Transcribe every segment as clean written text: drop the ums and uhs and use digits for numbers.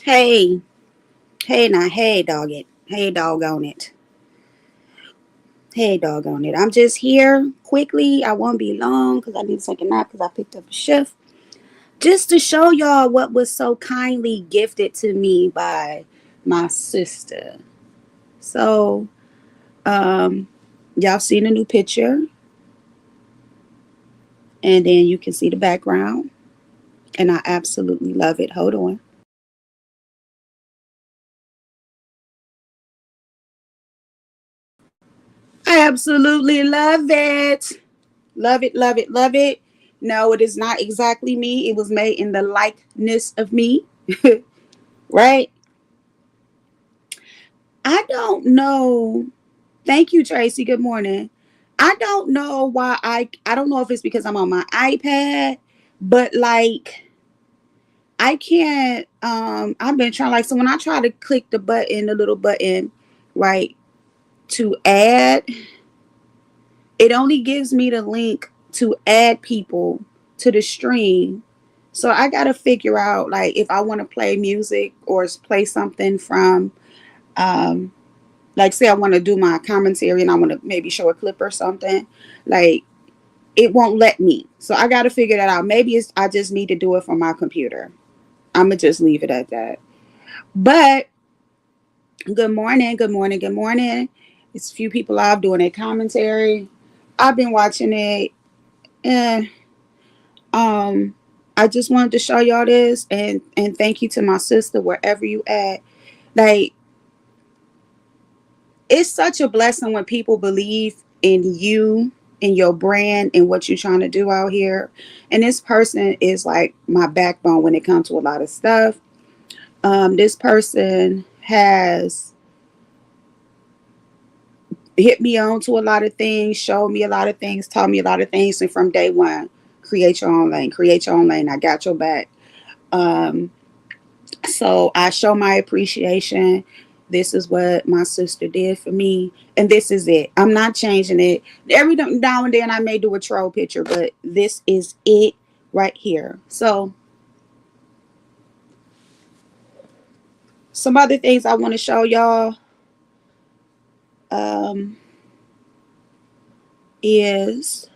Hey, hey now, hey dog it. Hey doggone it. Hey doggone it. I'm just here quickly. I won't be long because I need to take a nap because I picked up a shift. Just to show y'all what was so kindly gifted to me by my sister. So, um, y'all seen a new picture, and then you can see the background. And I absolutely love it. Hold on. I absolutely love it. Love it, love it, love it. No, it is not exactly me. It was made in the likeness of me, right? I don't know. Thank you, Tracy. Good morning. I don't know why I don't know if it's because I'm on my iPad, but like I can't I've been trying like so when I try to click the button, the little button, right, to add, it only gives me the link to add people to the stream. So I got to figure out like if I want to play music or play something from um like say I want to do my commentary and I want to maybe show a clip or something, like it won't let me. So I got to figure that out. Maybe it's I just need to do it from my computer. I'm going to just leave it at that. But good morning, good morning, good morning. It's a few people out doing a commentary. I've been watching it and um I just wanted to show y'all this and thank you to my sister wherever you at. Like it's such a blessing when people believe in you, in your brand, and what you're trying to do out here. And this person is like my backbone when it comes to a lot of stuff. This person has hit me on to a lot of things, showed me a lot of things, taught me a lot of things. And from day one, create your own lane, create your own lane. I got your back. Um, So I show my appreciation. This is what my sister did for me, and this is it. I'm not changing it. Every now and then I may do a troll picture, but this is it right here. So some other things I want to show y'all um, is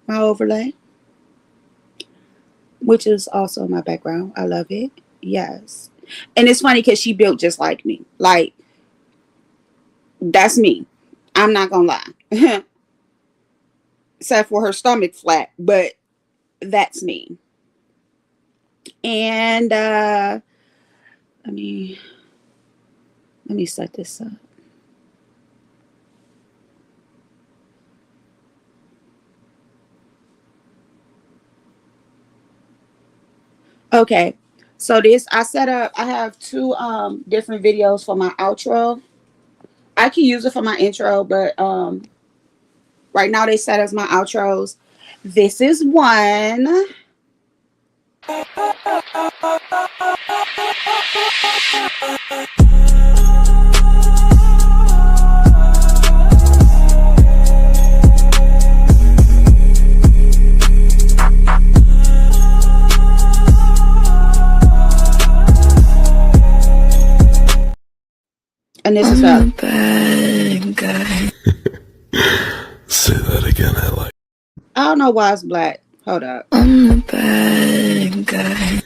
my overlay, which is also my background. I love it. Yes, and it's funny because she built just like me. Like that's me. I'm not gonna lie. Except for her stomach flat, but that's me. And let me let me set this up. Okay. So this I set up I have two different videos for my outro. I can use it for my intro, but right now they set as my outros. This is one. And this is I'm up. a bad guy. Say that again, I like. I don't know why it's black. Hold up. I'm a bad guy.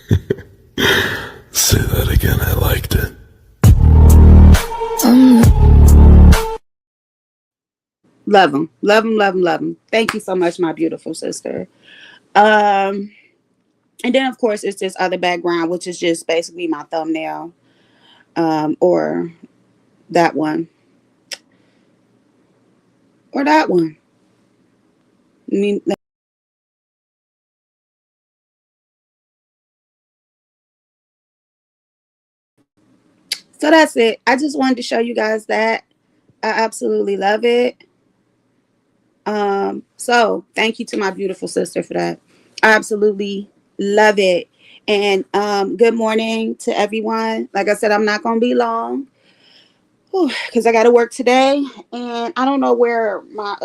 Say that again, I liked it. I'm Love them. Love them, love them, love them. Thank you so much, my beautiful sister. Um and then of course it's this other background, which is just basically my thumbnail. Or that one. Or that one. I mean, so that's it. I just wanted to show you guys that. I absolutely love it. So thank you to my beautiful sister for that. I absolutely love it. And good morning to everyone. Like I said, I'm not gonna be long because I gotta work today. And I don't know where my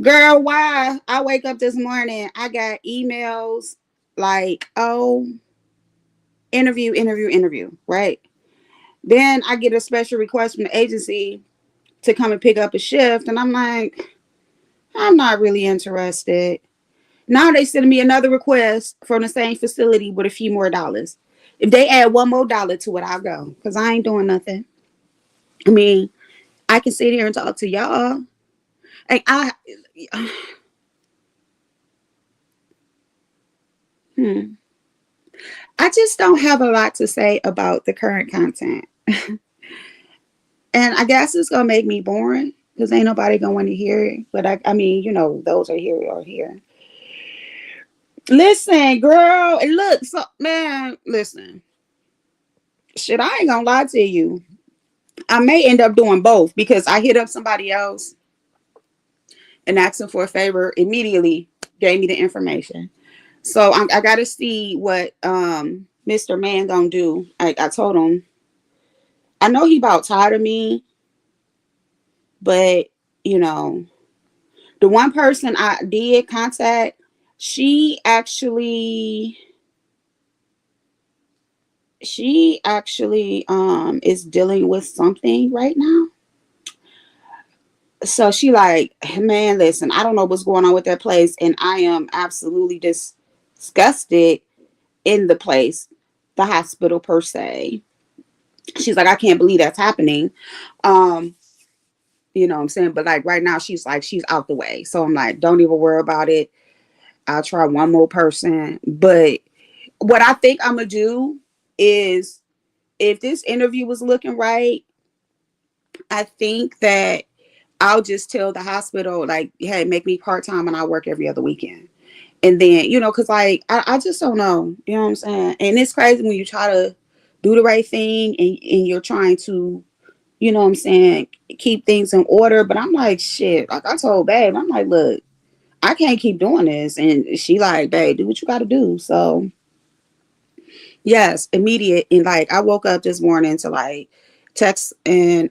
girl, why I wake up this morning, I got emails like, oh, interview, interview, interview, right? Then I get a special request from the agency to come and pick up a shift, and I'm like, I'm not really interested. Now they sending me another request from the same facility with a few more dollars. If they add one more dollar to it, I'll go because I ain't doing nothing. I mean, I can sit here and talk to y'all. Like hmm. I just don't have a lot to say about the current content, and I guess it's gonna make me boring because ain't nobody gonna want to hear it. But I mean, those are here or here. Listen, girl, and look, so man, listen. Shit, I ain't gonna lie to you. I may end up doing both because I hit up somebody else and asked them for a favor immediately, gave me the information. So I got to see what Mr. Man gonna do. I told him I know he about tired of me, but you know the one person I did contact, she actually is dealing with something right now. So she like, man, listen, I don't know what's going on with that place, and I am absolutely disgusted in the place, the hospital per se. She's like, I can't believe that's happening. Um, you know what I'm saying? But like right now, she's like, she's out the way. So I'm like, don't even worry about it. I'll try one more person. But what I think I'm gonna do is, if this interview was looking right, I think that I'll just tell the hospital, like, hey, make me part time and I work every other weekend. And then, because like, I just don't know. You know what I'm saying? And it's crazy when you try to do the right thing and you're trying to, you know what I'm saying, keep things in order. But I'm like, shit, like I told babe, I'm like, look, I can't keep doing this. And she like, babe, do what you got to do. So, yes, immediate. And like, I woke up this morning to like text and,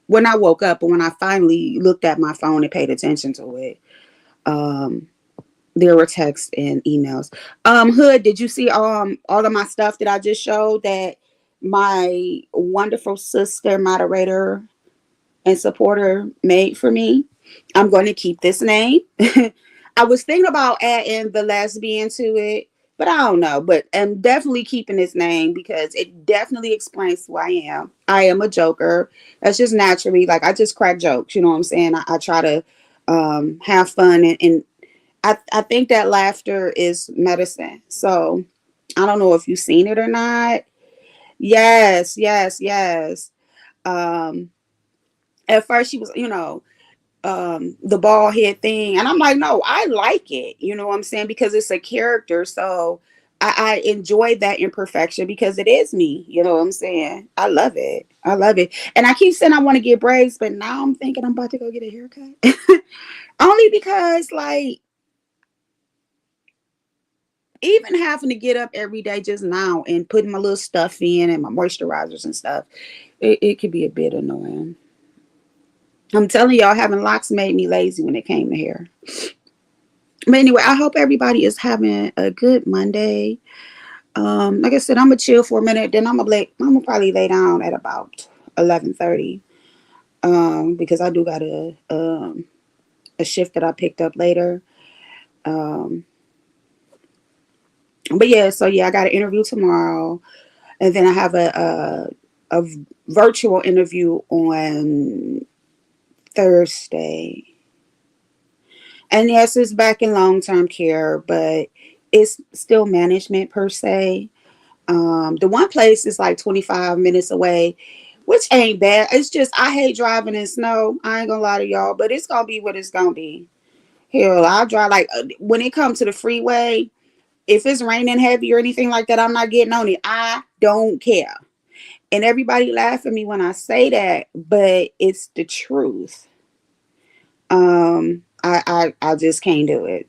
when I woke up, but when I finally looked at my phone and paid attention to it, um, there were texts and emails. Hood, did you see all of my stuff that I just showed that my wonderful sister moderator and supporter made for me? I'm going to keep this name. I was thinking about adding the lesbian to it, but I don't know. But I'm definitely keeping this name because it definitely explains who I am. I am a joker. That's just naturally, like, I just crack jokes. You know what I'm saying? I try to have fun, and I think that laughter is medicine. So I don't know if you've seen it or not. Yes, yes, yes. Um, at first she was, the bald head thing. And I'm like, no, I like it. You know what I'm saying? Because it's a character. So I enjoy that imperfection because it is me. You know what I'm saying? I love it. I love it. And I keep saying I want to get braids, but now I'm thinking I'm about to go get a haircut. Only because, like, even having to get up every day just now and putting my little stuff in and my moisturizers and stuff, it could be a bit annoying. I'm telling y'all, having locks made me lazy when it came to hair. But anyway, I hope everybody is having a good Monday. Like I said, I'm gonna chill for a minute, then I'm gonna probably lay down at about 11:30. Because I do got a shift that I picked up later. Um, but yeah, so yeah, I got an interview tomorrow, and then I have a virtual interview on Thursday. And yes, it's back in long term care, but it's still management per se. The one place is like 25 minutes away, which ain't bad. It's just I hate driving in snow. I ain't gonna lie to y'all, but it's gonna be what it's gonna be. Hell, I'll drive like when it comes to the freeway. If it's raining heavy or anything like that, I'm not getting on it. I don't care. And everybody laugh at me when I say that, but it's the truth. I just can't do it.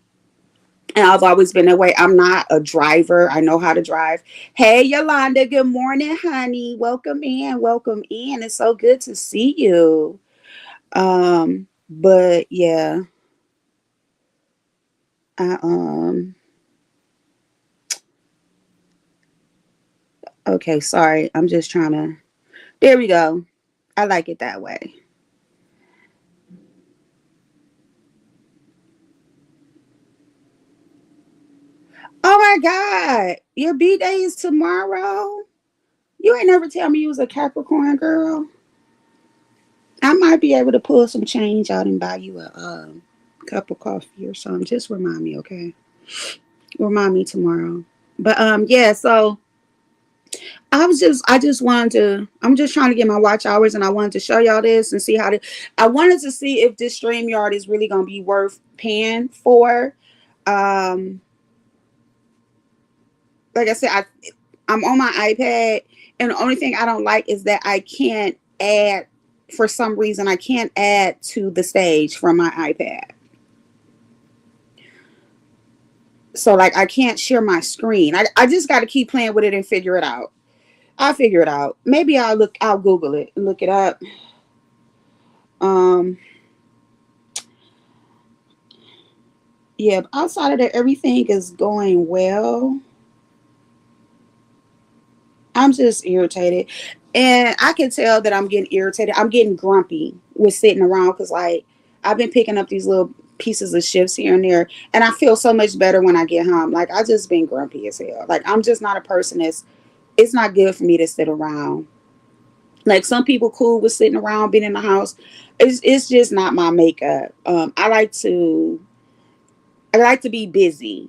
And I've always been that way. I'm not a driver. I know how to drive. Hey, Yolanda. Good morning, honey. Welcome in. Welcome in. It's so good to see you. But yeah, I Okay, sorry. I'm just trying to. There we go. I like it that way. Oh my God. Your B day is tomorrow? You ain't never tell me you was a Capricorn girl. I might be able to pull some change out and buy you a cup of coffee or something. Just remind me, okay? Remind me tomorrow. But yeah, so I just wanted to, I'm just trying to get my watch hours and I wanted to show y'all this and see how to, I wanted to see if this StreamYard is really going to be worth paying for. Um, like I said, I'm on my iPad and the only thing I don't like is that I can't add, for some reason, I can't add to the stage from my iPad. So like I can't share my screen. I just got to keep playing with it and figure it out. I'll figure it out. Maybe I'll Google it and look it up. Um, yeah, outside of that, everything is going well. I'm just irritated. And I can tell that I'm getting irritated. I'm getting grumpy with sitting around because, like, I've been picking up these little pieces of shifts here and there. And I feel so much better when I get home. Like, I just been grumpy as hell. Like, I'm just not a person it's not good for me to sit around. Like, some people cool with sitting around, being in the house. It's just not my makeup. I like to be busy.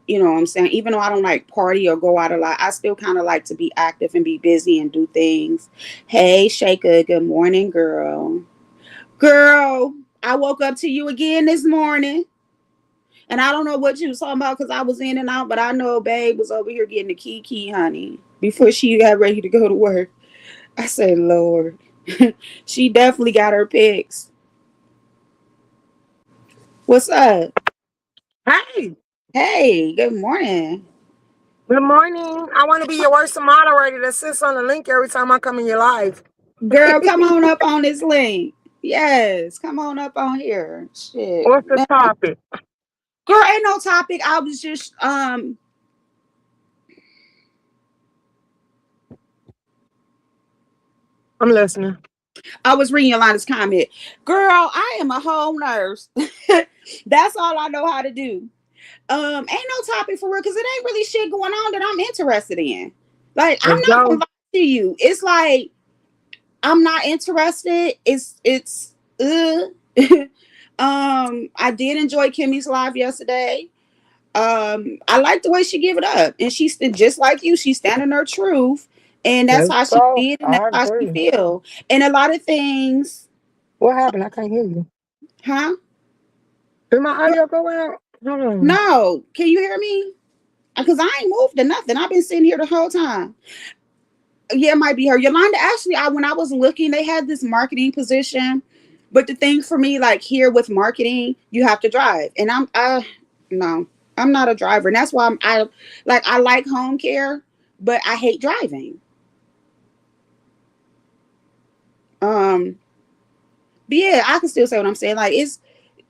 You know what I'm saying? Even though I don't like party or go out a lot, I still kind of like to be active and be busy and do things. Hey, Shaker, good morning, girl. Girl, I woke up to you again this morning. And I don't know what you was talking about because I was in and out, but I know Babe was over here getting the key, honey, before she got ready to go to work. I said, Lord, she definitely got her pics. What's up? Hey, Hey, good morning. good morning. I want to be your worst moderator that sits on the link every time I come in your live. Girl, come on up on this link. Yes, come on up on here. Shit. What's the Man, topic? girl, ain't no topic. I was just I'm listening. I was reading Yolanda's comment. Girl, I am a home nurse. That's all I know how to do. Ain't no topic for real because it ain't really shit going on that I'm interested in. Like, I'm Let's not gonna go. lie to you. It's like I'm not interested. It's I did enjoy Kimmy's live yesterday. I like the way she give it up, and she's just like you. She's standing her truth, and that's Let's how she go. did, and that's I how she agree. feel. And a lot of things, What happened? I can't hear you. huh? Did my audio go out? Hold on. No, can you hear me? Because I ain't moved or nothing. I've been sitting here the whole time. Yeah, it might be her. Yolanda, actually, when I was looking, they had this marketing position. But the thing for me, like here with marketing, you have to drive. And no, I'm not a driver. And that's why I like home care, but I hate driving. Um, but yeah, I can still say what I'm saying. Like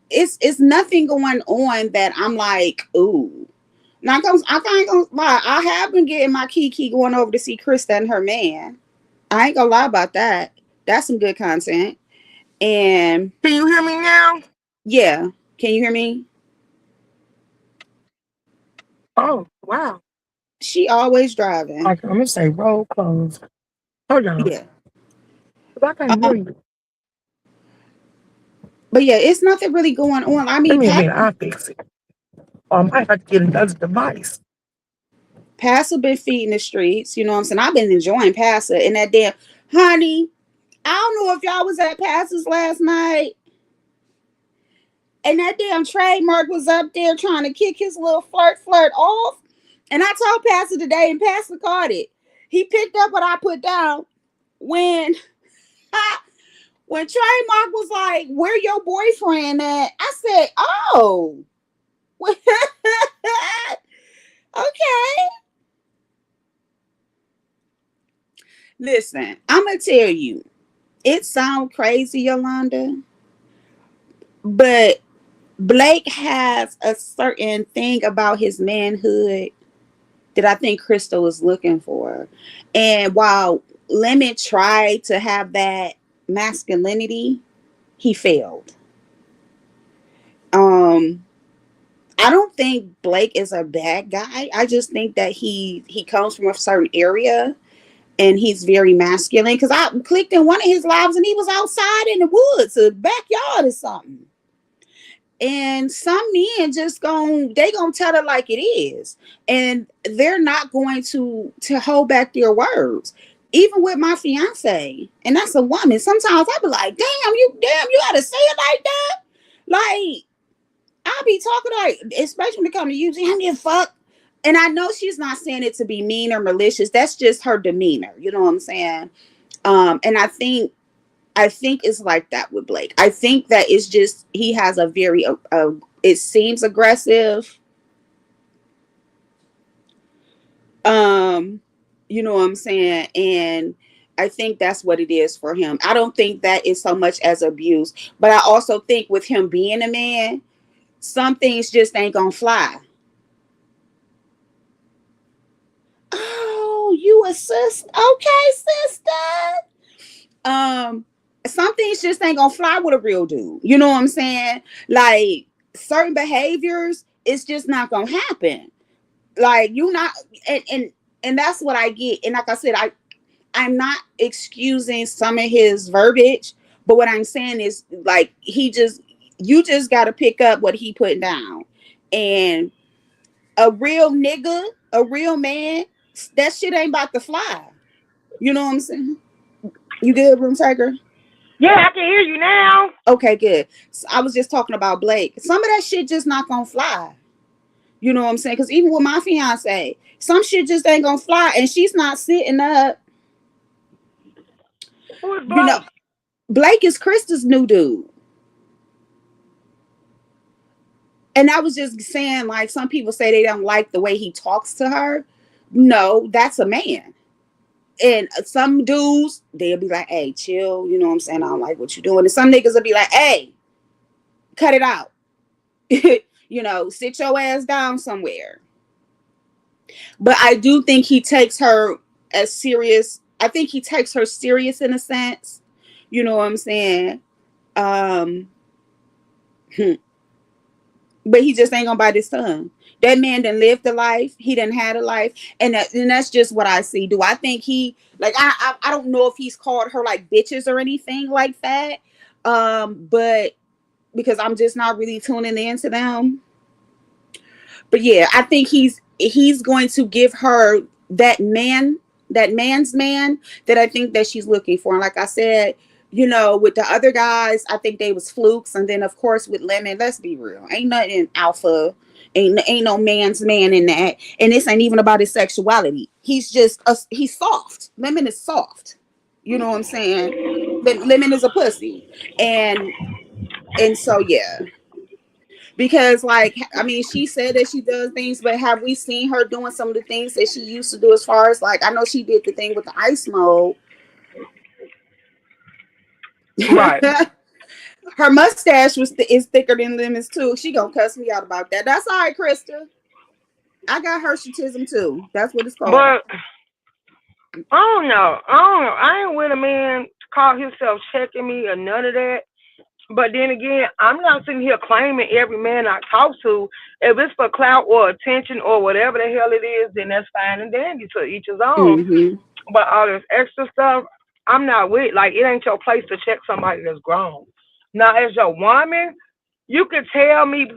it's nothing going on that I'm like, ooh. Now I ain't gonna lie, I have been getting my key going over to see Krista and her man. I ain't gonna lie about that. That's some good content. And Can you hear me now? yeah, can you hear me? Oh, wow. She always driving. I'm going to say roll closed. Hold on. Yeah. 'Cause I can't Um, hear you. but yeah, it's nothing really going on. I Give mean, me a minute. I'll fix it. Or I might have to get another device. Pastor been feeding the streets. You know what I'm saying? I've been enjoying Pastor and that damn honey. I don't know if y'all was at Pastor's last night, and that damn trademark was up there trying to kick his little flirt off. And I told Pastor today, and Pastor caught it. He picked up what I put down when when Trademark was like, "Where your boyfriend at?" I said, "Oh, okay." Listen, I'm gonna tell you, it sounds crazy, Yolanda, but Blake has a certain thing about his manhood that I think Crystal is looking for. And while Lemon tried to have that masculinity, he failed. Um, I don't think Blake is a bad guy. I just think that he comes from a certain area and he's very masculine. Because I clicked in one of his lives and he was outside in the woods, a backyard or something. And some men just gonna tell it like it is, and they're not going to hold back their words. Even with my fiance, and that's a woman. Sometimes I be like, you gotta say it like that. Like I be talking like, especially when it comes to you, damn you fuck. And I know she's not saying it to be mean or malicious. That's just her demeanor. You know what I'm saying? And I think it's like that with Blake. I think that it's just he has a very it seems aggressive. Um, you know what I'm saying? And I think that's what it is for him. I don't think that is so much as abuse, but I also think with him being a man, some things just ain't gonna fly. Oh, you a sister? Okay, sister. Um, some things just ain't gonna fly with a real dude. You know what I'm saying? Like certain behaviors, it's just not gonna happen. Like you not and that's what I get. And like I said, I'm not excusing some of his verbiage, but what I'm saying is like you just gotta pick up what he putting down. And a real nigga, a real man, that shit ain't about to fly. You know what I'm saying? You good, Room Tiger? Yeah, I can hear you now. Okay, good. So I was just talking about Blake. Some of that shit just not gonna fly. You know what I'm saying? Because even with my fiance, some shit just ain't gonna fly, and she's not sitting up. Who is You know, Blake? Blake is Krista's new dude, and I was just saying, like some people say they don't like the way he talks to her. No, that's a man. And some dudes, they'll be like, "Hey, chill." You know what I'm saying? I don't like what you're doing. And some niggas will be like, "Hey, cut it out." Sit your ass down somewhere. But I do think he takes her as serious. I think he takes her serious in a sense. You know what I'm saying? Um, but he just ain't gonna bite his tongue. That man done lived a life. He done had a life, and that's just what I see. Do I think he like I don't know if he's called her like bitches or anything like that. But because I'm just not really tuning into them. But yeah, I think he's going to give her that man's man that I think that she's looking for. And like I said, with the other guys, I think they was flukes. And then of course with Lemon, let's be real, ain't nothing alpha, ain't no man's man in that. And this ain't even about his sexuality. He's soft. Lemon is soft. You know what I'm saying? Lemon is a pussy, and so yeah, because like I mean she said that she does things, but have we seen her doing some of the things that she used to do? As far as like I know she did the thing with the ice mode. Right. Her mustache is thicker than Lemon's too. She gonna cuss me out about that. That's all right, Krista. I got Hirsutism too. That's what it's called. But I don't know. I don't know. I ain't with a man to call himself checking me or none of that. But then again, I'm not sitting here claiming every man I talk to. If it's for clout or attention or whatever the hell it is, then that's fine and dandy, to each his own. Mm-hmm. But all this extra stuff, I'm not with. Like, it ain't your place to check somebody that's grown. Now, as your woman, you can tell me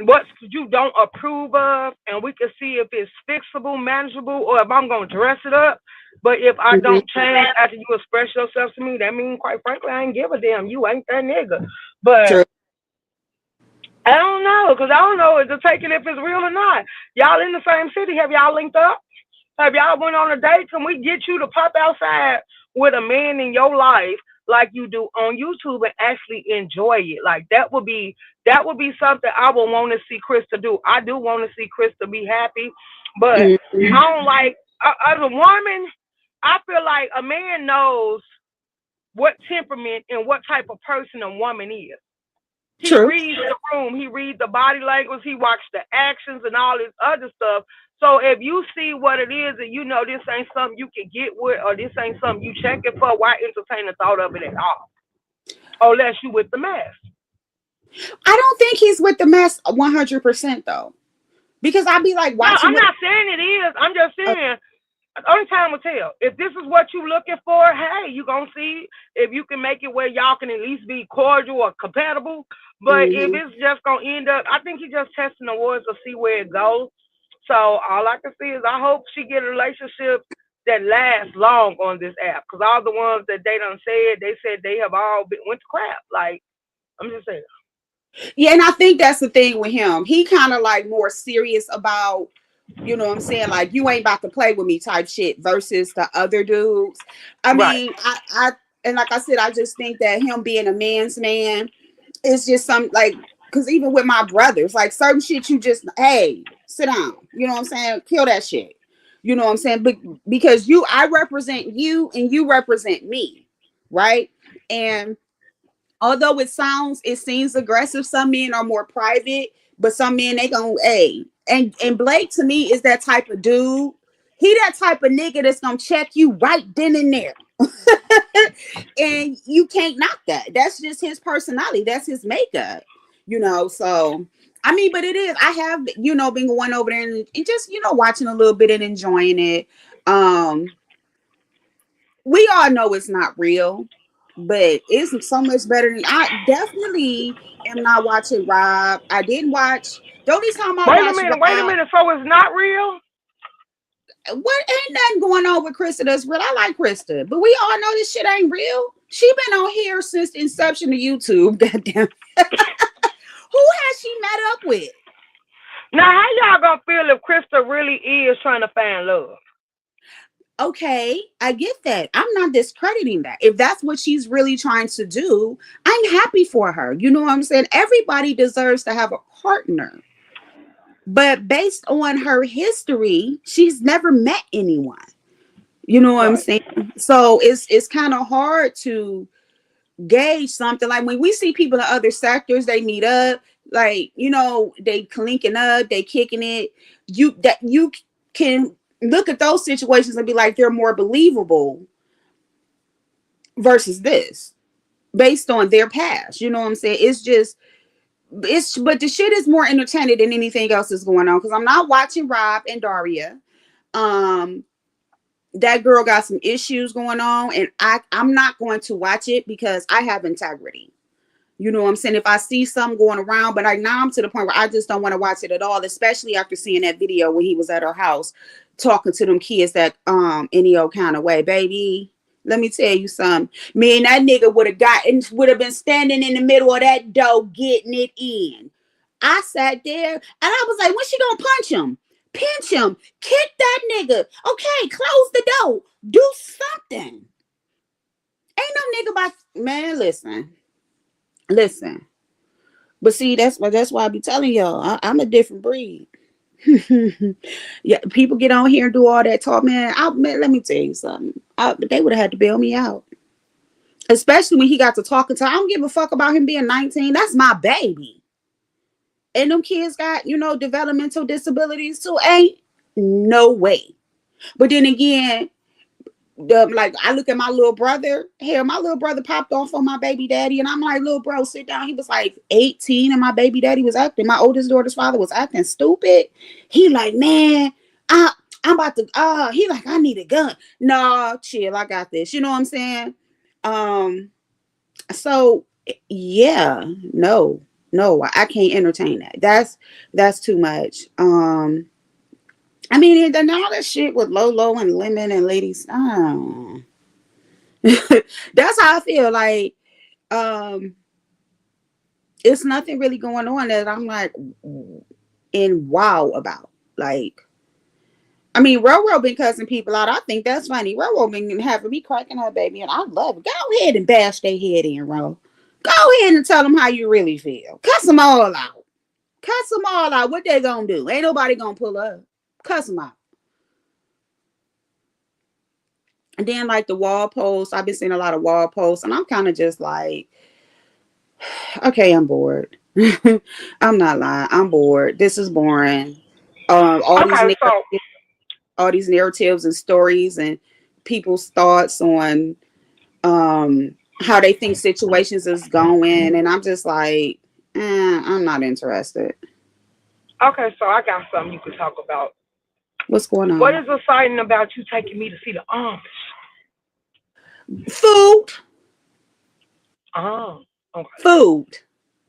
what you don't approve of, and we can see if it's fixable, manageable, or if I'm gonna dress it up. But if I Mm-hmm. don't change after you express yourself to me, that means, quite frankly, I ain't give a damn. You ain't that nigga. But True. I don't know, cause I don't know if to take it if it's real or not. Y'all in the same city? Have y'all linked up? Have y'all went on a date? Can we get you to pop outside with a man in your life like you do on YouTube and actually enjoy it? Like that would be something I would want to see Krista do. I do want to see Krista be happy, but Mm-hmm. I don't like as a woman. I feel like a man knows what temperament and what type of person a woman is. He True. reads the room. He reads the body language. He watches the actions and all this other stuff. So if you see what it is and you know this ain't something you can get with or this ain't something you checking for, why entertain the thought of it at all? Unless you with the mess. I don't think he's with the mess 100% though, because I'd be like No, watching I'm with. not saying it is. I'm just saying only time will tell. If this is what you looking for, hey, you gonna see if you can make it where y'all can at least be cordial or compatible. But if Mm-hmm. it's just gonna end up, I think he's just testing the waters to see where it goes. So all I can see is I hope she get a relationship that lasts long on this app. Cause all the ones that they said they have all been went to crap. Like I'm just saying. Yeah, and I think that's the thing with him. He kind of like more serious about, you know what I'm saying, like you ain't about to play with me type shit versus the other dudes. I Right. mean, I and like I said, I just think that him being a man's man is just some like, because even with my brothers, like certain shit, you just hey, sit down. You know what I'm saying? Kill that shit. You know what I'm saying? But because I represent you and you represent me, right? And although it seems aggressive, some men are more private, but some men they gonna and Blake to me is that type of dude. He that type of nigga that's gonna check you right then and there. And you can't knock that. That's just his personality. That's his makeup. So I mean, but it is. I have, been going over there and just, watching a little bit and enjoying it. Um, we all know it's not real, but it's so much better than I definitely am not watching Rob. I didn't watch the only time I Wait a watched minute. Wait a Rob. minute. So it's not real. What ain't nothing going on with Krista that's real. I like Krista, but we all know this shit ain't real. She been on here since the inception of YouTube. Goddamn. Who has she met up with? Now, how y'all gonna feel if Krista really is trying to find love? Okay, I get that. I'm not discrediting that. If that's what she's really trying to do, I'm happy for her. You know what I'm saying? Everybody deserves to have a partner. But based on her history, she's never met anyone. You know what I'm Right. saying? So it's kind of hard to gauge something. Like when we see people in other sectors, they meet up, like, they linking up, they kicking it. You can look at those situations and be like, they're more believable versus this based on their past. You know what I'm saying? But the shit is more entertaining than anything else is going on because I'm not watching Rob and Daria. Um, that girl got some issues going on, and I'm not going to watch it because I have integrity. You know what I'm saying? If I see something going around, but now I'm to the point where I just don't want to watch it at all, especially after seeing that video when he was at her house talking to them kids that any old kind of way. Baby, let me tell you something. Me and that nigga would have been standing in the middle of that door getting it in. I sat there and I was like, when she gonna punch him? Pinch him, kick that nigga. Okay, close the door. Do something. Ain't no nigga about man, listen. But see, that's why I be telling y'all, I'm a different breed. Yeah, people get on here and do all that talk, man. Let me tell you something. They would have had to bail me out, especially when he got to talking to. I don't give a fuck about him being 19. That's my baby, and them kids got developmental disabilities too. Ain't no way. But then again, like I look at my little brother here, my little brother popped off on my baby daddy, and I'm like, little bro, sit down. He was like 18, and my baby daddy was acting. My oldest daughter's father was acting stupid. He like, man, I'm about to. He like, I need a gun. No, chill, I got this. You know what I'm saying? Um, so yeah, no, I can't entertain that. That's too much. I mean, and then all that shit with Lolo and Lemon and Ladies. That's how I feel. Like, um, it's nothing really going on that I'm like in wow about. Like, I mean, Roro been cussing people out. I think that's funny. Roro been having me cracking up, baby, and I love it. Go ahead and bash their head in, Ro. Go ahead and tell them how you really feel. Cuss them all out. Cuss them all out. What they gonna do? Ain't nobody gonna pull up. Cuss them out. And then like the wall posts, I've been seeing a lot of wall posts, and I'm kind of just like, Okay, I'm bored. I'm not lying. I'm bored. This is boring. All these Okay, so narratives, all these narratives and stories and people's thoughts on how they think situations is going, and I'm just like, I'm not interested. I got something you could talk about. What's going What on? is exciting about you taking me to see the Amish? Food, Oh, okay. food.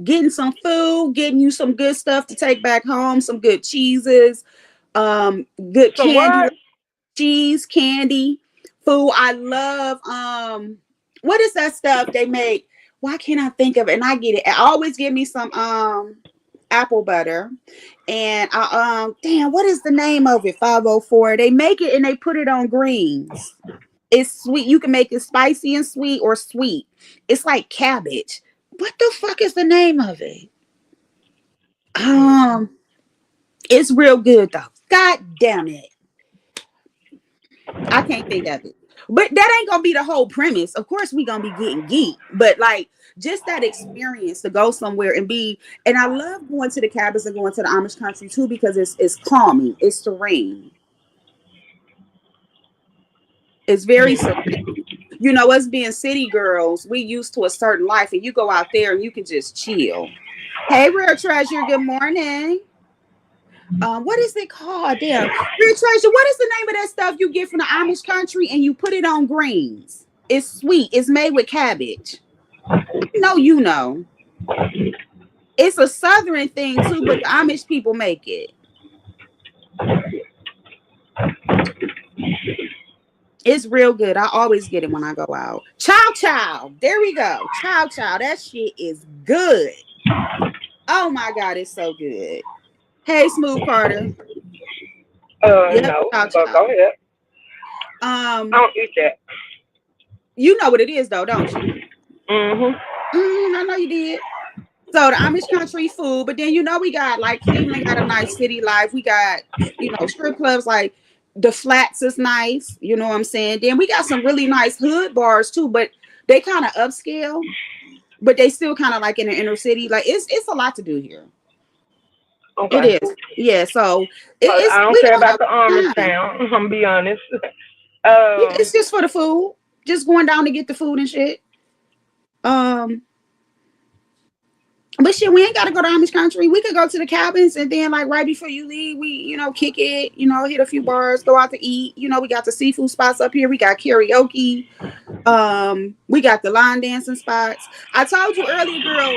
Getting some food, getting you some good stuff to take back home, some good cheeses, good Some candy, what? like cheese, candy, food. I love what is that stuff they make? Why can't I think of it? And I get it. I always give me some apple butter. And I damn, what is the name of it? 504. They make it and they put it on greens. It's sweet. You can make it spicy and sweet or sweet. It's like cabbage. What the fuck is the name of it? Mm. Um, it's real good though. God damn it. I can't think of it. But that ain't gonna be the whole premise. Of course, we gonna be getting geek, but like just that experience to go somewhere and be. And I love going to the cabins and going to the Amish country too because it's calming, it's serene, it's very serene. You know, us being city girls, we used to a certain life, and you go out there and you can just chill. Hey, Rare Treasure, good morning. What is it called? Damn, Rare Treasure. What is the name of that stuff you get from the Amish country and you put it on greens? It's sweet. It's made with cabbage. No, you know. It's a southern thing too, but the Amish people make it. It's real good. I always get it when I go out. Chow chow. There we go. Chow chow. That shit is good. Oh my god, it's so good. Hey, Smooth Carter. Yep, No, chow but go chow. ahead. I Um, don't eat that. you know what it is though, don't you? Mhm. I know you did. So the Amish country food, but then you know we got like Cleveland got a nice city life. We got strip clubs like the Flats is nice. You know what I'm saying? Then we got some really nice hood bars too, but they kind of upscale, but they still kind of like in the inner city. Like it's a lot to do here. It Okay. is, yeah. So Cause it's I don't we care gonna about have the a Amish good time. town. I'm gonna be honest. Yeah, Um. it's just for the food. Just going down to get the food and shit. Um, But shit, we ain't gotta go to Amish country. We could go to the cabins and then like right before you leave, we, kick it, hit a few bars, go out to eat. We got the seafood spots up here. We got karaoke. We got the line dancing spots. I told you earlier, girl,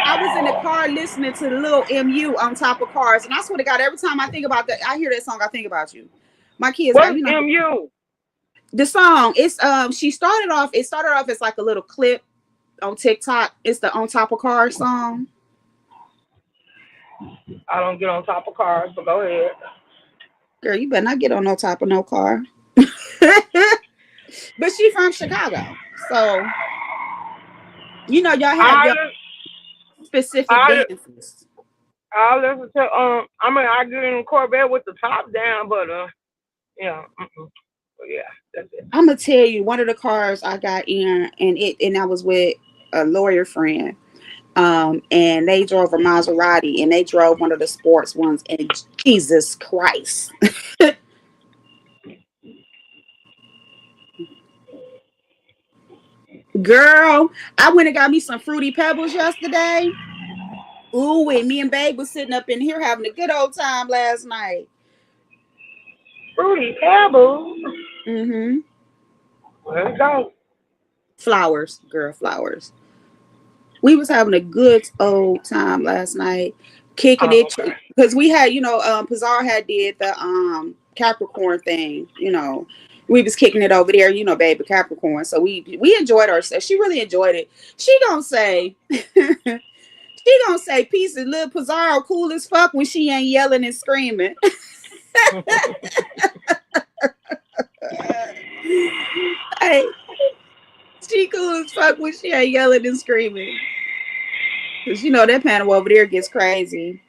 I was in the car listening to the little MU on top of cars. And I swear to God, every time I think about that, I hear that song, I think about you. My kids got, What's MU? the song. It's it started off as like a little clip on TikTok. It's the On Top of Cars song. I don't get on top of cars, but go ahead. Girl, you better not get on no top of no car. But she from Chicago. So, y'all have I your just, specific I, dances. I listen to I mean, I get in the Corvette with the top down, but yeah, but yeah, that's it. I'm gonna tell you, one of the cars I got in, and I was with a lawyer friend. And they drove a Maserati, and they drove one of the sports ones. And Jesus Christ, girl, I went and got me some fruity pebbles yesterday. Ooh, and me and Babe was sitting up in here having a good old time last night. Fruity Pebbles. Mm-hmm. Let's go. Flowers, girl, flowers. We was having a good old time last night, kicking Oh, it okay. because we had, Pizarro had did the Capricorn thing. We was kicking it over there, baby Capricorn. So we enjoyed ourselves. She really enjoyed it. She gonna say, she gonna say, "Peace and little Pizarro cool as fuck" when she ain't yelling and screaming. Hey, she cool as fuck when she ain't yelling and screaming. Cause that panel over there gets crazy.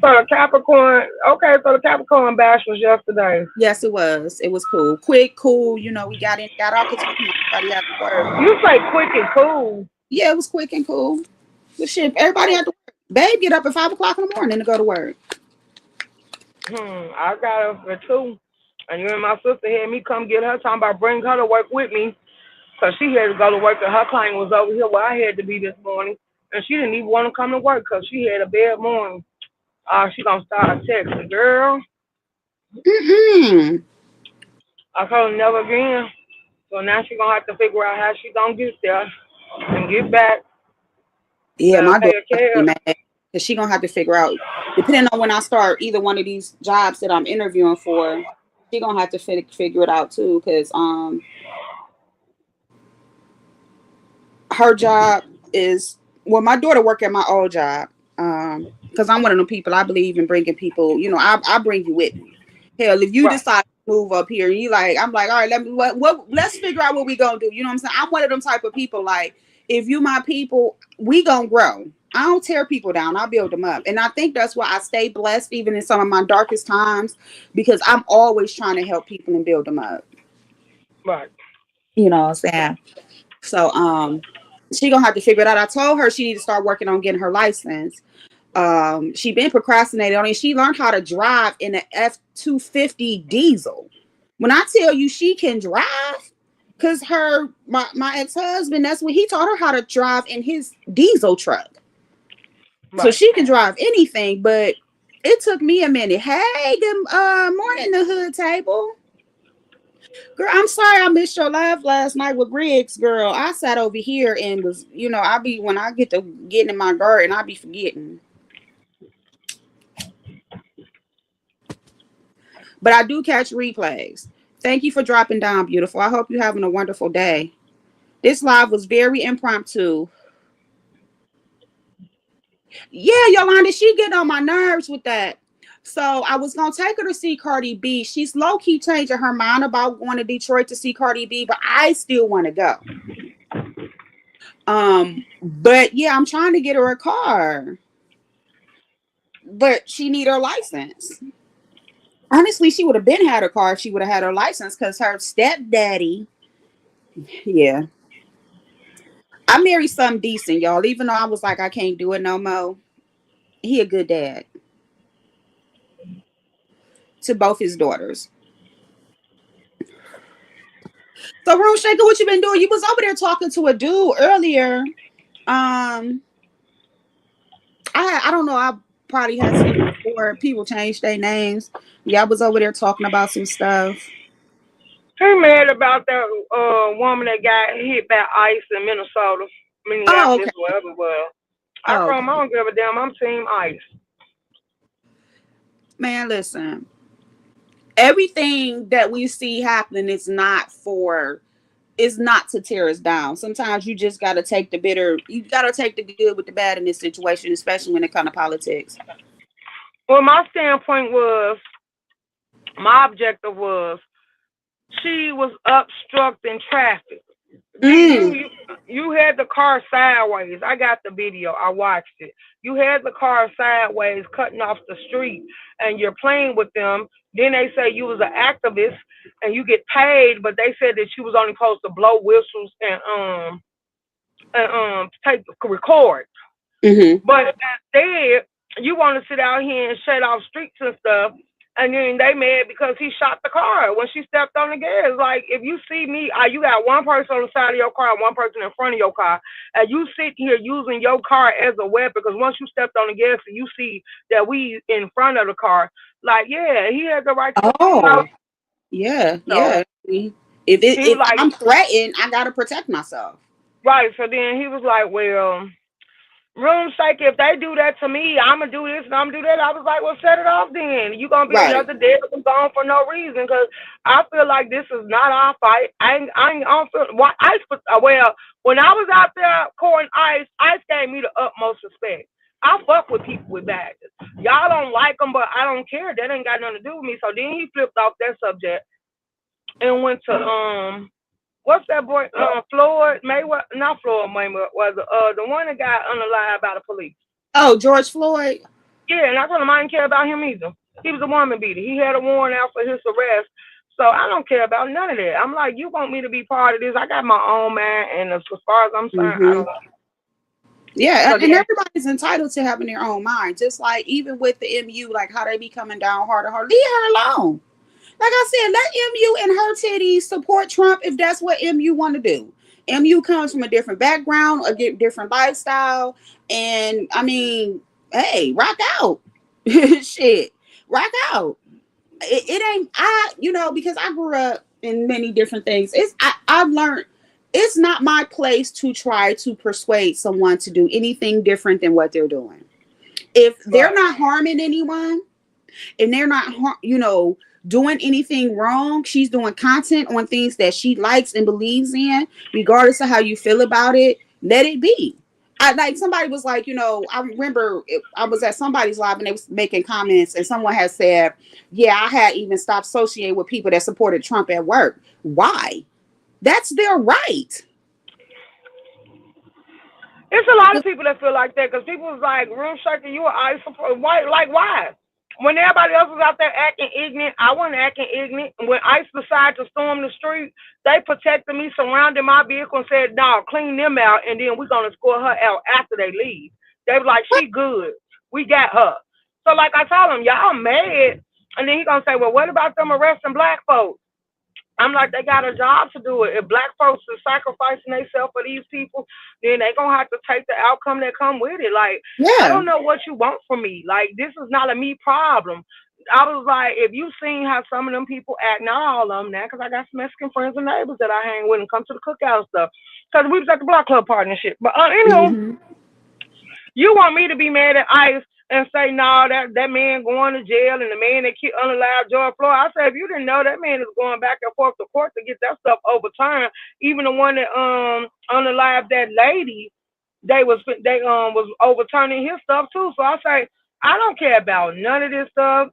So the Capricorn, okay, so the Capricorn bash was yesterday. Yes, it was. It was cool. Quick, cool. We got in, got out because everybody had to work. You say quick and cool. Yeah, it was quick and cool. But shit, everybody had to work. Babe get up at 5 o'clock in the morning to go to work. I got her for two. And you and my sister had me come get her, talking about bring her to work with me. Because she had to go to work and her client was over here where I had to be this morning. And she didn't even want to come to work because she had a bad morning. She going to start texting. Girl, Mm-mm. I told her never again. So now she going to have to figure out how she going to get there and get back. Yeah, Better my pay daughter a about to be cab. mad because she gonna have to figure out, depending on when I start either one of these jobs that I'm interviewing for, she gonna have to figure it out too. Because her job is, well, my daughter work at my old job. Because I'm one of them people. I believe in bringing people. You know, I bring you with me. Hell, if you Right, decide to move up here, and you like, I'm like, all right, let me what let's figure out what we gonna do. You know what I'm saying? I'm one of them type of people. Like, if you my people, we gonna grow. I don't tear people down. I build them up, and I think that's why I stay blessed even in some of my darkest times, because I'm always trying to help people and build them up. right. You know what I'm saying? So she gonna have to figure it out. I told her she need to start working on getting her license. She been procrastinating on it. She learned how to drive in an F-250 diesel. When I tell you she can drive, because my ex-husband, that's what he taught her, how to drive in his diesel truck. So Right. she can drive anything, but it took me a minute. Hey, good morning, the hood table. Girl, I'm sorry I missed your live last night with Riggs, girl. I sat over here and was, I be, when I get to getting in my garden, I be forgetting. But I do catch replays. Thank you for dropping down, beautiful. I hope you're having a wonderful day. This live was very impromptu. Yeah, Yolanda, she get on my nerves with that. So I was gonna take her to see Cardi B. She's low key changing her mind about going to Detroit to see Cardi B, but I still want to go. But yeah, I'm trying to get her a car, but she need her license. Honestly, she would have been had her car if she would have had her license, because her stepdaddy, yeah. I married something decent, y'all. Even though I was like, I can't do it no more. He a good dad to both his daughters. So, Room Shaker, what you been doing? You was over there talking to a dude earlier. I don't know. I probably had seen it before. People change their names. Yeah, I was over there talking about some stuff. He mad about that woman that got hit by ice in Minnesota, Oh, okay. Minneapolis, wherever it was. I Oh, told him I okay. don't give a damn. I'm team ice. Man, listen. Everything that we see happening is not to tear us down. Sometimes you just gotta take the bitter, you gotta take the good with the bad in this situation, especially when it comes to politics. Well, my standpoint was, my objective was, she was obstructing traffic. Mm. You had the car sideways. I got the video. I watched it. You had the car sideways, cutting off the street, and you're playing with them. Then they say you was an activist and you get paid, but they said that you was only supposed to blow whistles and take record. Mm-hmm. But instead, you want to sit out here and shut off streets and stuff. And then they mad because he shot the car when she stepped on the gas. Like, if you see me, you got one person on the side of your car and one person in front of your car, and you sit here using your car as a weapon, because once you stepped on the gas and you see that we in front of the car, like, yeah, he has the right to defend himself. Oh, yeah, So yeah. If he was if like, I'm threatened, I gotta protect myself. right. So then he was like, well, room sake, if they do that to me, I'm gonna do this and I'm gonna do that. I was like, well, set it off then. You gonna be Right. another dead gone for no reason? Because I feel like this is not our fight. I don't feel why ice. Well, when I was out there pouring ice, ice gave me the utmost respect. I fuck with people with badges. Y'all don't like them, but I don't care. That ain't got nothing to do with me. So then he flipped off that subject and went to what's that boy? Floyd Mayweather, not Floyd Mayweather, was the one that got unalive by the police. Oh, George Floyd. Yeah, and I told him I didn't care about him either. He was a woman beater. He had a warrant out for his arrest. So I don't care about none of that. I'm like, you want me to be part of this? I got my own man, and as far as I'm concerned, I Mm-hmm. don't. Yeah, So and then, everybody's entitled to having their own mind. Just like even with the MU, like how they be coming down hard and hard. Leave her alone. Like I said, let MU and her titties support Trump if that's what MU want to do. MU comes from a different background, a different lifestyle, and I mean, hey, rock out, shit, rock out. It ain't because I grew up in many different things. I've learned it's not my place to try to persuade someone to do anything different than what they're doing. If they're right. not harming anyone and they're not doing anything wrong, she's doing content on things that she likes and believes in, regardless of how you feel about it, let it be. I like somebody was like, I remember I was at somebody's live and they was making comments and someone had said, yeah, I had even stopped associating with people that supported Trump at work. Why? That's their right. It's a lot of people that feel like that because people was like, "Room shaker, you are ICE support." Why? Like why? When everybody else was out there acting ignorant, I wasn't acting ignorant. When ICE decided to storm the street, they protected me, surrounded my vehicle, and said, "No, clean them out, and then we're gonna escort her out after they leave." They was like, "She good. We got her." So like I told them, y'all mad, and then he gonna say, "Well, what about them arresting black folks?" I'm like, they got a job to do it. If black folks are sacrificing themselves for these people, then they gonna have to take the outcome that come with it. Like, I Yeah. don't know what you want from me. Like, this is not a me problem. I was like, if you seen how some of them people act, not all of them now, because I got some Mexican friends and neighbors that I hang with and come to the cookout stuff. Because we was at the block club partnership. But anywho, Hmm. you want me to be mad at ICE and say, no, that man going to jail and the man that unalive George Floyd. I said, if you didn't know, that man is going back and forth to court to get that stuff overturned. Even the one that unalive that lady, they was overturning his stuff too. So I say, I don't care about none of this stuff.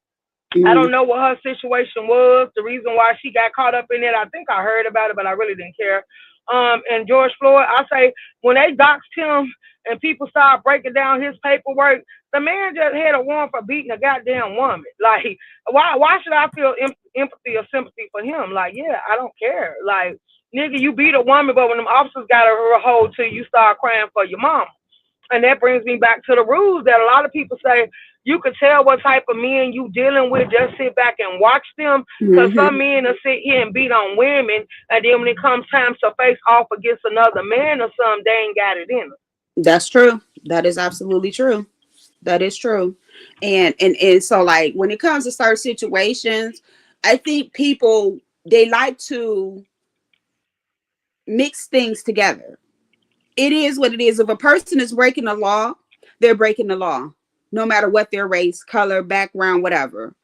I Hmm. don't know what her situation was, the reason why she got caught up in it. I think I heard about it, but I really didn't care. And George Floyd, I say when they doxed him and people started breaking down his paperwork, the man just had a warrant for beating a goddamn woman. Like, why should I feel empathy or sympathy for him? Like, yeah, I don't care. Like, nigga, you beat a woman, but when them officers got a hold to you, start crying for your mama. And that brings me back to the rules that a lot of people say you could tell what type of men you dealing with. Just sit back and watch them. Because some Hmm. men will sit here and beat on women. And then when it comes time to face off against another man or something, they ain't got it in them. That's true. That is absolutely true. That is true. And so like when it comes to certain situations, I think people they like to mix things together. It is what it is. If a person is breaking the law, they're breaking the law, no matter what their race, color, background, whatever.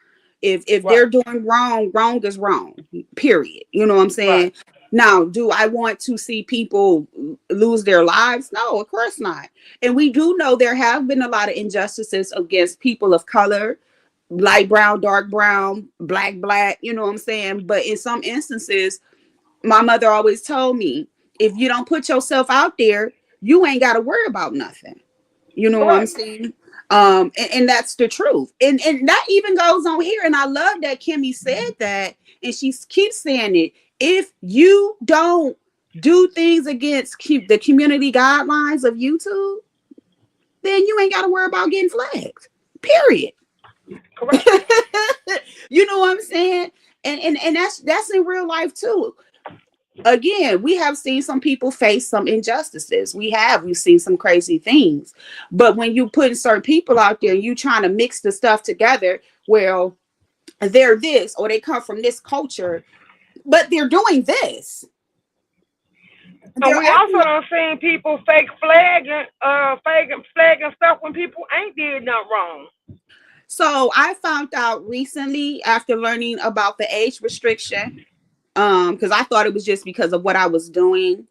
If Right, they're doing wrong, wrong is wrong. Period. You know what I'm right. saying? Now, do I want to see people lose their lives? No, of course not. And we do know there have been a lot of injustices against people of color, light brown, dark brown, black, you know what I'm saying? But in some instances, my mother always told me, if you don't put yourself out there, you ain't got to worry about nothing. You know what I'm Correct. saying? And that's the truth. And that even goes on here. And I love that Kimmy said that, and she keeps saying it. If you don't do things against the community guidelines of YouTube, then you ain't got to worry about getting flagged. Period. Correct. You know what I'm saying? And that's in real life too. Again, we have seen some people face some injustices. We've seen some crazy things. But when you putting certain people out there and you trying to mix the stuff together, well, they're this or they come from this culture, but they're doing this. And They're we also acting. done seen people fake flagging stuff when people ain't did nothing wrong. So I found out recently after learning about the age restriction, because I thought it was just because of what I was doing.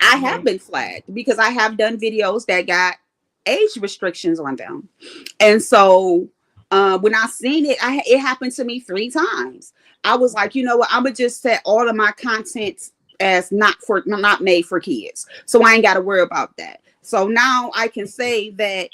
I have Hmm. been flagged because I have done videos that got age restrictions on them. And so when I seen it, it happened to me 3 times. I was like, you know what? I'm gonna just set all of my content as not made for kids, so I ain't got to worry about that. So now I can say that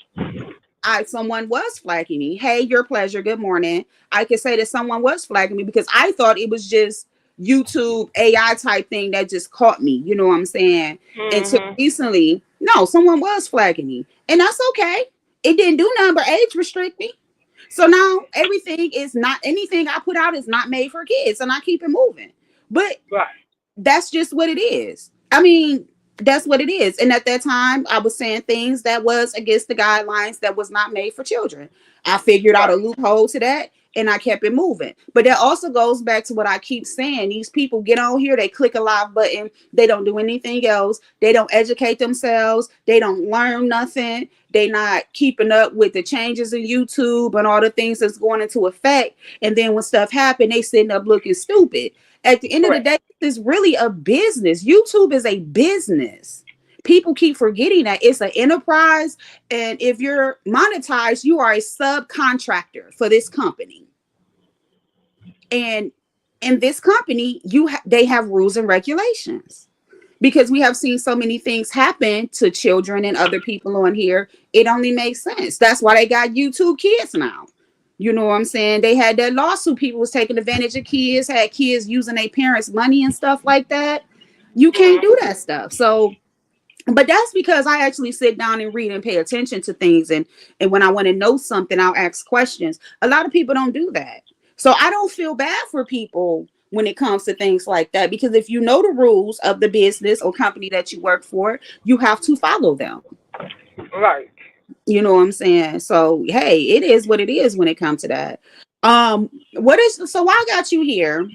someone was flagging me. Hey, your pleasure. Good morning. I can say that someone was flagging me because I thought it was just YouTube AI type thing that just caught me. You know what I'm saying? Until Hmm. recently, No, someone was flagging me, and that's okay. It didn't do nothing but age restrict me. So now everything is not anything I put out is not made for kids, and I keep it moving. But Right. that's just what it is. I mean, that's what it is. And at that time, I was saying things that was against the guidelines that was not made for children. I figured out a Right. loophole to that and I kept it moving. But that also goes back to what I keep saying. These people get on here, they click a live button, they don't do anything else. They don't educate themselves, they don't learn nothing. They not keeping up with the changes in YouTube and all the things that's going into effect. And then when stuff happen, they sitting up looking stupid. At the end of the Correct. day, it's really a business. YouTube is a business. People keep forgetting that it's an enterprise. And if you're monetized, you are a subcontractor for this company. And in this company, they have rules and regulations because we have seen so many things happen to children and other people on here. It only makes sense. That's why they got YouTube Kids now. You know what I'm saying? They had that lawsuit. People was taking advantage of kids, had kids using their parents' money and stuff like that. You can't do Mm-hmm. that stuff. So, but that's because I actually sit down and read and pay attention to things. And when I want to know something, I'll ask questions. A lot of people don't do that. So I don't feel bad for people when it comes to things like that, because if you know the rules of the business or company that you work for, you have to follow them. Right. You know what I'm saying? So hey, it is what it is when it comes to that. What is so I got you here.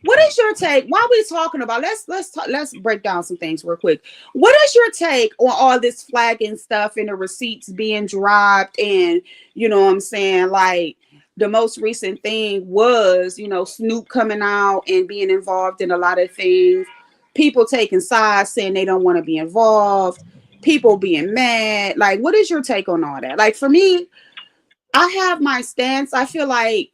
What is your take? While we're talking about, let's break down some things real quick. What is your take on all this flagging stuff and the receipts being dropped? And you know what I'm saying? Like the most recent thing was, Snoop coming out and being involved in a lot of things. People taking sides saying they don't want to be involved. People being mad. Like, what is your take on all that? Like for me, I have my stance. I feel like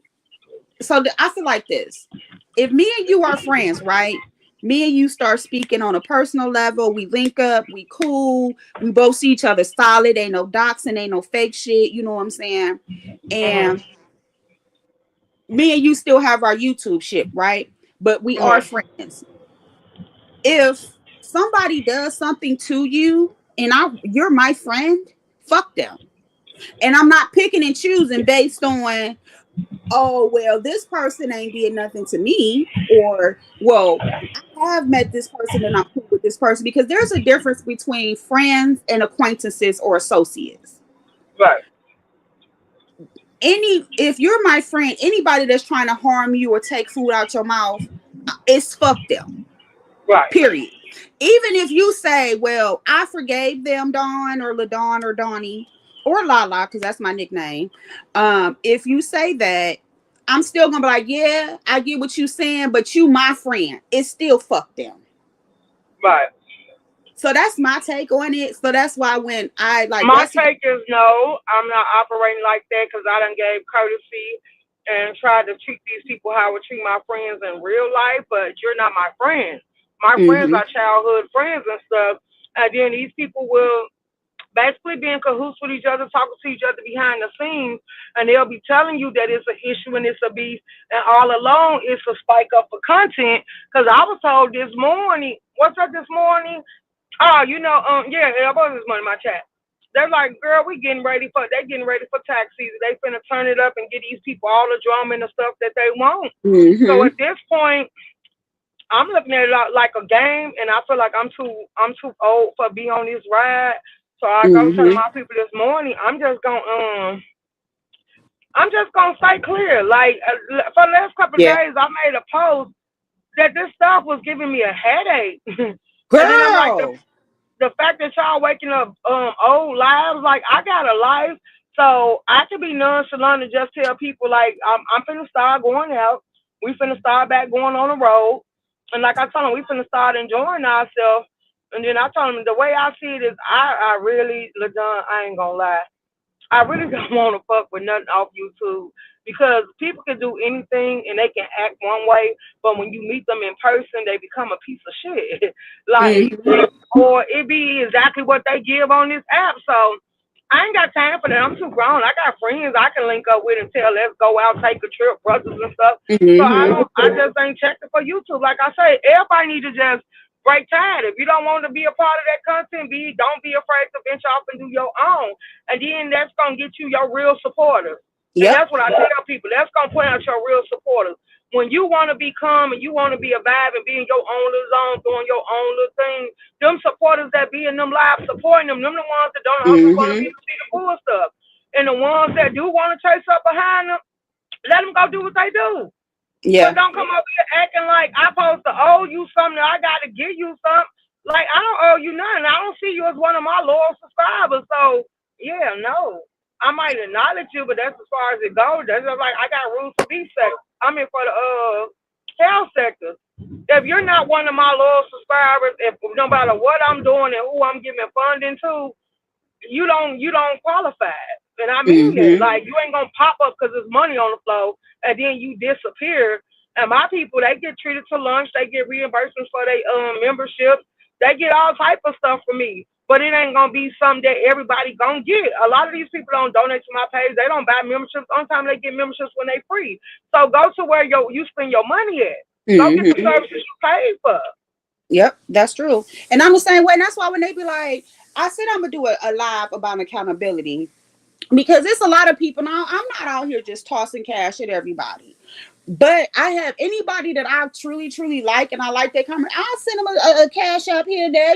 this. If me and you are friends, right? Me and you start speaking on a personal level, we link up, we cool, we both see each other solid, ain't no doxing, ain't no fake shit, you know what I'm saying? Mm-hmm. And me and you still have our YouTube shit, right? But we are Mm-hmm. friends. If somebody does something to you and you're my friend, fuck them. And I'm not picking and choosing based on, oh, well, this person ain't did nothing to me, or, well, I have met this person and I'm cool with this person, because there's a difference between friends and acquaintances or associates. Right. If you're my friend, anybody that's trying to harm you or take food out your mouth, it's fuck them. Right. Period. Even if you say, well, I forgave them, Dawn or LaDawn or Donnie or Lala, because that's my nickname. If you say that, I'm still gonna be like, yeah, I get what you saying, but you my friend. It's still fuck them. Right. So that's my take on it. So that's why when I like My that's take is no, I'm not operating like that because I done gave courtesy and tried to treat these people how I would treat my friends in real life, but you're not my friend. My friends mm-hmm, are childhood friends and stuff. And then these people will basically be in cahoots with each other, talking to each other behind the scenes, and they'll be telling you that it's an issue and it's a beef, and all along it's a spike up for content. Because I was told this morning, what's up this morning? Oh, yeah, I was this morning in my chat. They're like, girl, they getting ready for tax season. They finna turn it up and get these people all the drama and the stuff that they want. So mm-hmm, at this point, I'm looking at it like a game, and I feel like I'm too old for be on this ride. So I go telling mm-hmm, my people this morning, I'm just gonna stay clear. Like for the last couple of yeah, days, I made a post that this stuff was giving me a headache, and then I'm like, girl, the fact that y'all waking up old lives, like I got a life, so I can be nonchalant and just tell people like I'm finna start going out. We finna start back going on the road, and like I told them, we finna start enjoying ourselves. And then I told them the way I see it is, I really, LaDon, I ain't gonna lie. I really don't want to fuck with nothing off YouTube because people can do anything and they can act one way, but when you meet them in person, they become a piece of shit. Like, mm-hmm, or it be exactly what they give on this app. So I ain't got time for that. I'm too grown. I got friends I can link up with and tell, let's go out, take a trip, brothers and stuff. So I mm-hmm, don't, I just ain't checking for YouTube. Like I say, everybody need to just break tide. If you don't want to be a part of that content, don't be afraid to venture off and do your own. And then that's gonna get you your real supporters. And Yep. that's what I tell people. That's gonna point out your real supporters. When you want to be calm and you want to be a vibe and be in your own little zone, doing your own little thing, them supporters that be in them lives supporting them the ones that don't also going to be Mm-hmm. to see the cool stuff. And the ones that do want to chase up behind them, let them go do what they do. But Yeah. don't come over here acting like I'm supposed to owe you something. I got to give you something. Like I don't owe you nothing. I don't see you as one of my loyal subscribers. So yeah, no. I might acknowledge you, but that's as far as it goes. That's just like I got rules for beef sector. I'm in for the health sector. If you're not one of my loyal subscribers, if no matter what I'm doing and who I'm giving funding to, you don't qualify. And I mean that. Mm-hmm. Like you ain't gonna pop up because there's money on the floor and then you disappear. And my people, they get treated to lunch, they get reimbursements for their membership, they get all type of stuff from me. But it ain't gonna be something that everybody gonna get. A lot of these people don't donate to my page. They don't buy memberships. On time they get memberships when they free. So go to where you spend your money at. Go get the Mm-hmm. services you paid for. Yep, that's true. And I'm the same way. And that's why when they be like, I said I'm gonna do a live about accountability because it's a lot of people now. I'm not out here just tossing cash at everybody. But I have anybody that I truly, truly like, and I like their comment. I'll send them a cash up here and there.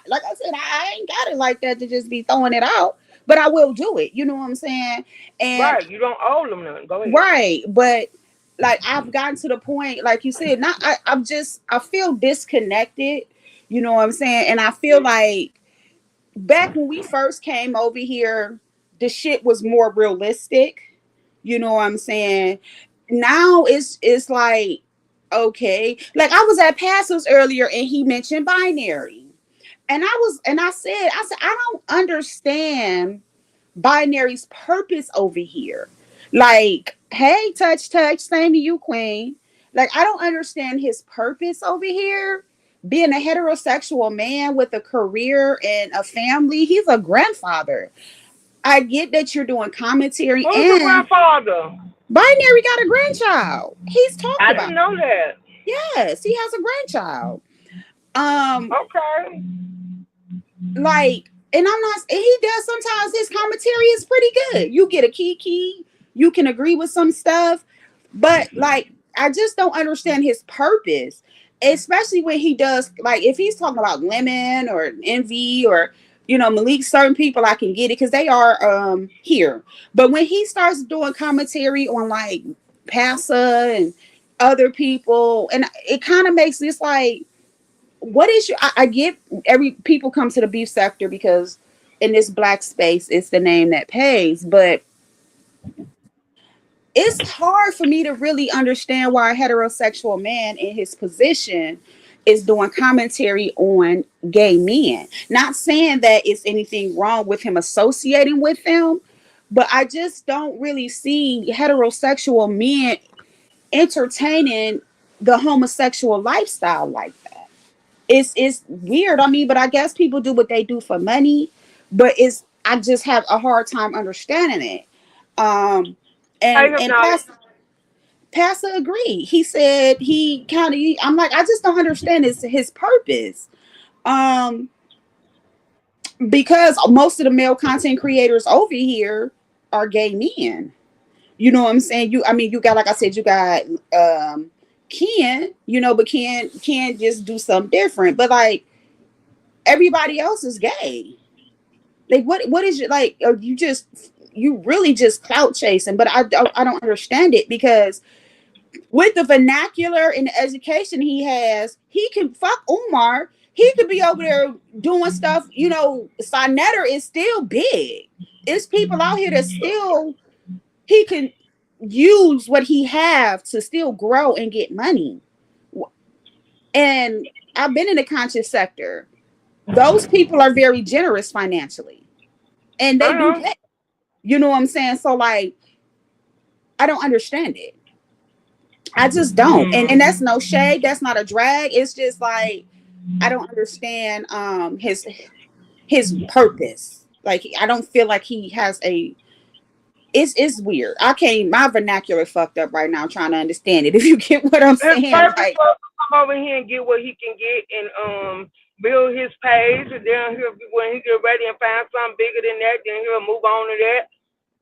Like I said, I ain't got it like that to just be throwing it out, but I will do it. You know what I'm saying? And Right. You don't owe them nothing. Go ahead. right, but like I've gotten to the point, like you said, not I feel disconnected. You know what I'm saying? And I feel like back when we first came over here, the shit was more realistic. You know what I'm saying? Now it's like okay, like I was at Pastor's earlier and he mentioned binary, and I said I don't understand binary's purpose over here. Like, hey, touch, same to you, Queen. Like, I don't understand his purpose over here. Being a heterosexual man with a career and a family, he's a grandfather. I get that you're doing commentary, Who's the and grandfather? binary got a grandchild. He's talked I about. didn't know that. Yes, he has a grandchild. Um, Okay. like, and I'm not, and he does sometimes his commentary is pretty good. You get a key, you can agree with some stuff, but like, I just don't understand his purpose, especially when he does, like, if he's talking about women or envy or, Malik, certain people, I can get it because they are here. But when he starts doing commentary on like Pasa and other people, and it kind of makes this like, what is your I get every people come to the beef sector because in this black space it's the name that pays, but it's hard for me to really understand why a heterosexual man in his position is doing commentary on gay men. Not saying that it's anything wrong with him associating with them, but I just don't really see heterosexual men entertaining the homosexual lifestyle like that. It's weird. I mean, but I guess people do what they do for money. But I just have a hard time understanding it. Um, Hey, and Hypnotic. Pastor agreed. He said he kind of. I'm like, I just don't understand his purpose. Um, because most of the male content creators over here are gay men. You know what I'm saying? I mean, you got, like I said, you got Ken. But Ken just do something different. But like everybody else is gay. Like what is it like? Are you really just clout chasing? But I don't understand it because with the vernacular and the education he has, he can fuck Umar. He could be over there doing stuff. Sinetter is still big. It's people out here that still he can use what he have to still grow and get money. And I've been in the conscious sector. Those people are very generous financially, and I they do know. pay. You know what I'm saying? So like, I don't understand it. I just don't. And Mm. that's no shade. That's not a drag. It's just like I don't understand his purpose. Like I don't feel like he has a. It's weird. I can't. My vernacular fucked up right now trying to understand it. If you get what I'm His saying, purpose like was come over here and get what he can get and build his page, and then when he get ready and find something bigger than that, then he'll move on to that.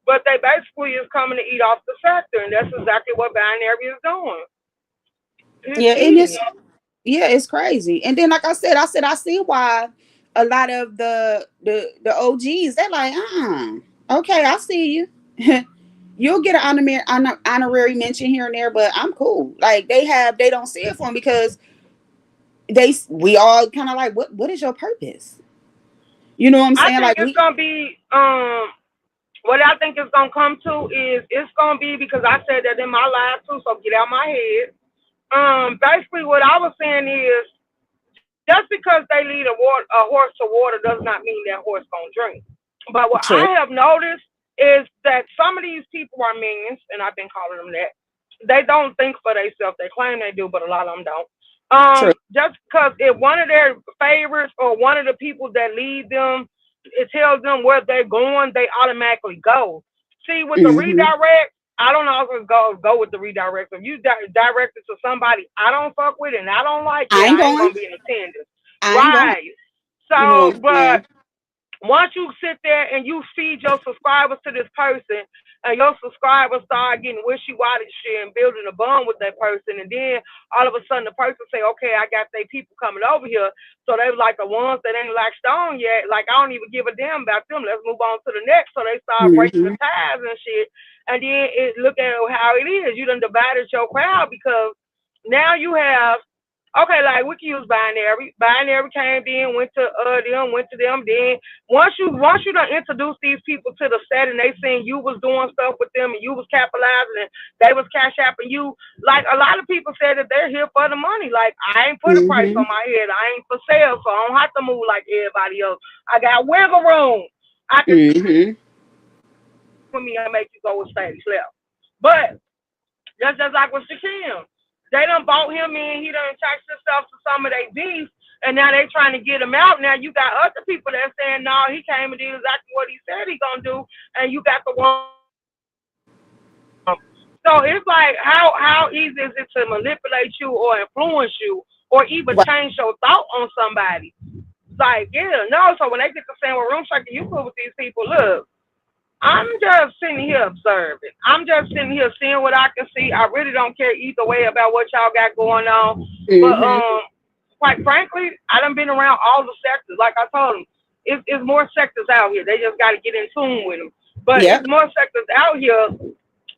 But they basically is coming to eat off the sector, and that's exactly what binary is doing. It's Yeah, and eating it's, it. yeah, it's crazy. And then like I said I see why a lot of the OGs, they're like, okay, I see you. You'll get an honorary mention here and there, but I'm cool. Like they don't see it for them because we all kind of like, what is your purpose? You know what I'm I saying? think Like it's we gonna be what I think it's gonna come to is it's gonna be because I said that in my life too, so get out my head. Basically what I was saying is just because they lead a horse to water does not mean that horse gonna drink. But what I true, have noticed is that some of these people are minions, and I've been calling them that. They don't think for themselves. They claim they do, but a lot of them don't. true. Just because if one of their favorites or one of the people that lead them, it tells them where they're going, they automatically go. See, with the Hmm. redirect, I don't always go with the redirect. If you direct it to somebody I don't fuck with and I don't like, I yeah, ain't I ain't going. gonna be in attendance. I ain't going. Right. You know what So, I'm but saying? once you sit there and you feed your subscribers to this person, and your subscribers start getting wishy-washy shit and building a bond with that person, and then all of a sudden the person say, okay, I got they people coming over here, so they like the ones that ain't latched on yet, like I don't even give a damn about them, let's move on to the next, so they start breaking the Hmm. ties and shit, and then look at how it is, you done divided your crowd because now you have okay, like we can use binary. Binary came in, went to them. Then once you done introduce these people to the set and they seen you was doing stuff with them and you was capitalizing and they was cash apping you, like a lot of people said that they're here for the money. Like I ain't put a price Hmm. on my head. I ain't for sale, so I don't have to move like everybody else. I got wiggle room. I can Hmm. for me and make you go with stage left. But just like with Shaquem. They done bought him in, he done attached himself to some of their beef, and now they trying to get him out. Now you got other people that saying, no, he came and did exactly what he said he gonna do, and you got the one. So it's like how easy is it to manipulate you or influence you or even Right. change your thought on somebody? Like, yeah, no. So when they get to saying, well, room shaker, you cool with these people, look, I'm just sitting here observing. I'm just sitting here seeing what I can see. I really don't care either way about what y'all got going on. But Hmm. quite frankly, I done been around all the sectors. Like I told them, it's more sectors out here. They just got to get in tune with them. But it's Yep. more sectors out here,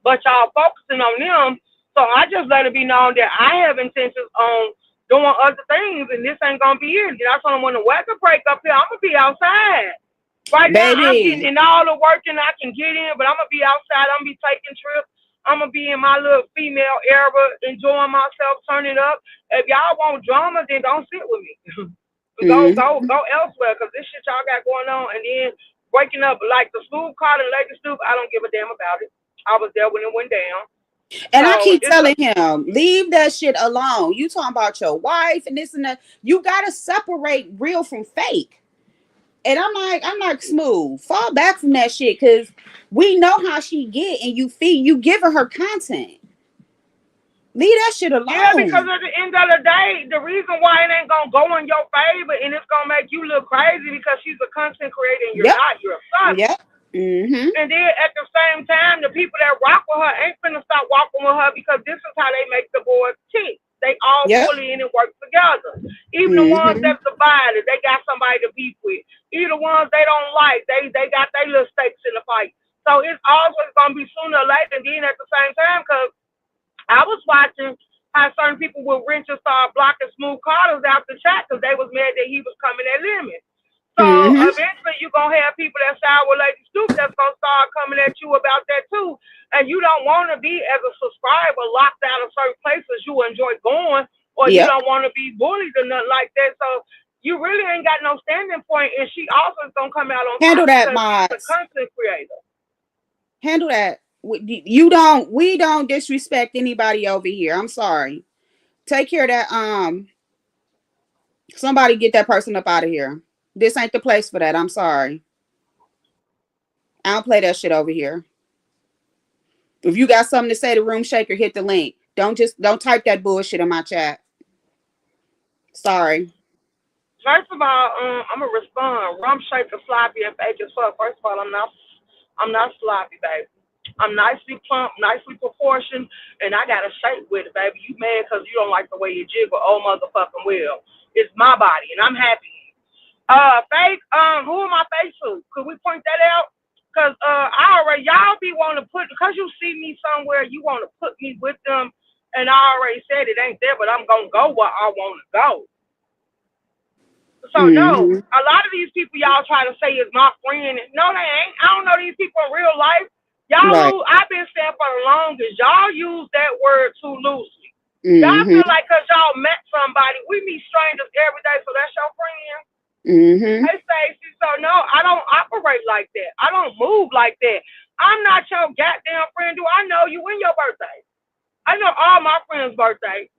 but y'all focusing on them. So I just let it be known that I have intentions on doing other things, and this ain't gonna be it. That's why when the weather break up here, I'm gonna be outside. Right now, I'm getting Baby. in all the working I can get in, but I'm gonna be outside. I'm gonna be taking trips. I'm gonna be in my little female era, enjoying myself, turning up. If y'all want drama, then don't sit with me. Hmm. Go elsewhere, cause this shit y'all got going on, and then breaking up like the school card and Lady Stoop. I don't give a damn about it. I was there when it went down, And I so keep it's a telling him, leave that shit alone. You talking about your wife and this and that. You gotta separate real from fake. And I'm like, smooth. Fall back from that shit because we know how she get and you giving her content. Leave that shit yeah, because alone. at the end of the day, the reason why it ain't gonna go in your favor and it's gonna make you look crazy because she's a content creator and you're Yep. not. You're a sucker. Yep. Mm-hmm. And then at the same time, the people that rock with her ain't finna stop walking with her because this is how they make the boys tick. They all Yep. fully in and work together. Even the ones Mm-hmm. that's divided, they got somebody to beef with. Even the ones they don't like, they got their little stakes in the fight. So it's always gonna be sooner or later. And then at the same time, because I was watching how certain people with wrenches start blocking Smooth Carter's out the chat because they was mad that he was coming at limit. So Mm-hmm. eventually you're gonna have people that side with Lady Stoop that's gonna start coming at you about that too. And you don't wanna be as a subscriber locked out of certain places you enjoy going or you Yep. don't wanna be bullied or nothing like that. So you really ain't got no standing point and she also is gonna come out on Handle top that, because she's a Mods. content creator. Handle that. You don't. We don't disrespect anybody over here. I'm sorry. Take care of that. Somebody get that person up out of here. This ain't the place for that. I'm sorry. I don't play that shit over here. If you got something to say to Room Shaker, hit the link. Don't type that bullshit in my chat. Sorry. First of all, I'm gonna respond. Rump shaker, sloppy, and fake as fuck. First of all, I'm not sloppy, baby. I'm nicely plump, nicely proportioned, and I got a shape with it, baby. You mad because you don't like the way you jiggle? Oh, motherfucking will. It's my body, and I'm happy. Fake. Who am I fake to? Could we point that out? Cause I already y'all be want to put because you see me somewhere, you want to put me with them, and I already said it ain't there, but I'm gonna go where I want to go. So no, Mm-hmm. a lot of these people y'all try to say is my friend. No, they ain't. I don't know these people in real life. Y'all Right. lose. I've been saying for the longest. Y'all use that word too loosely. Y'all feel Mm-hmm. like cause y'all met somebody, we meet strangers every day, so that's your friend. Mm-hmm. Hey Stacey, so no, I don't operate like that. I don't move like that. I'm not your goddamn friend. Do I know you when your birthday? I know all my friends' birthdays.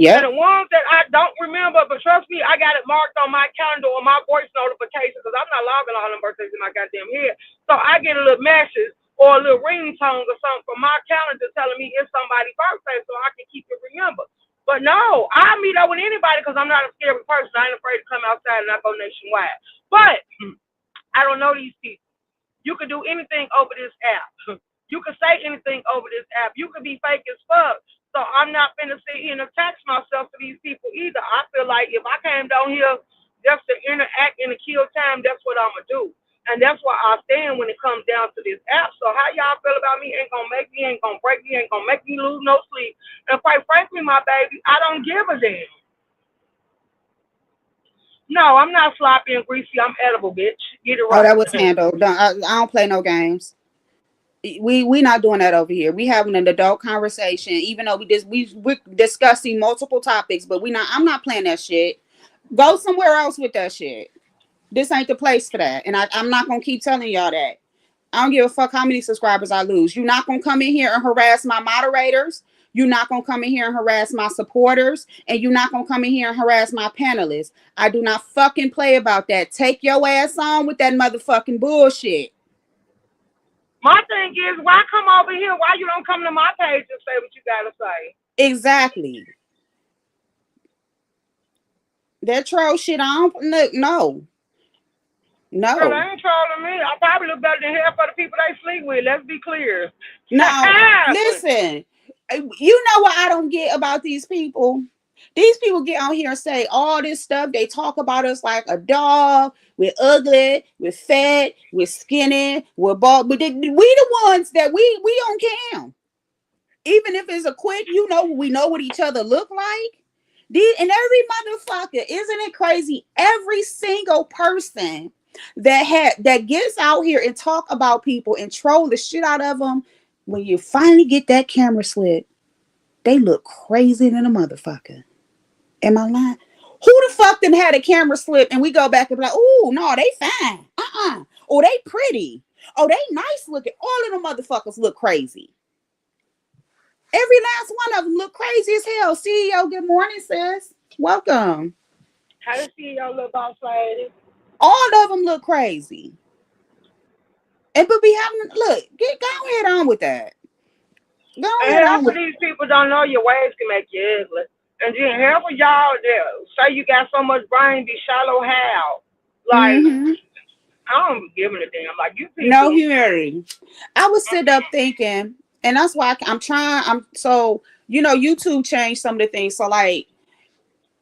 And Yep. the ones that I don't remember, but trust me, I got it marked on my calendar or my voice notification because I'm not logging all them birthdays in my goddamn head. So I get a little message or a little ringtone or something from my calendar telling me it's somebody's birthday so I can keep it remember. But no, I meet up with anybody because I'm not a scary person. I ain't afraid to come outside and I go nationwide. But I don't know these people. You can do anything over this app. You can say anything over this app. You can be fake as fuck. So I'm not finna sit here and attach myself to these people either. I feel like if I came down here just to interact and to kill time, that's what I'ma do. And that's why I stand when it comes down to this app. So how y'all feel about me ain't gonna make me, ain't gonna break me, ain't gonna make me lose no sleep. And quite frankly, my baby, I don't give a damn. No, I'm not sloppy and greasy. I'm edible, bitch. Get it Oh, that right. was handled. I don't play no games. We not doing that over here. We having an adult conversation, even though we're discussing multiple topics, but we not. I'm not playing that shit. Go somewhere else with that shit. This ain't the place for that, and I'm not gonna keep telling y'all that. I don't give a fuck how many subscribers I lose. You're not gonna come in here and harass my moderators. You're not gonna come in here and harass my supporters, and you're not gonna come in here and harass my panelists. I do not fucking play about that. Take your ass on with that motherfucking bullshit. My thing is, why come over here? Why you don't come to my page and say what you gotta say? Exactly. That troll shit. I don't look. No, Girl, no, they ain't trolling me. I probably look better than hell for the people they sleep with. Let's be clear. no. Listen, you know what I don't get about these people? These people get on here and say all this stuff. They talk about us like a dog. We're ugly. We're fat. We're skinny. We're bald. But we the ones that we don't care. Even if it's a quick, we know what each other look like. And every motherfucker, isn't it crazy? Every single person that gets out here and talk about people and troll the shit out of them, when you finally get that camera slip, they look crazy than a motherfucker. Am I lying? Who the fuck them had a camera slip and we go back and be like, oh no, they fine. Oh, they pretty. Oh, they nice looking. All of them motherfuckers look crazy. Every last one of them look crazy as hell. CEO, good morning, sis. Welcome. How to see your little boss lady? All of them look crazy. And but be having go ahead on with that. Go And ahead half on of with these people don't know your ways can make you ugly. And then half of y'all that say you got so much brain be shallow how. Like, mm-hmm. I don't be giving a damn. Like, you No people. humility. I was sitting up thinking, and that's why I'm trying. YouTube changed some of the things. So like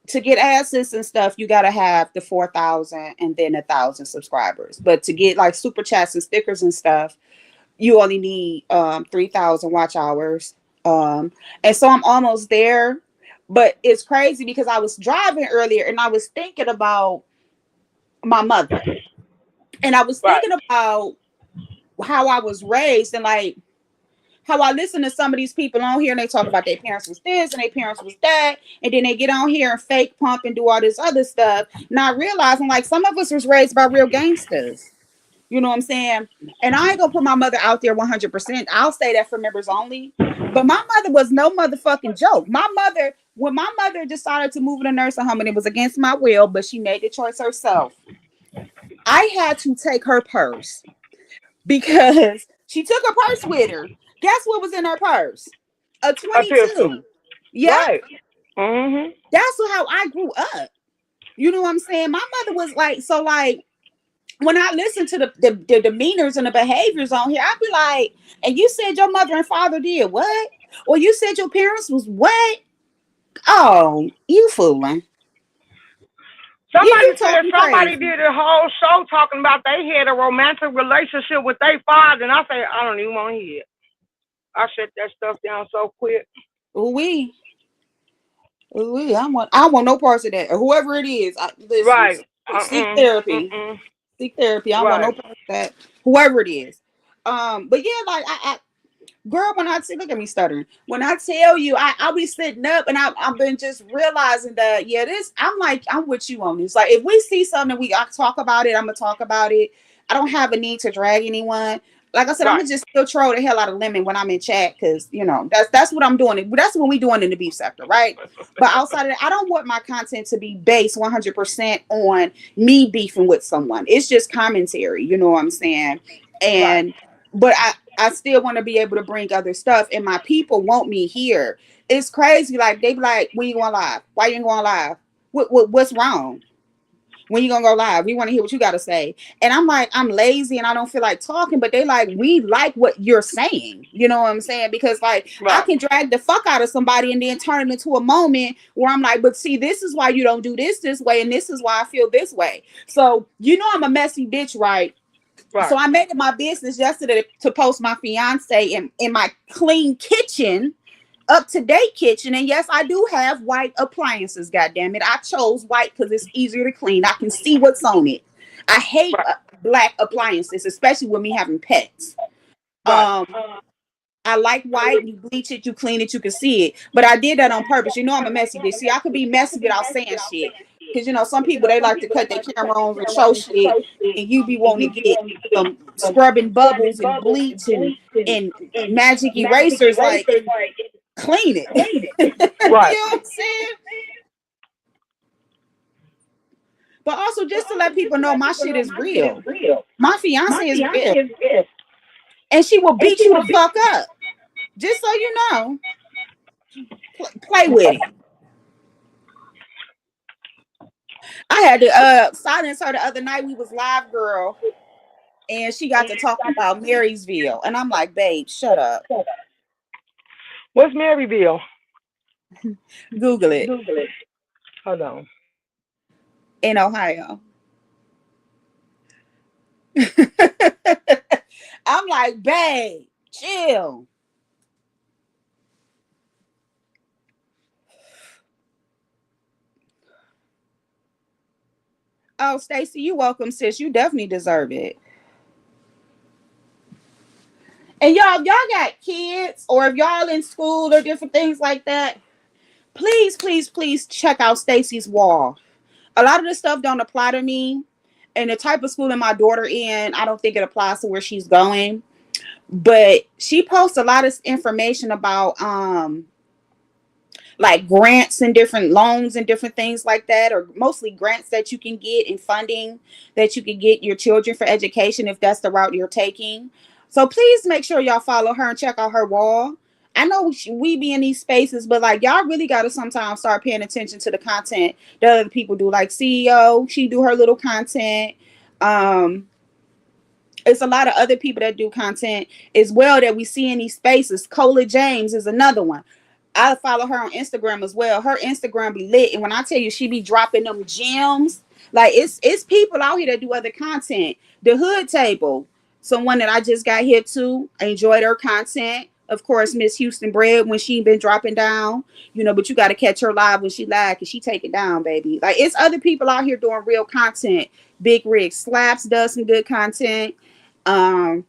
to get access and stuff, you gotta have the 4,000 and then 1,000 subscribers. But to get like super chats and stickers and stuff, you only need 3,000 watch hours. And so I'm almost there. But it's crazy because I was driving earlier and I was thinking about my mother. And I was Right. thinking about how I was raised and like how I listen to some of these people on here and they talk about their parents was this and their parents was that. And then they get on here and fake pump and do all this other stuff. Not realizing like some of us was raised by real gangsters. You know what I'm saying? And I ain't gonna put my mother out there 100%. I'll say that for members only. But my mother was no motherfucking joke. When my mother decided to move in a nursing home, and it was against my will, but she made the choice herself, I had to take her purse because she took her purse with her. Guess what was in her purse? A A pistol. 22. Yep, Right. Mm-hmm. that's how I grew up. You know what I'm saying? My mother was like, so like when I listen to the demeanors and the behaviors on here, I'd be like, and you said your mother and father did what? Or you said your parents was what? Oh, you fooling. You Somebody said talking somebody crazy. did a whole show talking about they had a romantic relationship with their father, and I said I don't even want to hear it. I shut that stuff down so quick. Ooh wee. Ooh wee. I want no parts of that. Or whoever it is. Listen, Right. seek Uh-uh. therapy. Mm-mm. Seek therapy. I don't want Right. no parts of that. Whoever it is. But yeah, like girl, when I see, look at me stuttering. When I tell you, I'll be sitting up and I've been just realizing that, yeah, I'm like, I'm with you on this. Like, if we see something, I talk about it, I'm going to talk about it. I don't have a need to drag anyone. Like I said, I'm Right. gonna just still troll the hell out of Lemon when I'm in chat because that's what I'm doing. That's what we doing in the beef sector, right? But outside of that, I don't want my content to be based 100% on me beefing with someone. It's just commentary, you know what I'm saying? Right. And but I still want to be able to bring other stuff, and my people want me here. It's crazy. Like they be like, "When you going live? Why you ain't going live? What's wrong? When you gonna go live? We want to hear what you got to say." And I'm like, I'm lazy and I don't feel like talking, but they like, we like what you're saying. You know what I'm saying? Because like I Right. can drag the fuck out of somebody and then turn it into a moment where I'm like, but see, this is why you don't do this way, and this is why I feel this way. So I'm a messy bitch, right? So Right. I made it my business yesterday to post my fiance in my clean kitchen, up to date kitchen. And yes, I do have white appliances. God damn it, I chose white because it's easier to clean. I can see what's on it. I hate Right. black appliances, especially with me having pets. Right. I like white. You bleach it, you clean it, you can see it. But I did that on purpose. I'm a messy bitch. See, I could be messy without saying shit. Because some people they like to cut their camera on and show shit, and you be wanting to get some scrubbing bubbles and bleach and magic erasers. Like, clean it. You know Right. what I'm saying? But also just to let people know my shit is real. My fiance is real, and she will beat you the fuck up. Just so you know, play with it. I had to silence her the other night. We was live, girl, and she got to talking about Marysville, and I'm like, babe, shut up. What's Maryville? Google it. Hold on. In Ohio. I'm like, babe, chill. Oh, Stacy, you welcome, sis. You definitely deserve it. And y'all got kids, or if y'all in school or different things like that, please, please, please check out Stacy's wall. A lot of this stuff don't apply to me. And the type of school that my daughter in, I don't think it applies to where she's going. But she posts a lot of information about like grants and different loans and different things like that, or mostly grants that you can get and funding that you can get your children for education if that's the route you're taking. So please make sure y'all follow her and check out her wall. I know we be in these spaces, but like y'all really got to sometimes start paying attention to the content that other people do. Like CEO, she do her little content. Um, it's a lot of other people that do content as well that we see in these spaces. Cola James is another one. I follow her on Instagram as well. Her Instagram be lit, and when I tell you she be dropping them gems, like it's people out here that do other content. The Hood Table, someone that I just got here to. I enjoyed her content. Of course, Miss Houston Bread when she been dropping down, but you got to catch her live when she live because she take it down, baby. Like it's other people out here doing real content. Big Rig Slaps does some good content. Um,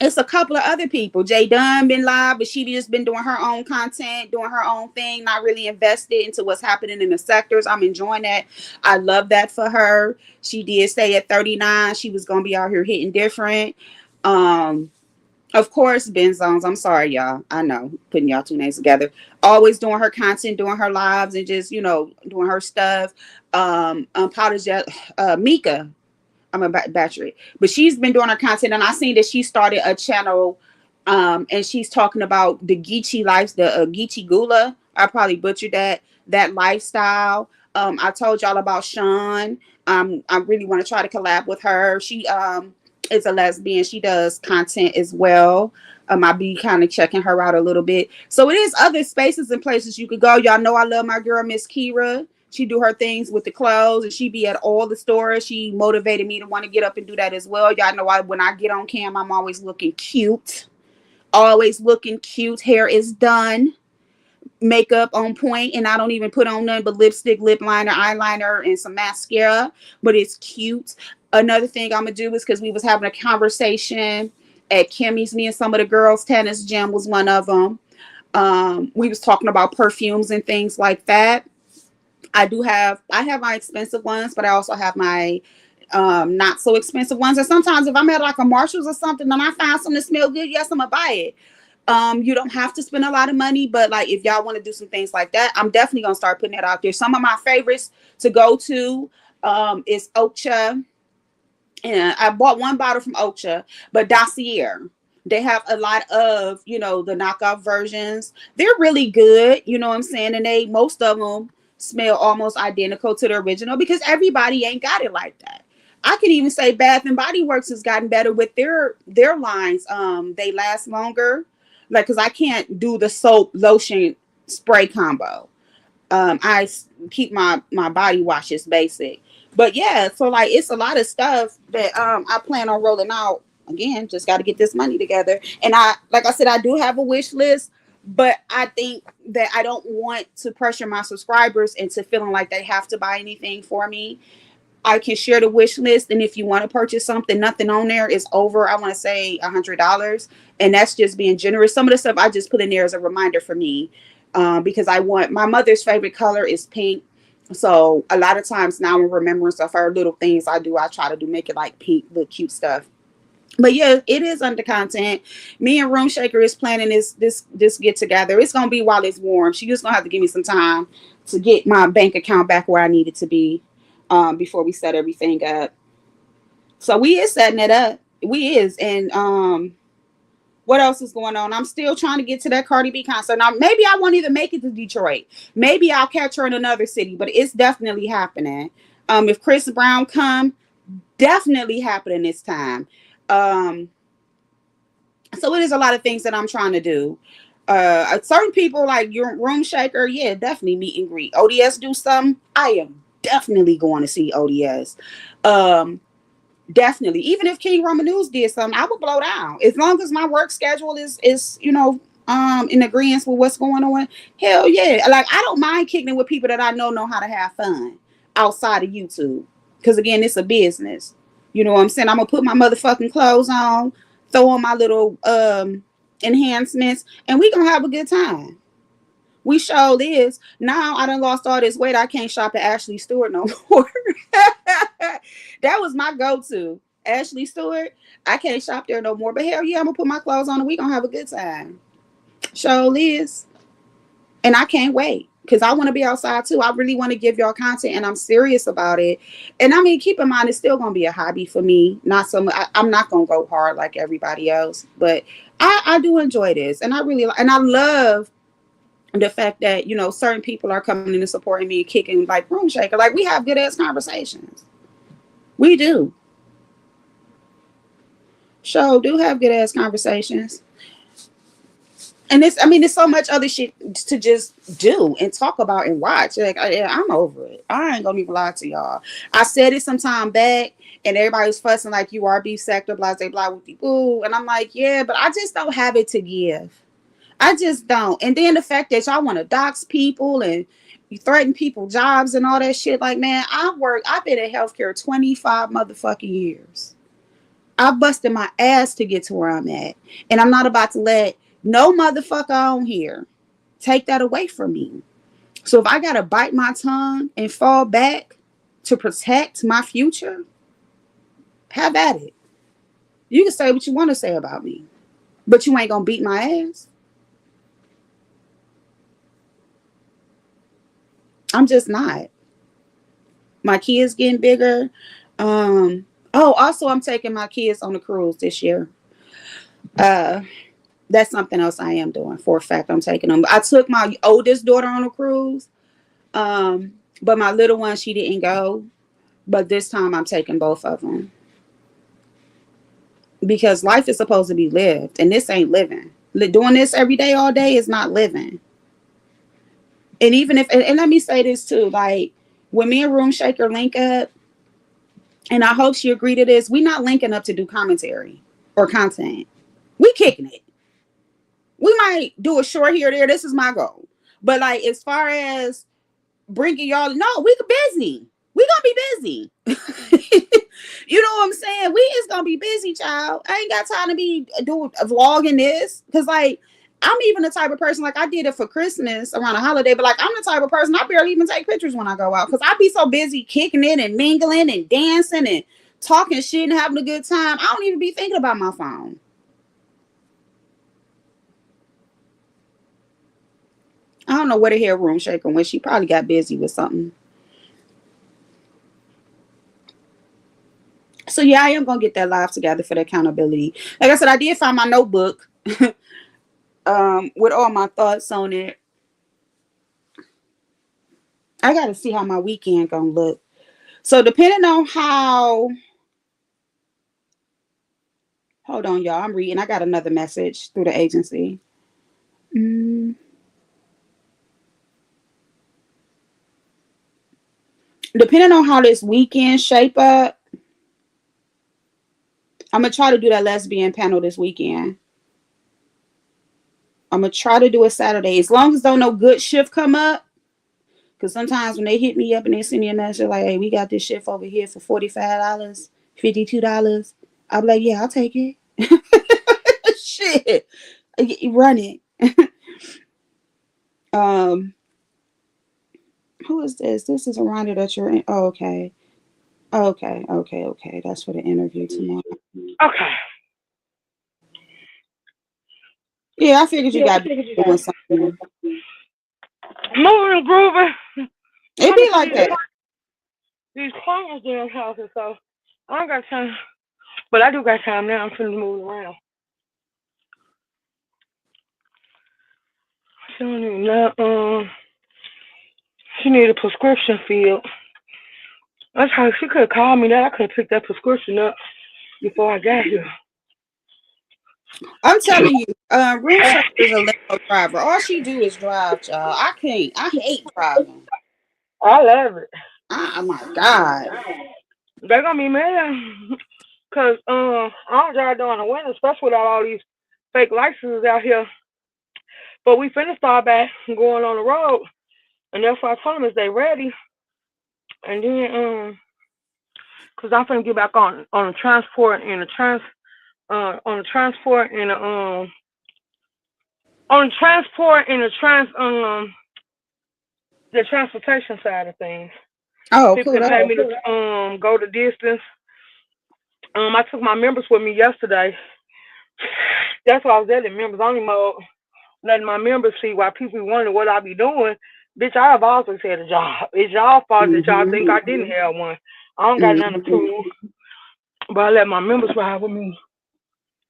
it's a couple of other people. Jay Dunn been live, but she just been doing her own content, doing her own thing, not really invested into what's happening in the sectors. I'm enjoying that. I love that for her. She did say at 39 she was gonna be out here hitting different. Um, of course, Ben Zones. I'm sorry, y'all. I know putting y'all two names together. Always doing her content, doing her lives, and just doing her stuff. Unapologetic Mika. I'm a battery, but she's been doing her content, and I seen that she started a channel, and she's talking about the Geechee life, the Geechee Gula. I probably butchered that lifestyle. I told y'all about Sean. I really want to try to collab with her. She is a lesbian. She does content as well. I be kind of checking her out a little bit. So it is other spaces and places you could go. Y'all know I love my girl Miss Kira. She do her things with the clothes, and she be at all the stores. She motivated me to want to get up and do that as well. Y'all know when I get on cam, I'm always looking cute. Always looking cute. Hair is done, makeup on point, and I don't even put on nothing but lipstick, lip liner, eyeliner, and some mascara. But it's cute. Another thing I'm gonna do is because we was having a conversation at Kimmy's. Me and some of the girls, tennis gym was one of them. We was talking about perfumes and things like that. I have my expensive ones, but I also have my not so expensive ones. And sometimes if I'm at like a Marshalls or something and I find something that smell good, yes, I'm gonna buy it. You don't have to spend a lot of money, but like if y'all want to do some things like that, I'm definitely gonna start putting that out there. Some of my favorites to go to is Ocha, and I bought one bottle from Ocha, but Dossier. They have a lot of, the knockoff versions. They're really good, you know what I'm saying? And most of them smell almost identical to the original because everybody ain't got it like that. I could even say Bath and Body Works has gotten better with their lines. They last longer. Like, cause I can't do the soap lotion spray combo. I keep my body washes basic. But yeah, so like it's a lot of stuff that I plan on rolling out. Again, just got to get this money together. And like I said, I do have a wish list, but I think that I don't want to pressure my subscribers into feeling like they have to buy anything for me. I can share the wish list, and if you want to purchase something, nothing on there is over, I want to say $100, and that's just being generous. Some of the stuff I just put in there as a reminder for me, because I want my mother's favorite color is pink. So a lot of times now, in remembrance of her little things I do, I try to make it like pink, little cute stuff. But yeah, it is under content. Me and Room Shaker is planning this get together. It's gonna be while it's warm. She just gonna have to give me some time to get my bank account back where I need it to be, before we set everything up. So we is setting it up. We is. And what else is going on? I'm still trying to get to that Cardi B concert. Now maybe I won't even make it to Detroit. Maybe I'll catch her in another city, but it's definitely happening. If Chris Brown come, definitely happening this time. Um, so it is a lot of things that I'm trying to do. Certain people like your Room Shaker, yeah, definitely meet and greet. ODS do something, I am definitely going to see ODS. Definitely, even if King Roman News did something, I would blow down as long as my work schedule is in agreement with what's going on. Hell yeah, like I don't mind kicking it with people that I know how to have fun outside of YouTube, because again, it's a business. You know what I'm saying? I'm gonna put my motherfucking clothes on, throw on my little enhancements, and we gonna have a good time. We sure is. Now I done lost all this weight. I can't shop at Ashley Stewart no more. That was my go-to. Ashley Stewart. I can't shop there no more. But hell yeah, I'm gonna put my clothes on and we gonna have a good time. Sure is. And I can't wait. Because I want to be outside too. I really want to give y'all content and I'm serious about it. And I mean, keep in mind, it's still going to be a hobby for me. Not so much. I'm not going to go hard like everybody else. But I do enjoy this. And I love the fact that, certain people are coming in and supporting me, kicking like Room Shaker. Like we have good ass conversations. We do. Sure do have good ass conversations. And there's so much other shit to just do and talk about and watch. Like I'm over it. I ain't gonna even lie to y'all. I said it some time back, and everybody was fussing like you are beef sector, blah blah blah, with boo. And I'm like, yeah, but I just don't have it to give. I just don't. And then the fact that y'all want to dox people and you threaten people jobs and all that shit. Like, man, I've been in healthcare 25 motherfucking years. I busted my ass to get to where I'm at, and I'm not about to let no motherfucker on here take that away from me. So if I gotta bite my tongue and fall back to protect my future, have at it. You can say what you want to say about me, but you ain't gonna beat my ass. I'm just not. My kids getting bigger. Also I'm taking my kids on a cruise this year. That's something else I am doing for a fact. I'm taking them. I took my oldest daughter on a cruise. But my little one, she didn't go. But this time I'm taking both of them because life is supposed to be lived, and this ain't living. Doing this every day, all day is not living. And even if, and let me say this too, like when me and Room Shaker link up, and I hope she agreed to this, we not linking up to do commentary or content. We kicking it. We might do a short here or there. This is my goal. But like as far as bringing y'all, no, we busy. We gonna be busy. You know what I'm saying? We is gonna be busy, child. I ain't got time to be doing vlogging this because like I'm even the type of person like I did it for Christmas around a holiday, but like I'm the type of person I barely even take pictures when I go out because I be so busy kicking it and mingling and dancing and talking shit and having a good time. I don't even be thinking about my phone. I don't know where the hell Room Shaker went. She probably got busy with something. So yeah, I am gonna get that live together for the accountability. Like I said, I did find my notebook with all my thoughts on it. I gotta see how my weekend gonna look. So depending on how, hold on, y'all. I'm reading. I got another message through the agency. Mm. Depending on how this weekend shape up, I'm gonna try to do that lesbian panel this weekend. I'm gonna try to do it Saturday, as long as don't no good shift come up. Cause sometimes when they hit me up and they send me a message like, "Hey, we got this shift over here for $45, $52," I'll be like, "Yeah, I'll take it." Shit, run it. um, who is this? This is a reminder that you're in. Oh, okay. Okay, okay, okay. That's for the interview tomorrow. Okay. Yeah, I figured you got doing something. Moving and grooving. It Coming be to like that. these clients damn houses, so I don't got time. But I do got time now. I'm finna move around. She don't even know. She need a prescription filled. That's how she could have called me. That I could have picked that prescription up before I got here. I'm telling you, Room Shaker is a limo driver. All she do is drive, y'all. I can't. I hate driving. I love it. Oh my god. They're gonna be mad. Cause I don't drive during the winter, especially without all these fake licenses out here. But we finna start back going on the road, and that's why I told them is they ready. And then cause I'm finna get back on the transport and the on the transport and on the transport and the transportation side of things. Oh, People cool. can pay me to go the distance. I took my members with me yesterday. That's why I was at in members only mode, letting my members see why people wonder what I be doing. Bitch, I have always had a job. It's y'all fault that y'all Mm-hmm. think I didn't have one. I don't got nothing to Mm-hmm. prove, but I let my members ride with me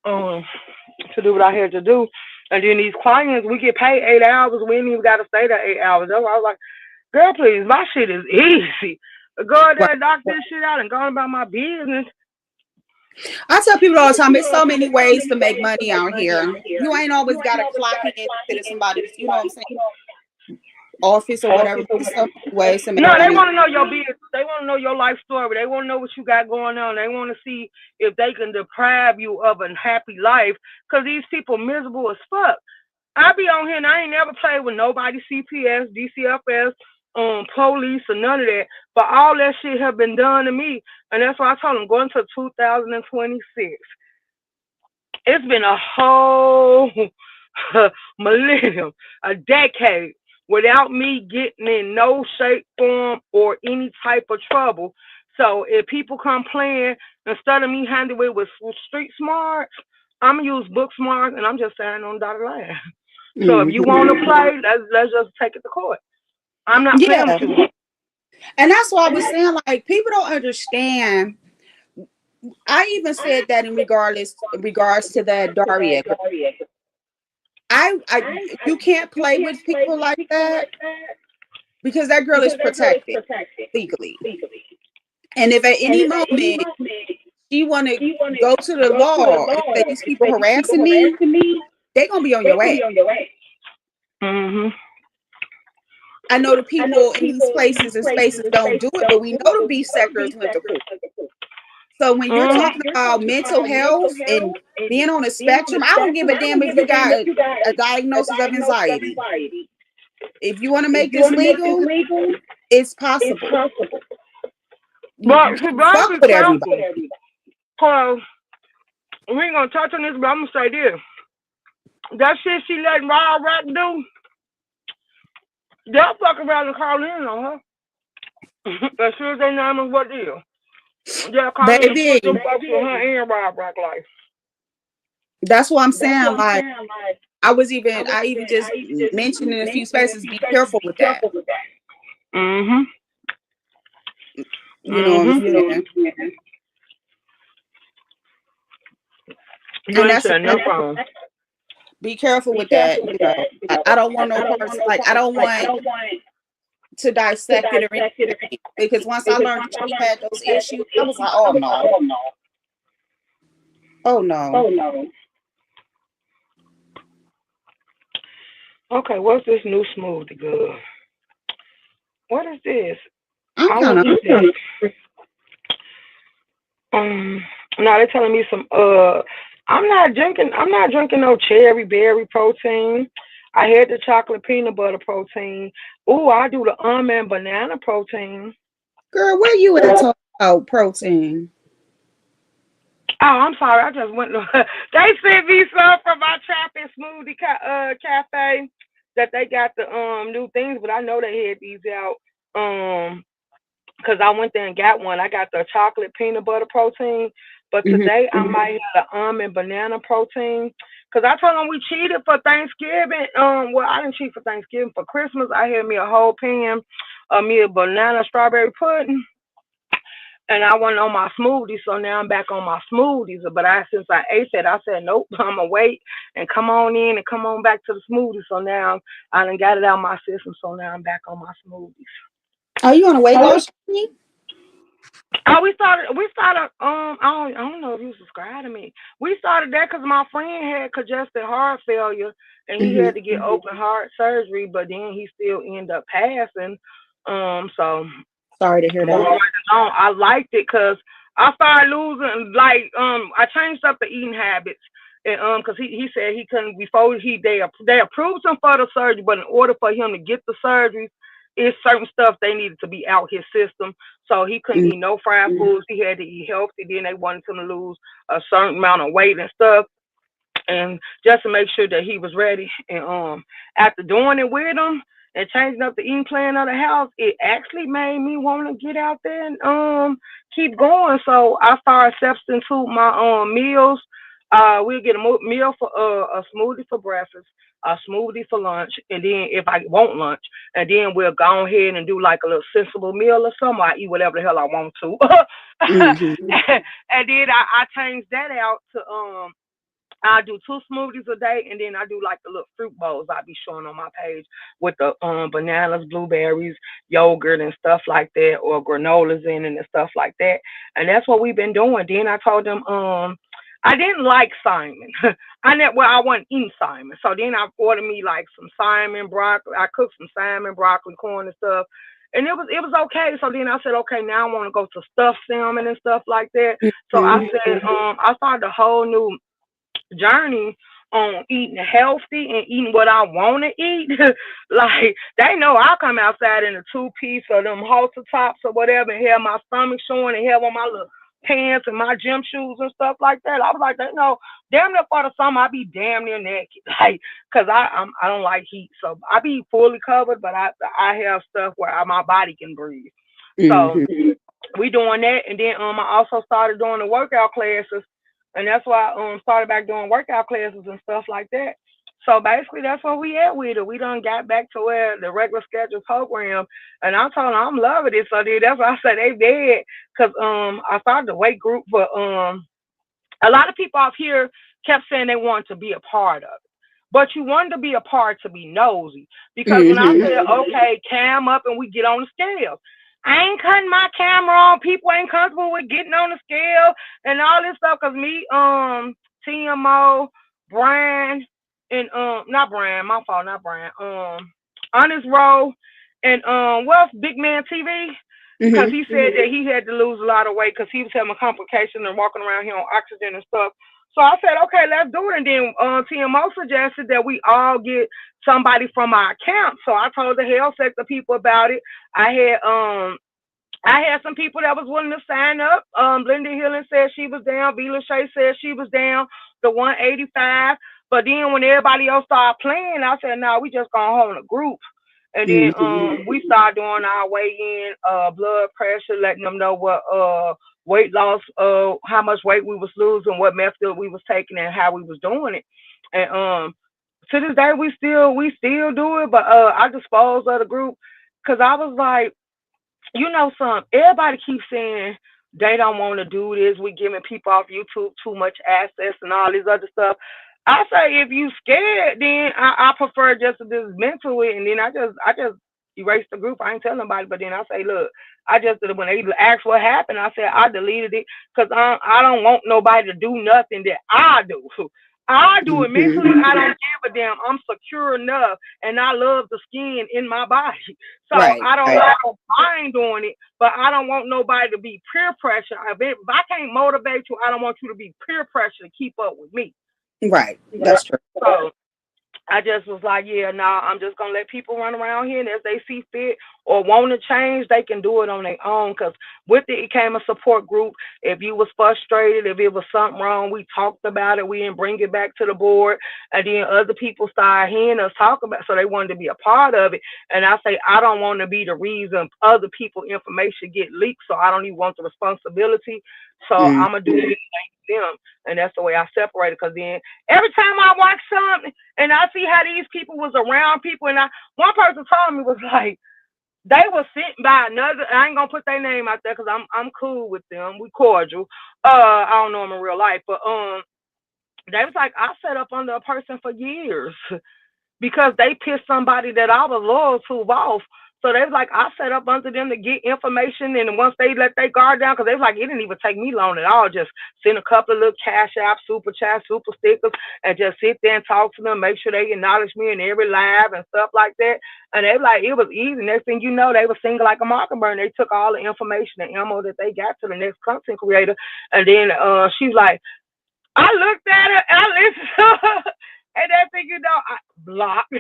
um to do what I had to do. And then these clients, we get paid 8 hours. We ain't even got to stay there 8 hours. That's why I was like, girl, please, my shit is easy. Go out there Right. and knock this shit out and go about my business. I tell people all the time, there's so many ways to make money out here. You ain't always got to clock in and sit at somebody's, you know what I'm saying, office or whatever. There's so many ways to make No, they money. want to know your business. They want to know your life story. They want to know what you got going on. They want to see if they can deprive you of a happy life. Cause these people miserable as fuck. I be on here and I ain't never played with nobody CPS, DCFS, police or none of that. But all that shit have been done to me. And that's why I told them going to 2026. It's been a whole millennium, a decade without me getting in no shape, form, or any type of trouble. So if people come playing, instead of me handling it with street smarts, I'm gonna use book smarts, and I'm just saying on the dotted line. So if you want to Mm-hmm. play, let's just take it to court. I'm not playing with Yeah. you. And that's why I was saying, like, people don't understand. I even said that in regards to that Daria. I you can't play with people like that. because that girl is protected legally. And if at any moment she want to go to the law and say these people harassing me, they gonna be on your ass. Mhm. I know the people in these places and spaces don't do it, but we know the beef sectors went to court. So when you're talking about mental health and being on a spectrum, I don't give a damn if you got a diagnosis of anxiety. If you want to make this legal, it's possible. But You she can't better fuck be with careful. everybody. Cause we ain't gonna touch on this, but I'm gonna say this. That shit she letting Wild Rat do, they'll fuck around and call in on her. As soon as they name us what deal. They'll call in and put them Baby, folks on her and Wild Rat life. that's what I'm saying. Like I even just mentioned in a few spaces, be careful with that. Mhm. You know what I'm Mhm. saying? You And ain't that's said no wrong. be careful with that. You know, I don't want no parts. Like I don't want to dissect it or anything because once I learned that she had those issues, I was like, oh no, oh no. Okay, what's this new smoothie good? What is this? I'm I kind want of to eat this. Um, now they're telling me some. I'm not drinking no cherry berry protein. I had the chocolate peanut butter protein. Ooh, I do the almond banana protein. girl. Where you at talking about protein? Oh, I'm sorry. I just went. They sent me some from my Trapping Smoothie Cafe that they got the new things, but I know they had these out. Because I went there and got one. I got the chocolate peanut butter protein, but Hmm. today I might have the almond banana protein. Because I told them we cheated for Thanksgiving. Well, I didn't cheat for Thanksgiving. For Christmas, I had me a whole pan of me a banana strawberry pudding. And I wasn't on my smoothies, so now I'm back on my smoothies. But since I ate that, I said nope, I'm gonna wait and come on in and come on back to the smoothies. So now I done got it out of my system. So now I'm back on my smoothies. Are you on a weight loss journey? Oh, we started. I don't know if you subscribed to me. We started that because my friend had congested heart failure and he Hmm. had to get open heart surgery, but then he still ended up passing. So Sorry to hear moving that. right along, I liked it because I started losing. Like, I changed up the eating habits. And cause he said he couldn't before they approved him for the surgery, but in order for him to get the surgery, it's certain stuff they needed to be out his system. So he couldn't eat no fried foods. He had to eat healthy. Then they wanted him to lose a certain amount of weight and stuff, and just to make sure that he was ready. And after doing it with him and changing up the eating plan of the house, it actually made me want to get out there and keep going. So I started substituting my meals. We'll get a meal for a smoothie for breakfast, a smoothie for lunch, and then if I want lunch, and then we'll go ahead and do like a little sensible meal or something. I eat whatever the hell I want to, Hmm. and then I changed that out to I do two smoothies a day, and then I do like the little fruit bowls I be showing on my page with the bananas, blueberries, yogurt, and stuff like that, or granolas in it and stuff like that. And that's what we've been doing. Then I told them I didn't like Simon. I wasn't eating Simon. So then I ordered me like some Simon broccoli. I cooked some Simon broccoli, corn and stuff. And it was okay. So then I said, okay, now I want to go to stuffed salmon and stuff like that. So I Hmm. said, I started a whole new journey on eating healthy and eating what I want to eat. Like they know I come outside in a two piece or them halter tops or whatever and have my stomach showing and have on my little pants and my gym shoes and stuff like that. I was like, they know damn near for the summer I be damn near naked, like, cause I don't like heat, so I be fully covered, but I have stuff where my body can breathe. So Hmm. we doing that, and then I also started doing the workout classes, and that's why I started back doing workout classes and stuff like that. So basically, that's where we at with it. We done got back to where the regular schedule program, and I told them I'm loving it. So then that's why I said they dead, cause I started the weight group for a lot of people out here kept saying they wanted to be a part of it. but you wanted to be a part to be nosy. Because when I Mm-hmm. said, okay, cam up and we get on the scale, I ain't cutting my camera on. People ain't comfortable with getting on the scale and all this stuff. Cause me, TMO, Brian, and not Brian, my fault, not Brian. Honest Row, and what's Big Man TV? Because Mm-hmm. he said that he had to lose a lot of weight because he was having complications and walking around here on oxygen and stuff. So I said, okay, let's do it. And then TMO suggested that we all get somebody from our camp. So I told the health sector people about it. I had um I had some people that was willing to sign up. Linda Hillen said she was down. Vila Shea said she was down. The 185. But then when everybody else started playing, I said, no, we just gonna hold a group. And then Mm-hmm. we started doing our weigh in, blood pressure, letting them know what weight loss, how much weight we was losing, what method we was taking, and how we was doing it. And to this day, we still do it, but I disposed of the group because I was like, everybody keeps saying they don't want to do this. We giving people off YouTube too much access and all this other stuff. I say if you scared, then I prefer just to dismantle it, and then I just erase the group. I ain't telling nobody, but then I say, look, I just when they ask what happened, I said I deleted it because I don't want nobody to do nothing that I do. I do it mentally. Mm-hmm. I don't give a damn. I'm secure enough, and I love the skin in my body. So Right. I Right. don't mind doing it, but I don't want nobody to be peer pressure. If I can't motivate you, I don't want you to be peer pressure to keep up with me. Right. That's true. So I just was like, yeah, nah, I'm just gonna let people run around here, and as they see fit or want to change, they can do it on their own. Cause with it came a support group. If you was frustrated, if it was something wrong, we talked about it. We didn't bring it back to the board, and then other people started hearing us talk about, so they wanted to be a part of it. And I say, I don't want to be the reason other people information get leaked, so I don't even want the responsibility. So Mm. I'm gonna do it them, and that's the way I separate it. Cause then every time I watch something and I see how these people was around people, and one person told me was like they was sitting by another. I ain't gonna put their name out there because I'm cool with them. We cordial. I don't know them in real life, but they was like I sat up under a person for years because they pissed somebody that I was loyal to off. So they was like, I set up under them to get information, and once they let their guard down, because they was like, it didn't even take me long at all. Just send a couple of little cash apps, super chat, super stickers, and just sit there and talk to them, make sure they acknowledge me in every live and stuff like that. And they was like, it was easy. Next thing you know, they were singing like a mockingbird. They took all the information and ammo that they got to the next content creator, and then she was like, I looked at it, I listened to her, and then thing you know, I blocked.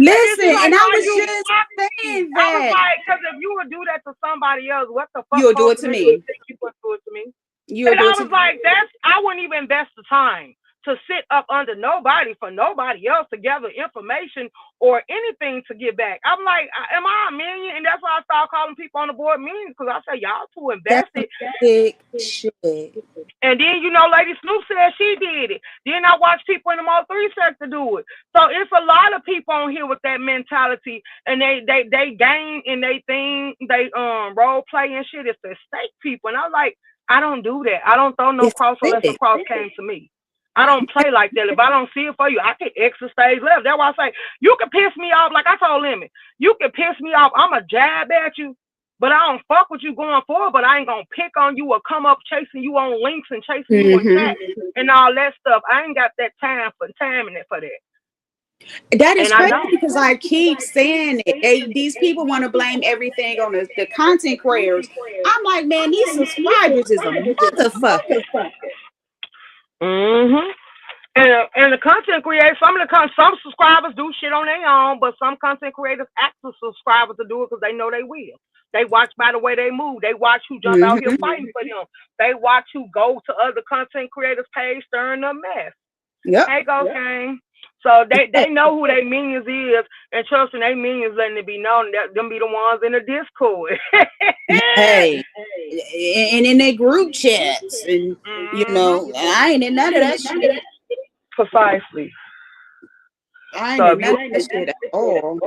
And then Listen, she's like, and I "Are was you just blocking me?" saying I was that like, "Because if you would do that to somebody else, what the fuck you'll do cause it to to make you me. think you would do it to me?" You'll And do I it to was me. like, I wouldn't even invest the time to sit up under nobody for nobody else to gather information or anything to get back. I'm like, am I a minion? And that's why I started calling people on the board minions because I say y'all too That's some invested. sick shit. And then, Lady Snoop said she did it. Then I watched people in the Mo 3 sector do it. So it's a lot of people on here with that mentality, and they game and they thing, they role play and shit. It's the stake people. And I was like, I don't do that. I don't throw no It's cross unless a sick. cross came to me. I don't play like that. If I don't see it for you, I can exit stage left. That's why I say you can piss me off. Like I told Lemon, you can piss me off. I'm a jab at you, but I don't fuck with you going forward, but I ain't gonna pick on you or come up chasing you on links and chasing you in Mm-hmm. chat and all that stuff. I ain't got that timing it for that. That is And I crazy don't. because I keep saying it. These people want to blame everything on the content creators. I'm like, man, these subscribers is a motherfucker. Mm-hmm. And the content creators, some subscribers do shit on their own, but some content creators ask the subscribers to do it because they know they will. They watch by the way they move. They watch who jump out here Mm-hmm. fighting for them. They watch who go to other content creators' page stirring up mess. Yep. Hey, go Kane. So they know who they minions is, and trust me, they minions letting it be known that them be the ones in the Discord. Hey, and in their group chats, and Mm-hmm. I ain't in none of that shit. Precisely. I ain't So in if none you of that shit at all.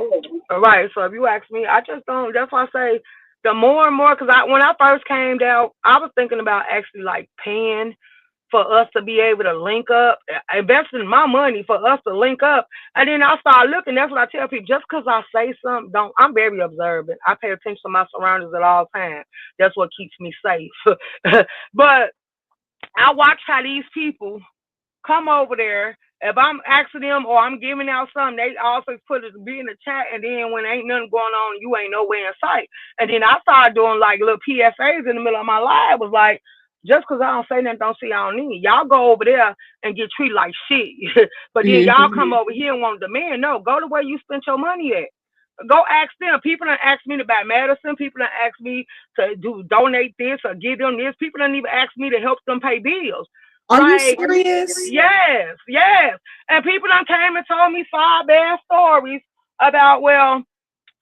right, so if you ask me, I just don't. That's why I say the more and more, because when I first came down, I was thinking about actually like paying for us to be able to link up, investing my money for us to link up. And then I start looking. That's what I tell people. Just because I say something, don't. I'm very observant. I pay attention to my surroundings at all times. That's what keeps me safe. But I watch how these people come over there. If I'm asking them or I'm giving out something, they also put it be in the chat. And then when ain't nothing going on, you ain't nowhere in sight. And then I started doing like little PSAs in the middle of my live. Was like, just because I don't say nothing, don't see I don't need. Y'all go over there and get treated like shit. But then y'all come over here and want to demand. No, go to where you spent your money at. Go ask them. People done ask me to buy medicine. People done ask me to donate this or give them this. People done even ask me to help them pay bills. Are you Like, serious? yes, yes. And people done came and told me 5 bad stories about, well,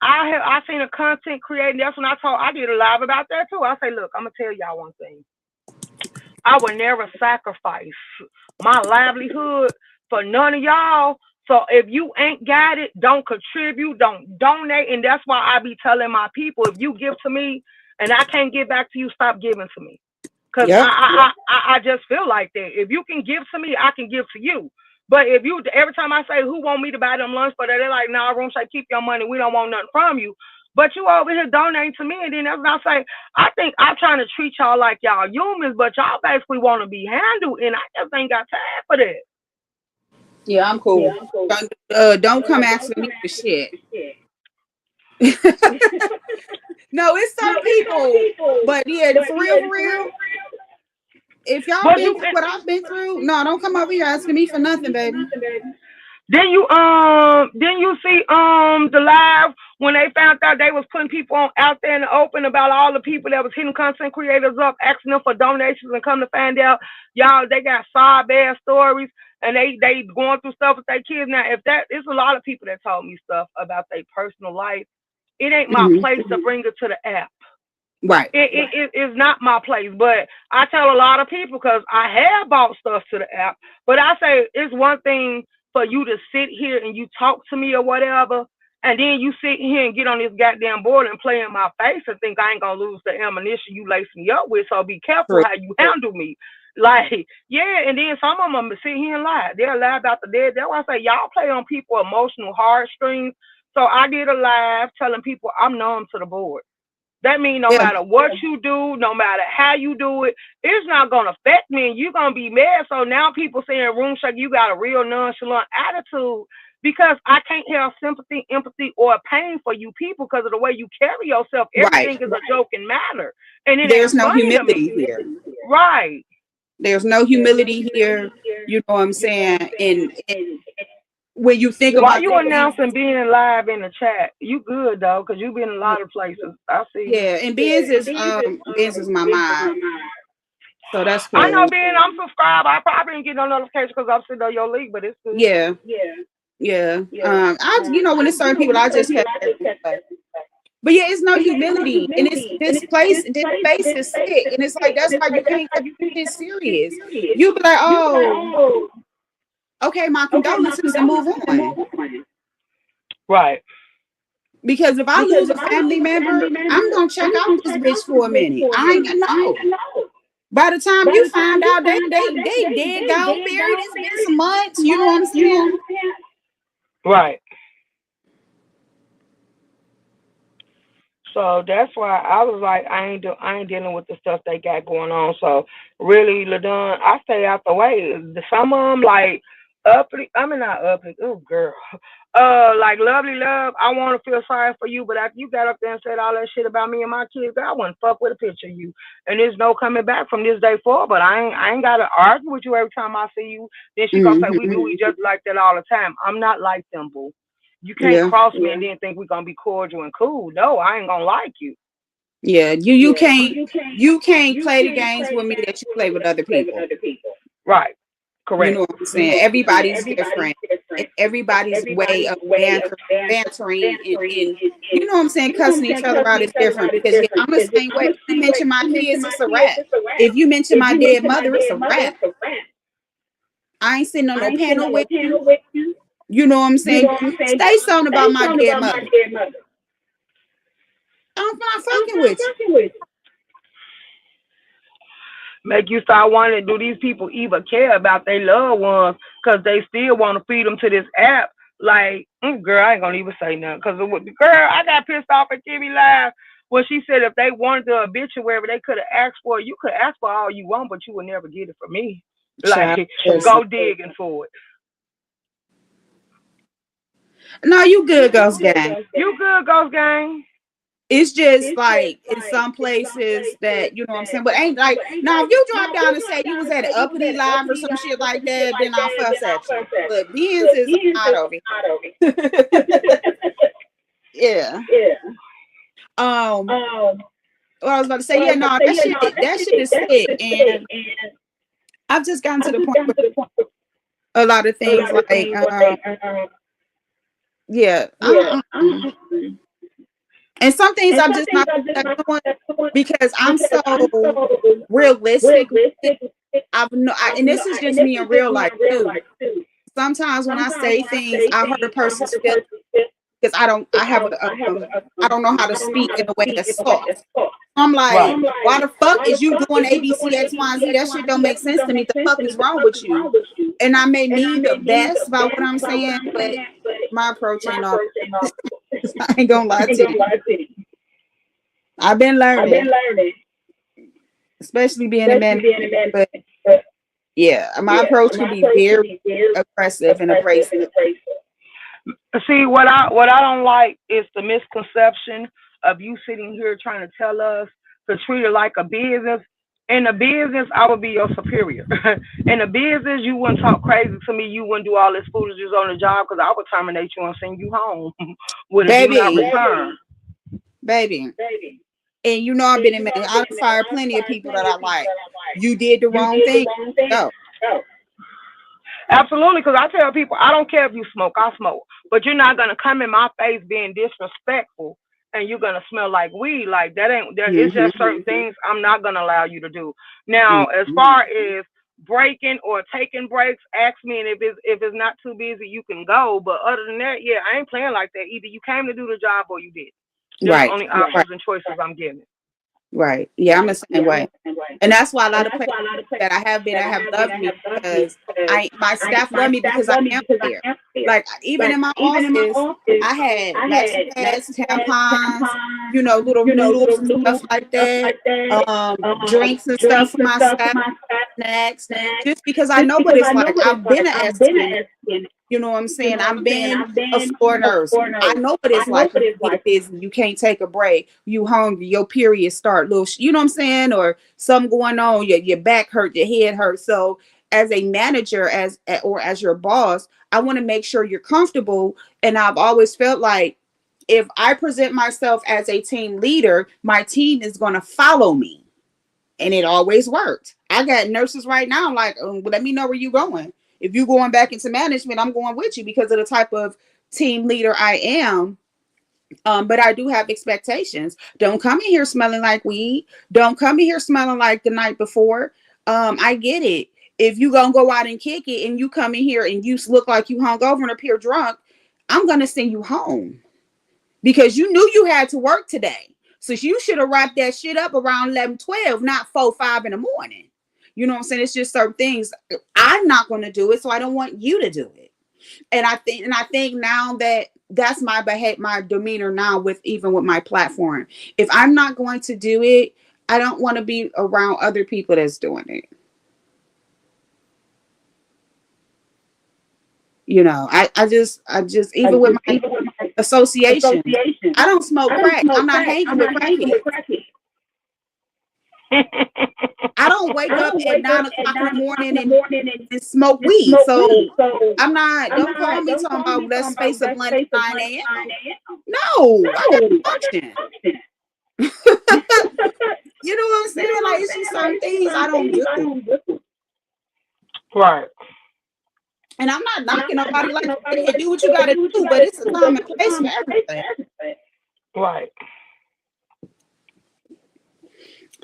I seen a content creator. That's when I did a live about that too. I say, look, I'm gonna tell y'all one thing. I would never sacrifice my livelihood for none of y'all. So if you ain't got it, don't contribute, don't donate. And that's why I be telling my people, if you give to me and I can't give back to you, stop giving to me. Cause Yep. I just feel like that. If you can give to me, I can give to you. But if you every time I say who want me to buy them lunch, but they're like, nah, room say keep your money. We don't want nothing from you. But you over here donating to me, and then that's what I say. I think I'm trying to treat y'all like y'all humans, but y'all basically want to be handled, and I just ain't got time for that. Yeah, I'm cool. Don't come asking me for shit. No, it's some people, but yeah, for real. If y'all But been you through what I've been through, no, don't come over here asking me for nothing, baby. then you see the live when they found out they was putting people on out there in the open about all the people that was hitting content creators up, asking them for donations, and come to find out, y'all, they got 5 bad stories and they going through stuff with their kids. Now, if that it's a lot of people that told me stuff about their personal life. It ain't my place to bring it to the app. Right. It is not my place, but I tell a lot of people because I have bought stuff to the app. But I say it's one thing for you to sit here and you talk to me or whatever, and then you sit here and get on this goddamn board and play in my face and think I ain't gonna lose the ammunition you lace me up with. So be careful True. how you handle me. Like, yeah, and then some of them sit here and lie. They'll lie about the dead. That's why I say y'all play on people emotional heartstrings. So I did a live telling people I'm numb to the board. That means no Yeah. matter what you do, no matter how you do it, it's not gonna affect me, and you're gonna be mad. So now people saying, "Room shake, you got a real nonchalant attitude," because I can't have sympathy, empathy, or pain for you people because of the way you carry yourself. Right. Everything is a joking matter, and it There's ain't no funny to humility me. here. Right? There's no humility here. You know what I'm saying? And when you think Why about you the things, announcing being live in the chat? You good though, because you been in a yeah, lot of places. I see you. yeah. And Ben's is my mind, so that's I know, cool. Ben. I'm subscribed. I probably didn't get no notification because I'm sitting on your league, but it's good. Yeah, yeah. When it's certain people, I just catch every replay. But yeah, it's no humility, and it's this space is sick, and it's like that's why you can't take this serious. You be like, oh, okay, my condolences, and move on. Right. Because if I lose a family member, I'm gonna check out this bitch for a minute. I ain't gonna know. By the time you find out they dead, gone, buried, it's been some months. You know what I'm saying? Right. So that's why I was like, I ain't dealing with the stuff they got going on. So really, Ladon, I stay out the way. Some of them like uppity. I mean not uppity. Oh girl. Like lovely love. I want to feel sorry for you, but after you got up there and said all that shit about me and my kids, I wouldn't fuck with a picture of you. And there's no coming back from this day forward. But I ain't gotta argue with you every time I see you. Then she gonna say we do each other like that all the time. I'm not like them, boo. You can't Yeah, cross me and then think we're gonna be cordial and cool. No, I ain't gonna like you. yeah. You can't play the games with me that you play with other people. Right. You know Correct. what I'm saying? Everybody's different. Everybody's way of bantering and you know what I'm saying, cussing each other out is different because yeah, I'm the same way. If you mention my kids, it's a wrap. If you mention my dead mother, it's a wrap. I ain't sitting on no panel with you. You know what I'm saying? Say something about my dead mother. I'm not fucking with you. Make you start wondering, do these people even care about their loved ones? Because they still want to feed them to this app. Like, girl, I ain't gonna even say nothing. Because girl, I got pissed off at Kimmy Live when she said if they wanted the obituary, they could have asked for it. You could ask for all you want, but you would never get it from me. Child, Like, listen. go digging for it. No, you good, Ghost Gang. You good, Ghost Gang? It's just like in some places that you know what I'm saying, but ain't like now if you drop down and say you was at Uppity Live or some shit like that, then I'll fuss at you. But beans is not over here. Yeah. What I was about to say, yeah, no, that shit is sick, and I've just gotten to the point where a lot of things like, yeah, and some things I'm just not doing because I'm so realistic with it. And this is just me in real life too. Sometimes when I say things, I hurt a person's feelings because I don't know how to speak in a way that's soft. I'm like, Right. why the fuck is you doing A, B, C, X, Y, and Z? That shit don't make sense to me. The fuck is wrong with you? And I may mean the best by what I'm saying, but my approach ain't all. I ain't gonna lie to you. I've been learning, especially being a man. But yeah, my approach can be very aggressive and abrasive. See, what I don't like is the misconception of you sitting here trying to tell us to treat it like a business. In a business, I would be your superior. In a business, you wouldn't talk crazy to me. You wouldn't do all this foolishness on the job because I would terminate you and send you home with a do not Baby, return. baby. And you know I've been in man. I've fired plenty of people that I like. You did the wrong thing. Go. Absolutely, because I tell people I don't care if you smoke, I smoke, but you're not gonna come in my face being disrespectful, and you're gonna smell like weed. Like that ain't there. It's just certain things I'm not gonna allow you to do. Now, as far as breaking or taking breaks, ask me, and if it's not too busy, you can go. But other than that, yeah, I ain't playing like that. Either you came to do the job or you did. There's Right. only options and choices I'm giving. Right. Yeah, I'm the same way. And that's why a lot of places that I have loved me because my staff love me because I am there. Like even in my office, I had waxing pads, tampons, little noodles and stuff like that, drinks and stuff for my staff, snacks, just because I know what it's like. I've been an STN. You know what I'm saying? I've been a floor nurse. I know what it's like when you get busy. You can't take a break. You hungry. Your period start little. You know what I'm saying? Or something going on. Your back hurt. Your head hurt. So as a manager, as your boss, I want to make sure you're comfortable. And I've always felt like if I present myself as a team leader, my team is going to follow me. And it always worked. I got nurses right now like, let me know where you're going. If you're going back into management, I'm going with you because of the type of team leader I am. But I do have expectations. Don't come in here smelling like weed. Don't come in here smelling like the night before. I get it. If you gonna go out and kick it and you come in here and you look like you hungover and appear drunk, I'm gonna send you home because you knew you had to work today. So you should have wrapped that shit up around 11, 12, not 4, 5 in the morning. You know what I'm saying? It's just certain things. I'm not going to do it, so I don't want you to do it. And I think now that that's my demeanor now with my platform. If I'm not going to do it, I don't want to be around other people that's doing it. I just even with my association, I don't smoke crack. I'm not hanging with crackheads. I don't wake up at 9 o'clock in the morning and smoke weed. So I'm not, don't call me talking about let's face a blunt at 9 a.m. No, I got to function. You know what I'm saying? Like it's just certain things I don't do. Right. And I'm not knocking nobody like that. Do what you got to do, but it's a time and place for everything. Right.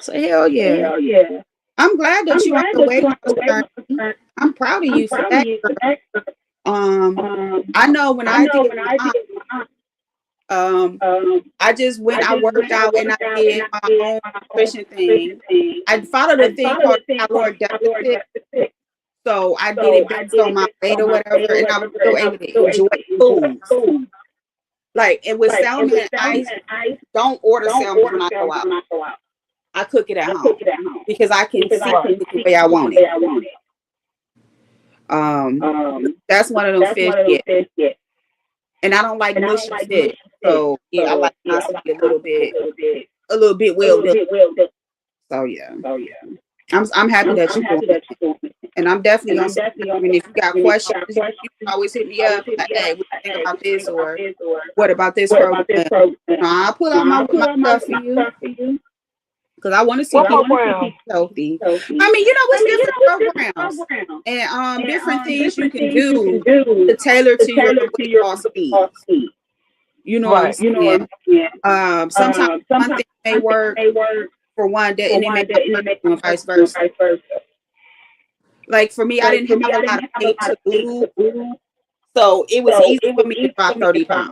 So hell yeah. I'm glad that you on the way. I'm proud of you for that. I know when I did I just went, I worked out and I did my own nutrition thing. I followed a thing called caloric deficit. So I did it based on my weight or whatever, and I was still able to enjoy foods. Like, and with salmon and ice, don't order salmon when I go out. I cook it at home because I can see it the way I want it. That's one of them fish. Yeah. And I don't like mushy fish. So yeah, I like mine to be a little bit well done. So yeah. I'm happy that you're doing it. And I'm definitely gonna say, I mean, if you got questions, you can always hit me up. Like, hey, what do you think about this, or what about this program? I'll pull out my stuff for you because I want to see What people program? healthy. I mean, it's different programs and different things you can do to tailor to your weight loss needs. You know what I'm Right. saying? Sometimes one thing may work for one day and it may not work and vice versa. Like for me, I didn't have a lot of weight to lose, so it was easy for me to drop 30 pounds.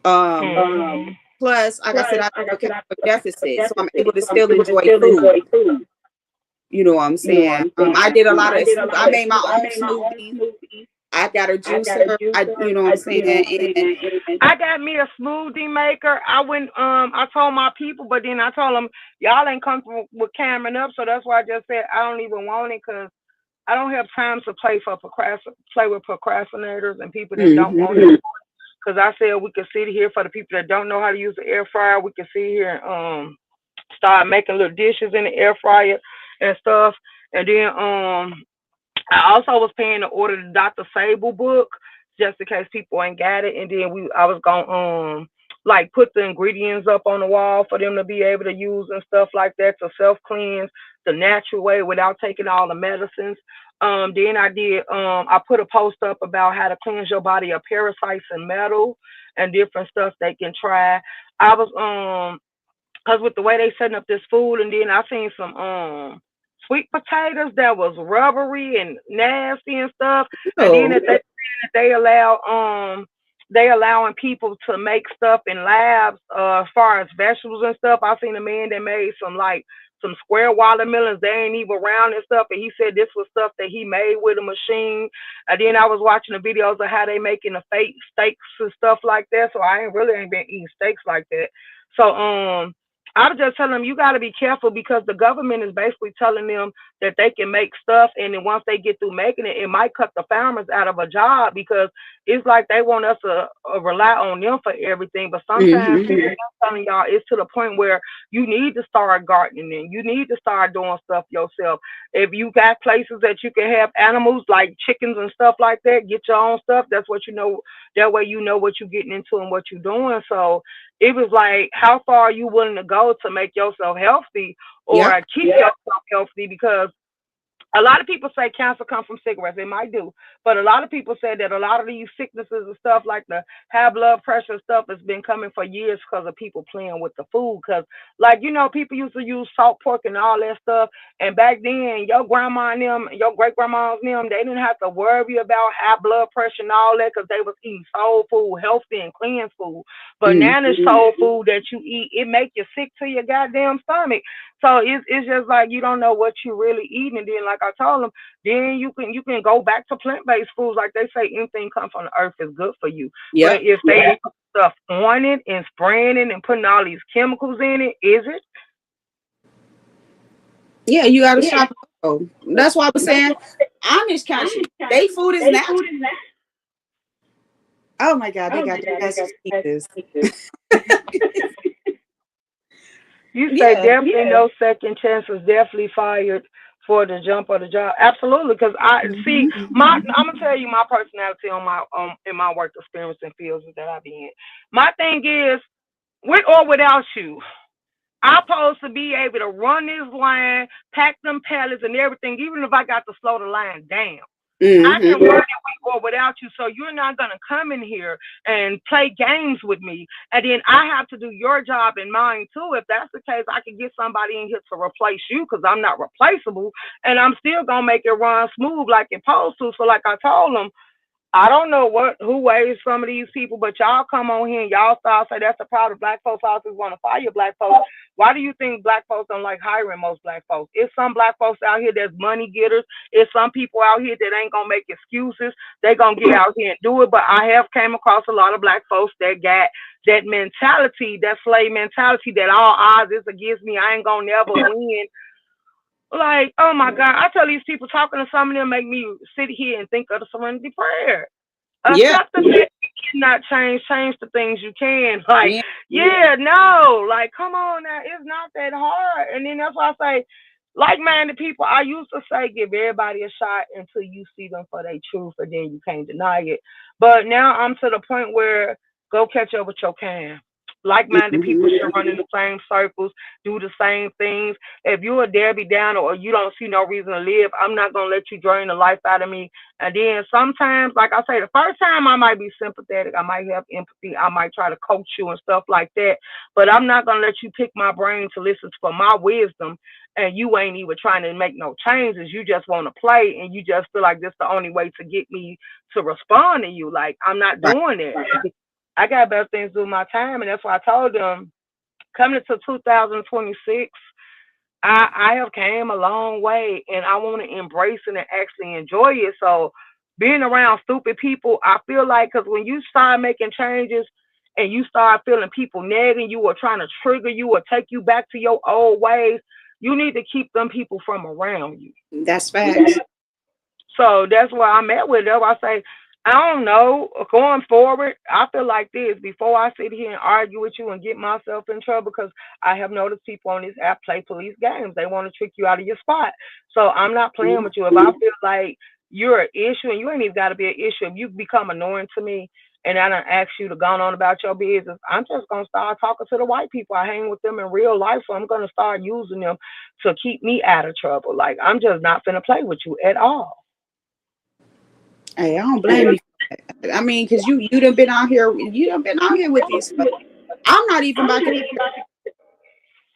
Mm-hmm. Plus, like I said, I have a caloric deficit, so I'm able to still enjoy food. You know what I'm saying? I did a lot of. I made my own smoothies. I got a juicer. You know what I'm saying? And I got me a smoothie maker. I went, I told my people, but then I told them, y'all ain't comfortable with camming up, so that's why I just said I don't even want it because I don't have time to play with procrastinators and people that don't want it. Because I said we could sit here for the people that don't know how to use the air fryer. We could sit here and start making little dishes in the air fryer and stuff. And then I also was paying to order the Dr. Sable book just in case people ain't got it. And then I was gonna like put the ingredients up on the wall for them to be able to use and stuff like that to self cleanse the natural way without taking all the medicines. Then I put a post up about how to cleanse your body of parasites and metal and different stuff they can try. I was cause with the way they setting up this food, and then I seen some sweet potatoes that was rubbery and nasty and stuff. And then oh, they allow they allowing people to make stuff in labs as far as vegetables and stuff. I seen a man that made some square watermelons. They ain't even round and stuff. And he said this was stuff that he made with a machine. And then I was watching the videos of how they making the fake steaks and stuff like that. So I ain't been eating steaks like that. So I was just telling them you got to be careful because the government is basically telling them that they can make stuff, and then once they get through making it, it might cut the farmers out of a job because it's like they want us to rely on them for everything. But sometimes I'm telling y'all, it's to the point where you need to start gardening. You need to start doing stuff yourself. If you got places that you can have animals like chickens and stuff like that, get your own stuff. That's what you know. That way you know what you're getting into and what you're doing. So it was like, how far are you willing to go to make yourself healthy or yep. keep yourself healthy? Because a lot of people say cancer comes from cigarettes. It might do, but a lot of people say that a lot of these sicknesses and stuff like the high blood pressure and stuff has been coming for years because of people playing with the food. Because, like, people used to use salt pork and all that stuff, and back then your grandma and them, your great grandmas and them, they didn't have to worry about high blood pressure and all that because they was eating soul food, healthy and clean food. But now this soul food that you eat, it make you sick to your goddamn stomach. So it's just like you don't know what you're really eating, and then like I told them, then you can go back to plant based foods. Like they say, anything comes from the earth is good for you. But Yep. if they put stuff on it and spraying it and putting all these chemicals in it, is it? Yeah, you got to shop. Oh, that's why I was saying Amish country. They food is natural. Oh my God, they got the best pizzas. You say Yeah. definitely no second chances, definitely fired for the jump or the job. Absolutely, because I see I'm gonna tell you my personality on my in my work experience and fields that I be in. My thing is, with or without you, I'm supposed to be able to run this line, pack them pallets and everything, even if I got to slow the line down. I can run it with or without you, so you're not gonna come in here and play games with me, and then I have to do your job and mine too. If that's the case, I can get somebody in here to replace you because I'm not replaceable, and I'm still gonna make it run smooth like it's supposed to. So, like I told them, I don't know who weighs some of these people, but y'all come on here and y'all start say that's the problem. Black folks always want to fire black folks. Why do you think black folks don't like hiring most black folks? It's some black folks out here that's money getters. It's some people out here that ain't gonna make excuses. They gonna get out here and do it. But I have came across a lot of black folks that got that mentality, that slave mentality, that all odds is against me. I ain't gonna never win. Like, oh my God, I tell these people talking to some of them make me sit here and think of the serenity prayer. Yeah. Accept the things you cannot change, change the things you can. Like, Yeah. yeah, no, like, come on now, it's not that hard. And then that's why I say, like-minded people, I used to say, give everybody a shot until you see them for their truth, and then you can't deny it. But now I'm to the point where go catch up with your can. Like-minded people Mhm. should run in the same circles, do the same things. If you're a Debbie Downer or you don't see no reason to live, I'm not gonna let you drain the life out of me. And then sometimes, like I say, the first time I might be sympathetic, I might have empathy, I might try to coach you and stuff like that. But I'm not gonna let you pick my brain to listen for my wisdom, and you ain't even trying to make no changes. You just want to play, and you just feel like this the only way to get me to respond to you. Like, I'm not Right. doing it. I got better things to do with my time, and that's why I told them coming into 2026. I have came a long way, and I want to embrace it and actually enjoy it. So being around stupid people, I feel like, because when you start making changes and you start feeling people nagging you or trying to trigger you or take you back to your old ways, you need to keep them people from around you. That's facts. So that's where I'm at with it. I say, I don't know. Going forward, I feel like this before I sit here and argue with you and get myself in trouble, because I have noticed people on this app play police games. They want to trick you out of your spot. So I'm not playing with you. If I feel like you're an issue, and you ain't even got to be an issue, if you become annoying to me and I don't ask you to go on about your business, I'm just going to start talking to the white people. I hang with them in real life, so I'm going to start using them to keep me out of trouble. Like, I'm just not going to play with you at all. Hey, I don't blame you. I mean, because you done been out here, with these folks. I'm not even about to.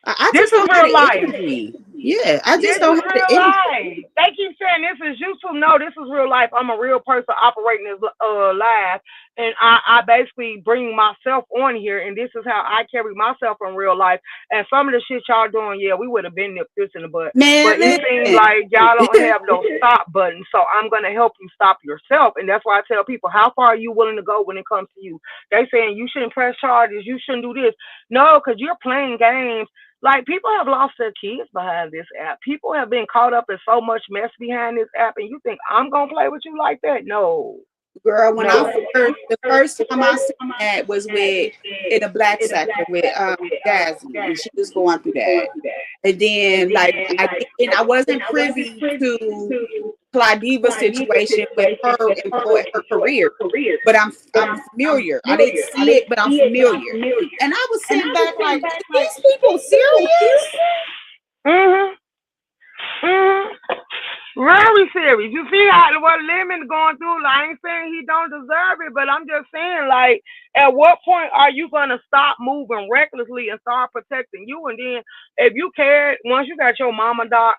I This just is don't have real the life. energy. Yeah, I This just don't is have the real energy. life. They keep saying this is YouTube. No, this is real life. I'm a real person operating this live, and I basically bring myself on here, and this is how I carry myself in real life. And some of the shit y'all doing, yeah, we would have been nipped this in the butt, Man, but it seems listen. like y'all don't have no stop button. So I'm gonna help you stop yourself, and that's why I tell people, how far are you willing to go when it comes to you? They saying you shouldn't press charges, you shouldn't do this. No, because you're playing games. Like, people have lost their kids behind this app. People have been caught up in so much mess behind this app, and you think I'm gonna play with you like that? No, Girl, when I no. first, the first time I seen that was with in a black sector with Jazzy, and she was going through that. And then like I wasn't privy to Claudiva's situation with her and her career, but I'm familiar. I didn't see it, but I'm familiar. And I was sitting back like, is these people serious? Mhm. Mhm. Very serious. You see how what Lemon going through? Like, I ain't saying he don't deserve it, but I'm just saying, like, at what point are you gonna stop moving recklessly and start protecting you? And then, if you cared, once you got your mama doc,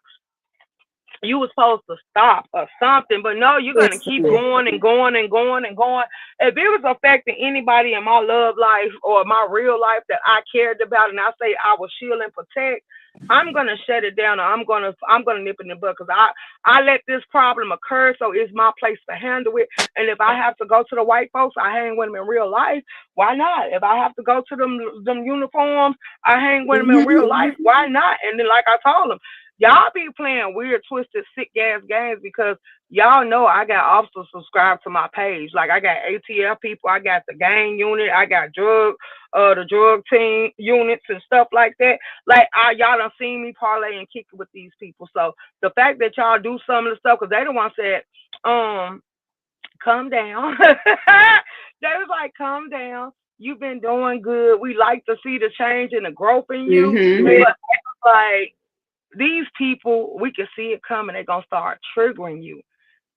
you were supposed to stop or something, but no, you're gonna keep Listen, going and going and going and going. If it was affecting anybody in my love life or my real life that I cared about, and I say I was shield and protect, I'm gonna shut it down, or I'm gonna nip it in the bud, because I let this problem occur, so it's my place to handle it. And if I have to go to the white folks, I hang with them in real life. Why not? If I have to go to them uniforms, I hang with them in real mhm. life. Why not? And then, like I told them, y'all be playing weird, twisted, sick ass games, because y'all know I got officers subscribed to my page. Like, I got ATF people, I got the gang unit, I got the drug team units and stuff like that. Like, y'all done seen me parlay and kick it with these people. So the fact that y'all do some of the stuff, because they the one said, calm down. They was like, calm down. You've been doing good. We like to see the change and the growth in you. Mhm. But like, these people, we can see it coming. They're gonna start triggering you.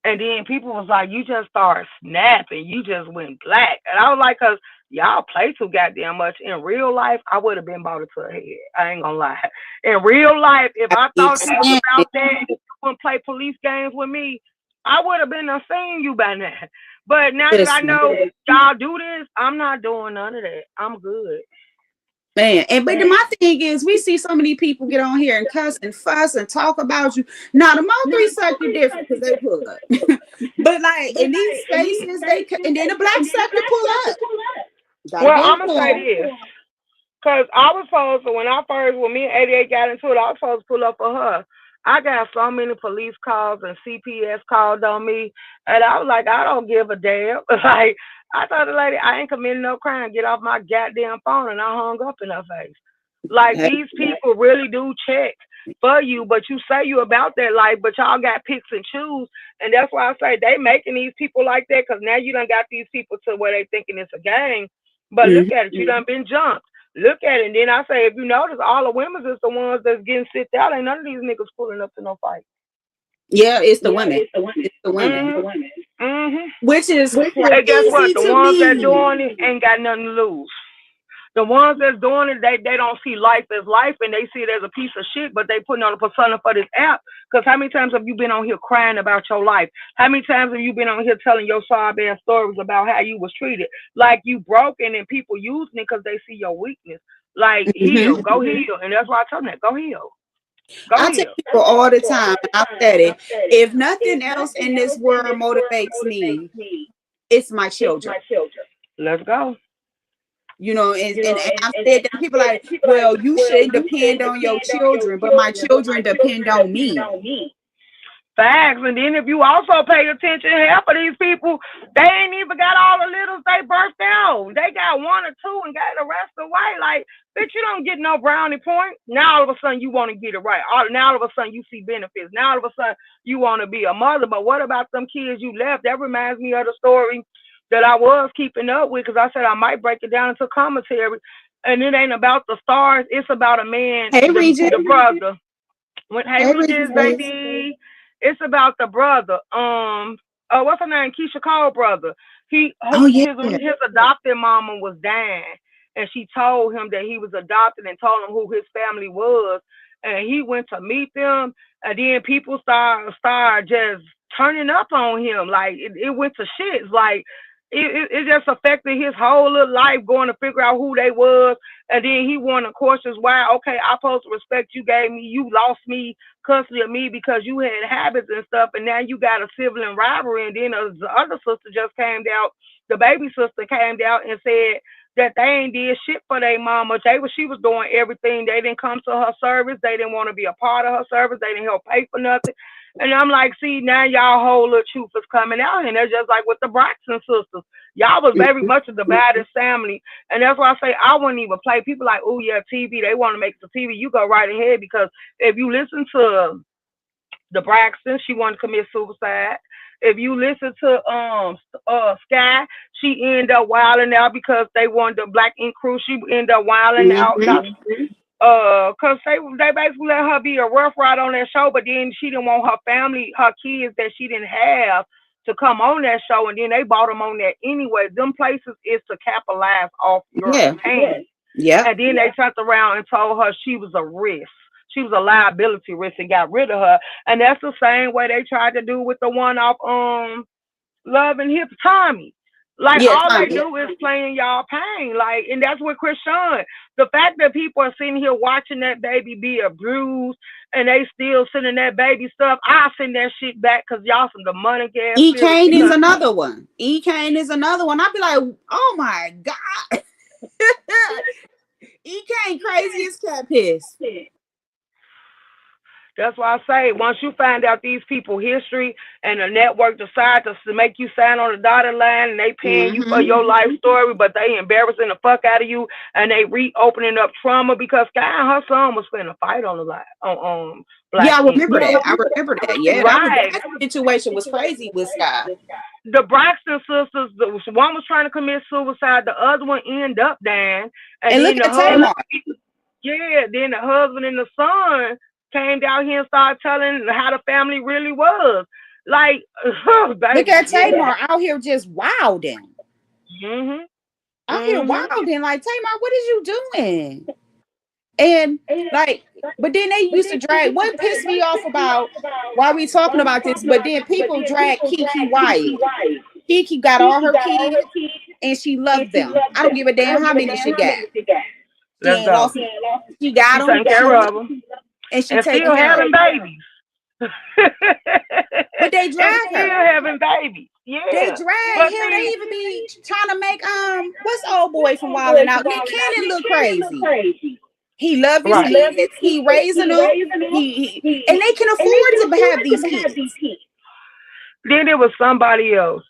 And then people was like, you just start snapping. You just went black. And I was like, cause y'all play too goddamn much. In real life, I would have been bought it to a head. I ain't gonna lie. In real life, if I I keep thought you was saying about it. that, if you wouldn't play police games with me, I would have been done seen you by now. But now that I Listen, know y'all do this, I'm not doing none of that. I'm good. man. And but my thing is, we see so many people get on here and cuss and fuss and talk about you. Now the Mo3 sector different because they pull up, but like in these spaces, and then the black sector pull up. Gotta Well, give I'm it gonna to say them. this. Cause I was supposed to when me and 88 got into it, I was supposed to pull up for her. I got so many police calls and CPS called on me, and I was like, I don't give a damn. Like I told the lady, I ain't committing no crime. Get off my goddamn phone, and I hung up in her face. Like Hey, these people really do check for you, but you say you about that life, but y'all got picks and choose, and that's why I say they making these people like that. Cause now you done got these people to where they thinking it's a game. But look mhm. at it, you done been jumped. Look at it. And then I say, if you notice, all the women is the ones that's getting sit out. Ain't none of these niggas pulling up to no fight. Yeah, it's the women. It's the women, Mhm. Mhm. which is And guess what? crazy The to ones that me. doing it ain't got nothing to lose. The ones that's doing it, they don't see life as life, and they see it as a piece of shit. But they putting on a persona for this app. Because how many times have you been on here crying about your life? How many times have you been on here telling your sad ass stories about how you was treated? Like you broken, and people using it because they see your weakness. Like Hmm. heal, go heal, and that's why I tell them that go heal, go I tell heal. people all the time, and I've said it. If nothing else in this world motivates me, it's my children. Let's go. And I've said that people are like, well, you shouldn't depend on your children, but my children depend on me. Facts. And then if you also pay attention, half of these people, they ain't even got all the littles they birthed out. They got one or two and got the rest away. Like, bitch, you don't get no brownie point. Now all of a sudden you want to get it right. Now all of a sudden you see benefits. Now all of a sudden you want to be a mother. But what about them kids you left? That reminds me of the story that I was keeping up with because I said I might break it down into commentary. And it ain't about the stars. It's about a man, Hey, the Regis. brother. Hey, Hey, Regis, Regis, baby. baby. It's about the brother. What's her name? Keisha Cole brother. Oh, yeah. His adopted mama was dying, and she told him that he was adopted and told him who his family was, and he went to meet them, and then people start just turning up on him. Like it went to shit. It's like it just affected his whole little life going to figure out who they was. And then he wanted questions why, okay, I supposed to respect you, you lost me custody of me because you had habits and stuff, and now you got a sibling rivalry. And then the other sister just came out, the baby sister came out and said that they ain't did shit for their mama. She was doing everything. They didn't come to her service. They didn't want to be a part of her service. They didn't help pay for nothing. And I'm like, see, now y'all whole little truth is coming out, and that's just like with the Braxton sisters. Y'all was very much of the baddest family, and that's why I say I wouldn't even play. People like, oh yeah, TV. They want to make it to TV. You go right ahead because if you listen to the Braxton, she wanted to commit suicide. If you listen to Sky, she ended up wilding out because they wanted the Black Ink Crew. She ended up wilding out. Hmm. Cause they basically let her be a rough ride on that show, but then she didn't want her family, her kids that she didn't have to come on that show, and then they bought them on that anyway. Them places is to capitalize off your Yeah. pain. Yep. And then they turned around and told her she was a risk. She was a liability risk and got rid of her. And that's the same way they tried to do with the one off Love and Hip Tommy. Like Yeah, all they Tommy. do is playing y'all pain. Like, and that's what Chris Sean. The fact that people are sitting here watching that baby be abused and they still sending that baby stuff, I send that shit back because y'all some demonic ass E. spirits. Kane is Because another one. E. Kane is another one. I'd be like, oh my God. E. Kane crazy as cat piss. that's why I say once you find out these people history and the network decide to make you sign on the dotted line and they paying you for Hmm. your life story, but they embarrassing the fuck out of you and they reopening up trauma because Sky and her son was finna fight on the line on Yeah, Black I Ink. remember that. I remember that. Yeah, Right. that situation was crazy with Sky. The Braxton sisters, one was trying to commit suicide, the other one ended up dying, and And look then the at husband, Tamar. yeah, then the husband and the son came down here and started telling how the family really was. Like, Look baby, at yeah. Tamar out here just wilding. Mhm. Out here Mhm. wilding. Like, Tamar, what is you doing? And like, but then they used to drag what pissed me off about why we talking about this, but then people drag Kiki White. Kiki got all her kids and she loved them. I don't give a damn how many she got. She Let's ain't go. lost. She got She them. taking care of them And she and taking still care of having them. babies. But they And drag still her. having babies. They Yeah. drag. But Hell, they see, even be trying to make what's the old boy from Wildin' Out? Nick Cannon look crazy. He love his right. kids. He raising them. He and they can afford to have these kids. Then it was somebody else.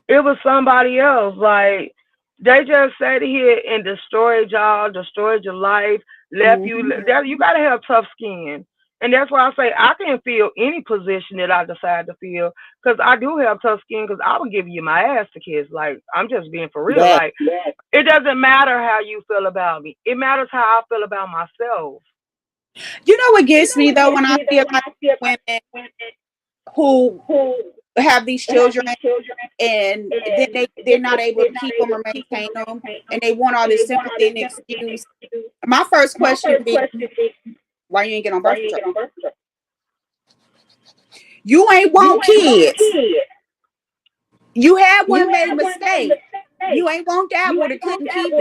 It was somebody else. Like they just sat here and destroyed y'all, destroyed your life, left you. Mhm. That you gotta have tough skin, and that's why I say I can feel any position that I decide to feel, because I do have tough skin. Because I would give you my ass to kiss. Like I'm just being for real. That Like it doesn't matter how you feel about me. It matters how I feel about myself. you know what gets me though when I feel like women who have these children and then they're not able to keep them or maintain them and they want all this sympathy and excuse. My first question be, why you ain't get on birth control? You ain't want kids. You had one made a mistake. You ain't want that one that couldn't keep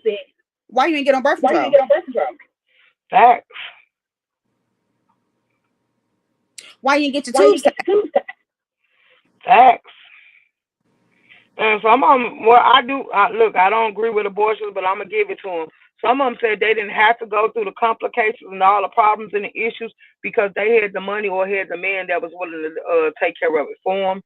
it. Why you ain't get on birth control? Facts. Why you ain't get your tubes tied? Facts. And some of them, well, I do. Look, I don't agree with abortions, but I'm gonna give it to them. Some of them said they didn't have to go through the complications and all the problems and the issues because they had the money or had the man that was willing to take care of it for them.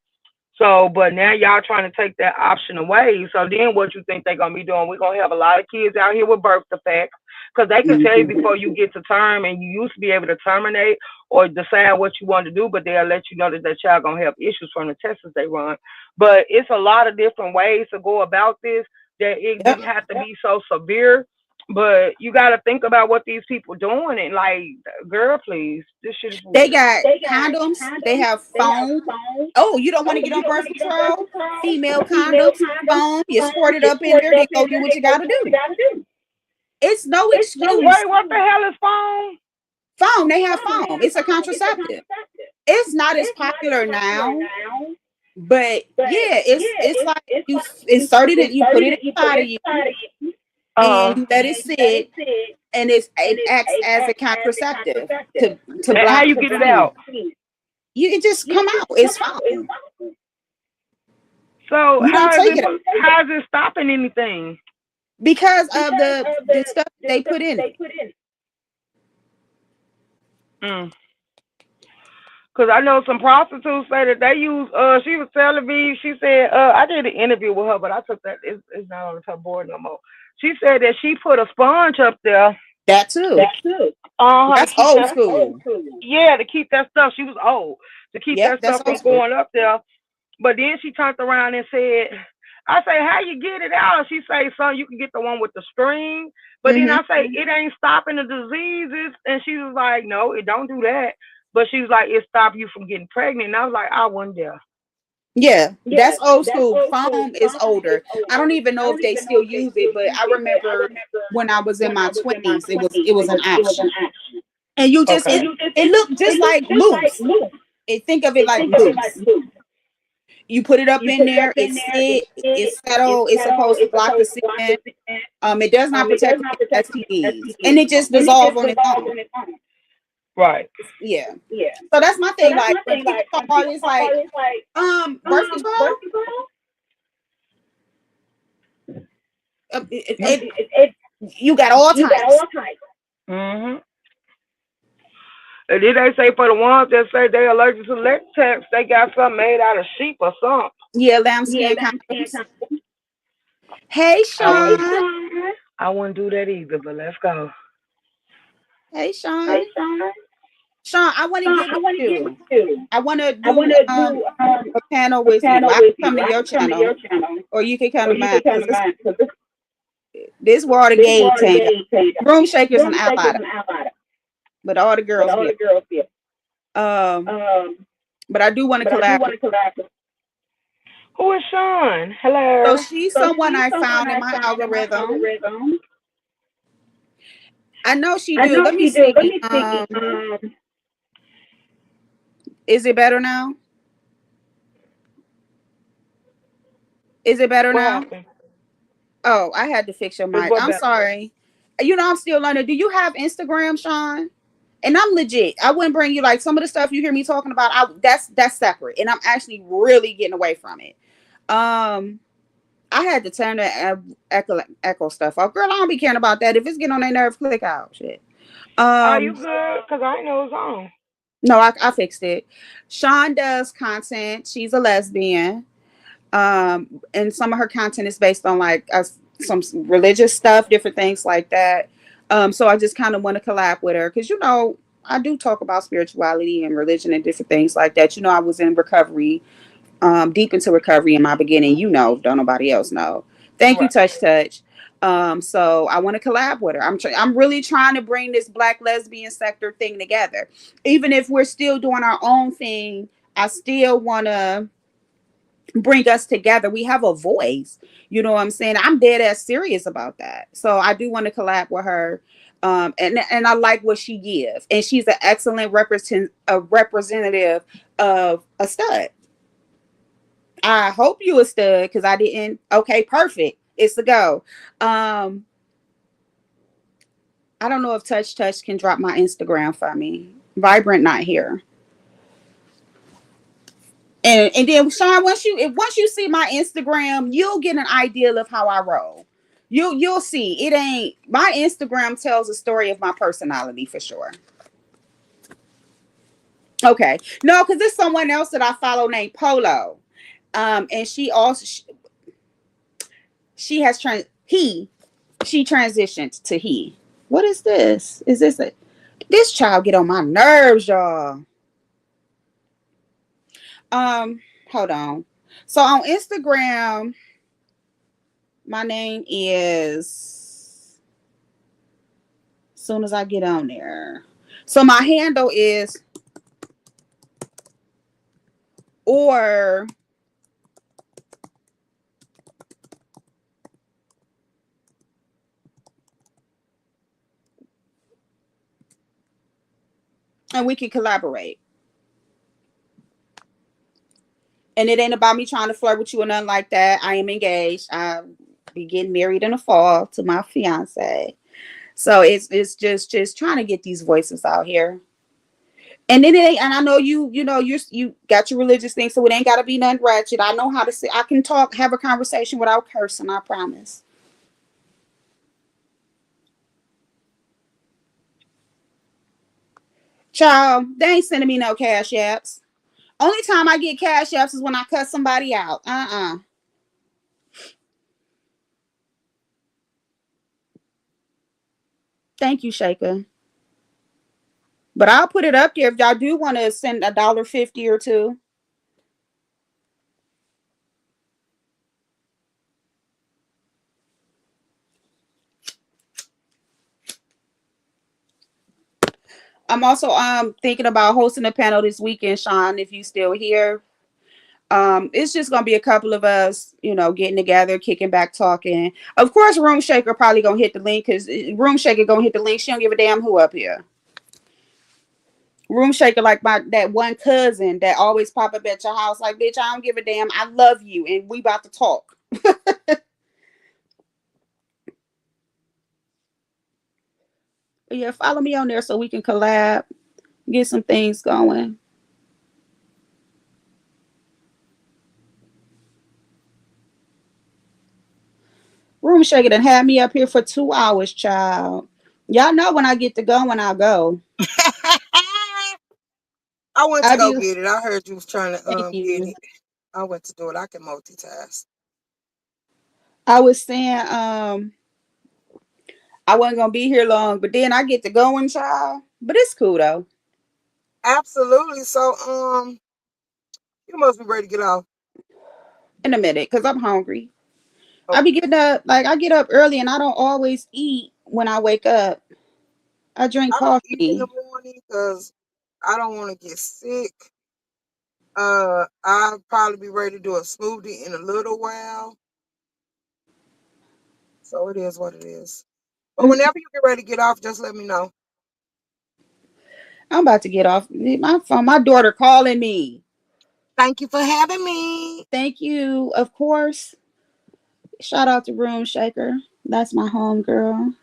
So, but now y'all trying to take that option away. So then what you think they're going to be doing? We're going to have a lot of kids out here with birth defects because they can tell you Mhm. before you get to term, and you used to be able to terminate or decide what you want to do, but they'll let you know that child going to have issues from the tests they run. But it's a lot of different ways to go about this that it Yep. didn't have to be so severe. But you got to think about what these people doing and like, girl, please, this shit is They weird. got condoms. They have foam. Oh, you don't want to get on birth control? Female condoms, foam. You squirt it up in there. Then go do what you got to do. It's no excuse. Wait, what the hell is phone? Foam. They have foam. It's a contraceptive. It's not as popular now, but yeah, it's like you inserted it. You put it inside of you, and Uh, you let it sit, and it acts as a contraceptive to and how block you get it pregnancy. out? You it just come out. It's foam. So You don't take it out how is it stopping anything? because of the stuff they put in it. Mm. Cause I know some prostitutes say that they use. She was telling me. She said, I did an interview with her, but I took that. It's not on her board no more. She said that she put a sponge up there. That too. To That's keep old that. school. Yeah, to keep that stuff. She was old to keep Yep, that that's stuff old from school. going up there. But then she turned around and said, I say, how you get it out? She say, son, you can get the one with the string. But then Hmm. I say, it ain't stopping the diseases. And she was like, no, it don't do that. But she was like, it stop you from getting pregnant. And I was like, I wonder. Yeah, that's old school. Foam is older. I don't even know if they still use it, but I remember when I was in my 20s, it was an option. And you just Okay. it looked just like loose. And think of it like loose. You put it up in there, it's settled, it's supposed to block the semen. It does not protect against STDs. And it just dissolves on its own. Right. Yeah. So that's my thing. Like when people talk about it, it's like, birth control, you got all types. Mm-hmm. And then they say for the ones that say they allergic to latex, they got something made out of sheep or something. Yeah, lambskin condoms. Hey I wouldn't. Sean. I wouldn't do that either. But let's go. Hey Sean. Sean, I want to get with you. I want to do a panel with you. I can come to your channel or you can come to mine because this where all the gay came. Room shakers and outliers, but all the girls be. Um, but I do want to collaborate. Who is Sean? So Hello. she's someone I found in my algorithm. I know she do. Let me see. Is it better now? Is it better What now? happened? Oh, I had to fix your It's mic. what I'm better. sorry. I'm still learning. Do you have Instagram, Sean? And I'm legit. I wouldn't bring you like some of the stuff you hear me talking about. That's separate, and I'm actually really getting away from it. Um, I had to turn the echo stuff off. Girl, I don't be caring about that. If it's getting on their nerve, click out. Shit. Are you Um, good? Cause I know it's on. no, I fixed it. Sean does content. She's a lesbian. And some of her content is based on like some religious stuff, different things like that. So I just kind of want to collab with her because I do talk about spirituality and religion and different things like that. I was in recovery, deep into recovery in my beginning. Don't nobody else know. Thank you, Right. Touch. So I want to collab with her. I'm really trying to bring this Black lesbian sector thing together. Even if we're still doing our own thing, I still want to bring us together. We have a voice. You know what I'm saying? I'm dead ass serious about that. So I do want to collab with her. And I like what she gives. And she's an excellent representative of a stud. I hope you a stud because I didn't. Okay, perfect. It's a go. Um, I don't know if Touch can drop my Instagram for me. Vibrant not here. And then Sean, once you see my Instagram, you'll get an idea of how I roll. You'll see it ain't my Instagram tells a story of my personality for sure. Okay, no, because there's someone else that I follow named Polo, and she has she transitioned to he. What is this? Is this child get on my nerves, y'all? Um, Hold on. So on Instagram, my name is soon as I get on there. So my handle is or and we can collaborate. And it ain't about me trying to flirt with you or nothing like that. I am engaged. I'll be getting married in the fall to my fiance. So it's just trying to get these voices out here. And then it ain't, and I know you got your religious thing, so it ain't gotta be nothing ratchet. I know how to say I can talk, have a conversation without cursing, I promise. Child, they ain't sending me no cash apps. Only time I get cash apps is when I cut somebody out. Thank you, Shaker. But I'll put it up there if y'all do want to send $1.50 or two. I'm also thinking about hosting a panel this weekend, Sean, if you still here. It's just gonna be a couple of us, getting together, kicking back, talking. Of course, Room Shaker probably gonna hit the link because Room Shaker gonna hit the link. She don't give a damn who up here. Room Shaker, like my that one cousin that always pop up at your house, like bitch, I don't give a damn. I love you, and we about to talk. But yeah, follow me on there so we can collab, get some things going. Room Shaker done had me up here for 2 hours, child. Y'all know when I get to go, when I go. I went to I go be get it. I heard you was trying to Thank get you. it. I went to do it. I can multitask. I was saying, I wasn't gonna be here long, but then I get to going, child. But it's cool though. Absolutely. So you must be ready to get off. In a minute, cause I'm hungry. I be Okay. getting up like I get up early, and I don't always eat when I wake up. I drink I don't eat in the coffee. morning because I don't want to get sick. I'll probably be ready to do a smoothie in a little while. So it is what it is. But Mm, whenever you get ready to get off, just let me know. I'm about to get off my phone. My daughter calling me. Thank you for having me. Thank you, of course. Shout out to Room Shaker. That's my home girl.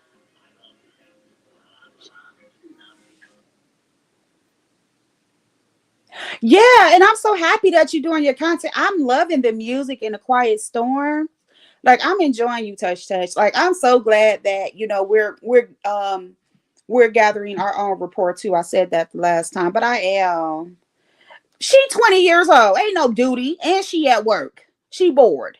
Yeah, and I'm so happy that you're doing your content. I'm loving the music in the Quiet Storm. Like I'm enjoying you, Touch Touch. Like I'm so glad that we're gathering our own rapport too. I said that the last time, but I am. She 20 years old. Ain't no duty, and she at work. She bored.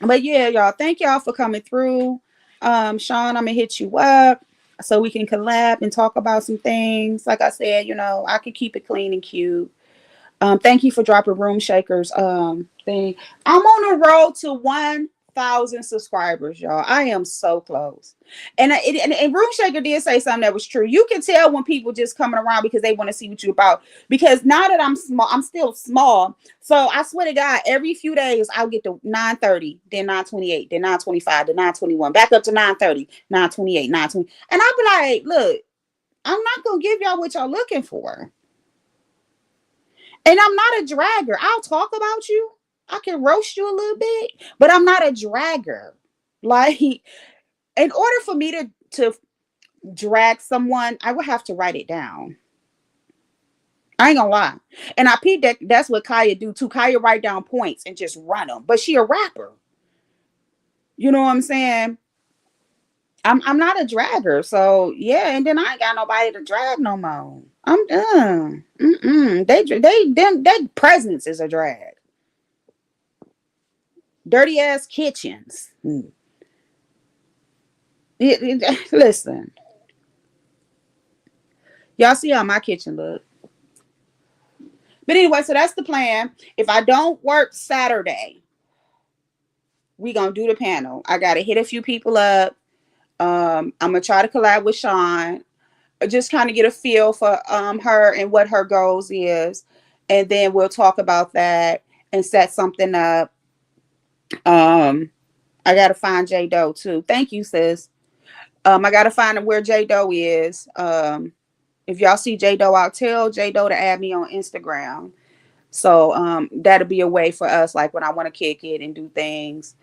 But yeah, y'all, thank y'all for coming through. Sean, I'm gonna hit you up so we can collab and talk about some things. Like I said, I can keep it clean and cute. Thank you for dropping Room Shakers thing. I'm on the road to 1,000 subscribers, y'all. I am so close. And Room Shaker did say something that was true. You can tell when people just coming around because they want to see what you're about. Because now that I'm small, I'm still small. So I swear to God, every few days I'll get to 9:30, then 9:28, then 9:25, then 9:21, back up to 9:30, 9:28, 9:20. And I'll be like, look, I'm not gonna give y'all what y'all looking for. And I'm not a dragger. I'll talk about you. I can roast you a little bit, but I'm not a dragger. Like, in order for me to drag someone, I would have to write it down. I ain't gonna lie. And I peeped that's what Kaya do too. Kaya write down points and just run them. But she a rapper. You know what I'm saying? I'm not a dragger. So yeah, and then I ain't got nobody to drag no more. I'm done. Their presence is a drag. Dirty ass kitchens. Listen, y'all see how my kitchen look. But anyway, so that's the plan. If I don't work Saturday, we gonna do the panel. I gotta hit a few people up. I'm gonna try to collab with Sean. Just kind of get a feel for her and what her goals is, and then we'll talk about that and set something up. Um, I gotta find J Doe too. Thank you, sis. I gotta find where J Doe is. If y'all see J Doe out, tell J Doe to add me on Instagram. So that'll be a way for us, like when I want to kick it and do things.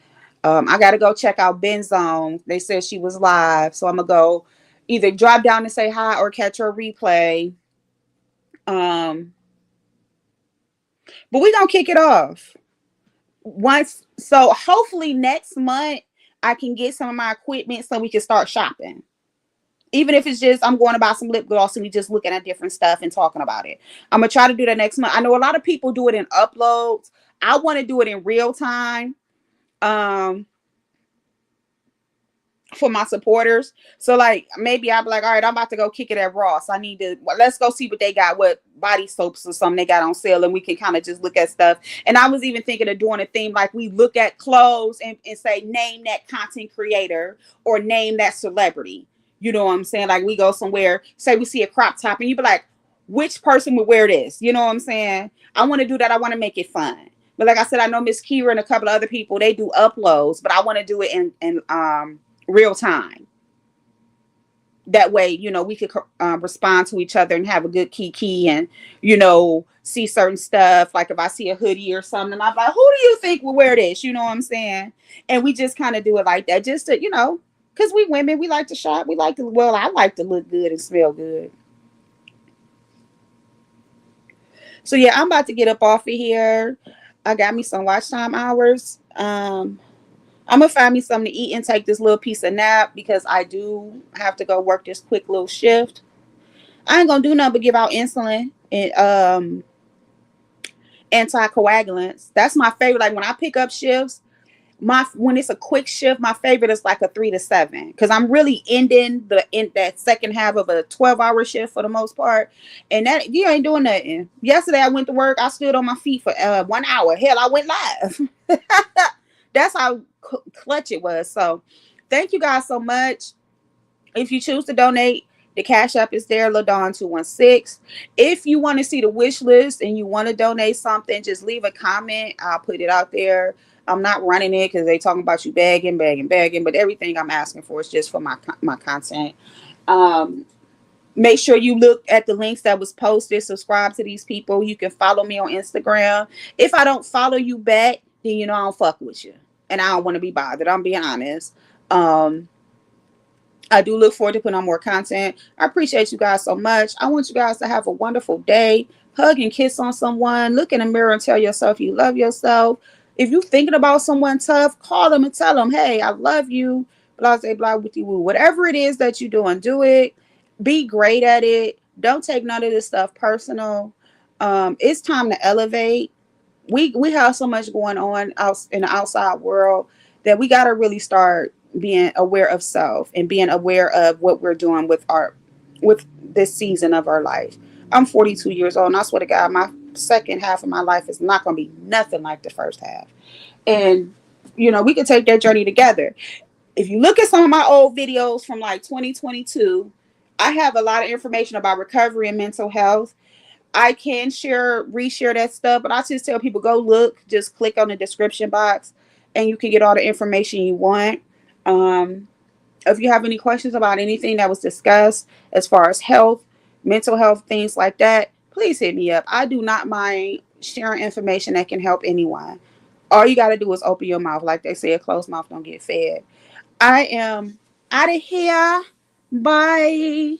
I gotta go check out Ben Zone. They said she was live, so I'm gonna go either drop down and say hi or catch her replay. Um, but we gonna kick it off once. So hopefully next month I can get some of my equipment so we can start shopping. Even if it's just I'm going to buy some lip gloss and we just looking at different stuff and talking about it. I'm gonna try to do that next month. I know a lot of people do it in uploads. I want to do it in real time. Um, for my supporters. So like maybe I'll be like, all right, I'm about to go kick it at Ross. I need to let's go see what they got, what body soaps or something they got on sale, and we can kind of just look at stuff. And I was even thinking of doing a theme like we look at clothes and say name that content creator or name that celebrity. You know what I'm saying? Like we go somewhere, say we see a crop top, and you be like, which person would wear this? You know what I'm saying? I want to do that. I want to make it fun. But like I said, I know Miss Kira and a couple of other people, they do uploads, but I want to do it in real time. That way, we could respond to each other and have a good kiki and, see certain stuff. Like if I see a hoodie or something, I'm like, who do you think will wear this? You know what I'm saying? And we just kind of do it like that just to, because we women, we like to shop. We like to, well, I like to look good and smell good. So yeah, I'm about to get up off of here. I got me some watch time hours. I'm gonna find me something to eat and take this little piece of nap because I do have to go work this quick little shift. I ain't gonna do nothing but give out insulin and anticoagulants. That's my favorite. Like when I pick up shifts, when it's a quick shift, my favorite is like a 3 to 7 because I'm really ending in that second half of a 12-hour shift for the most part, and that you ain't doing nothing. Yesterday I went to work. I stood on my feet for 1 hour. Hell, I went live. That's how clutch it was. So thank you guys so much. If you choose to donate, the Cash App is there, LaDawn216. If you want to see the wish list and you want to donate something, just leave a comment. I'll put it out there. I'm not running it because they talking about you begging, but everything I'm asking for is just for my content. Um, Make sure you look at the links that was posted. Subscribe to these people. You can follow me on Instagram. If I don't follow you back, then I don't fuck with you, and I don't want to be bothered. I'm being honest. Um, I do look forward to putting on more content. I appreciate you guys so much. I want you guys to have a wonderful day. Hug and kiss on someone. Look in the mirror and tell yourself you love yourself. If you're thinking about someone tough, call them and tell them, hey, I love you. Blah, blah, blah, with you. Whatever it is that you're doing, do it. Be great at it. Don't take none of this stuff personal. It's time to elevate. We have so much going on out in the outside world that we got to really start being aware of self and being aware of what we're doing with this season of our life. I'm 42 years old, and I swear to God, my second half of my life is not going to be nothing like the first half. And we can take that journey together. If you look at some of my old videos from like 2022, I have a lot of information about recovery and mental health. I can reshare that stuff, but I just tell people go look, just click on the description box and you can get all the information you want. Um, if you have any questions about anything that was discussed as far as health, mental health, things like that, please hit me up. I do not mind sharing information that can help anyone. All you got to do is open your mouth. Like they say, a closed mouth don't get fed. I am out of here. Bye.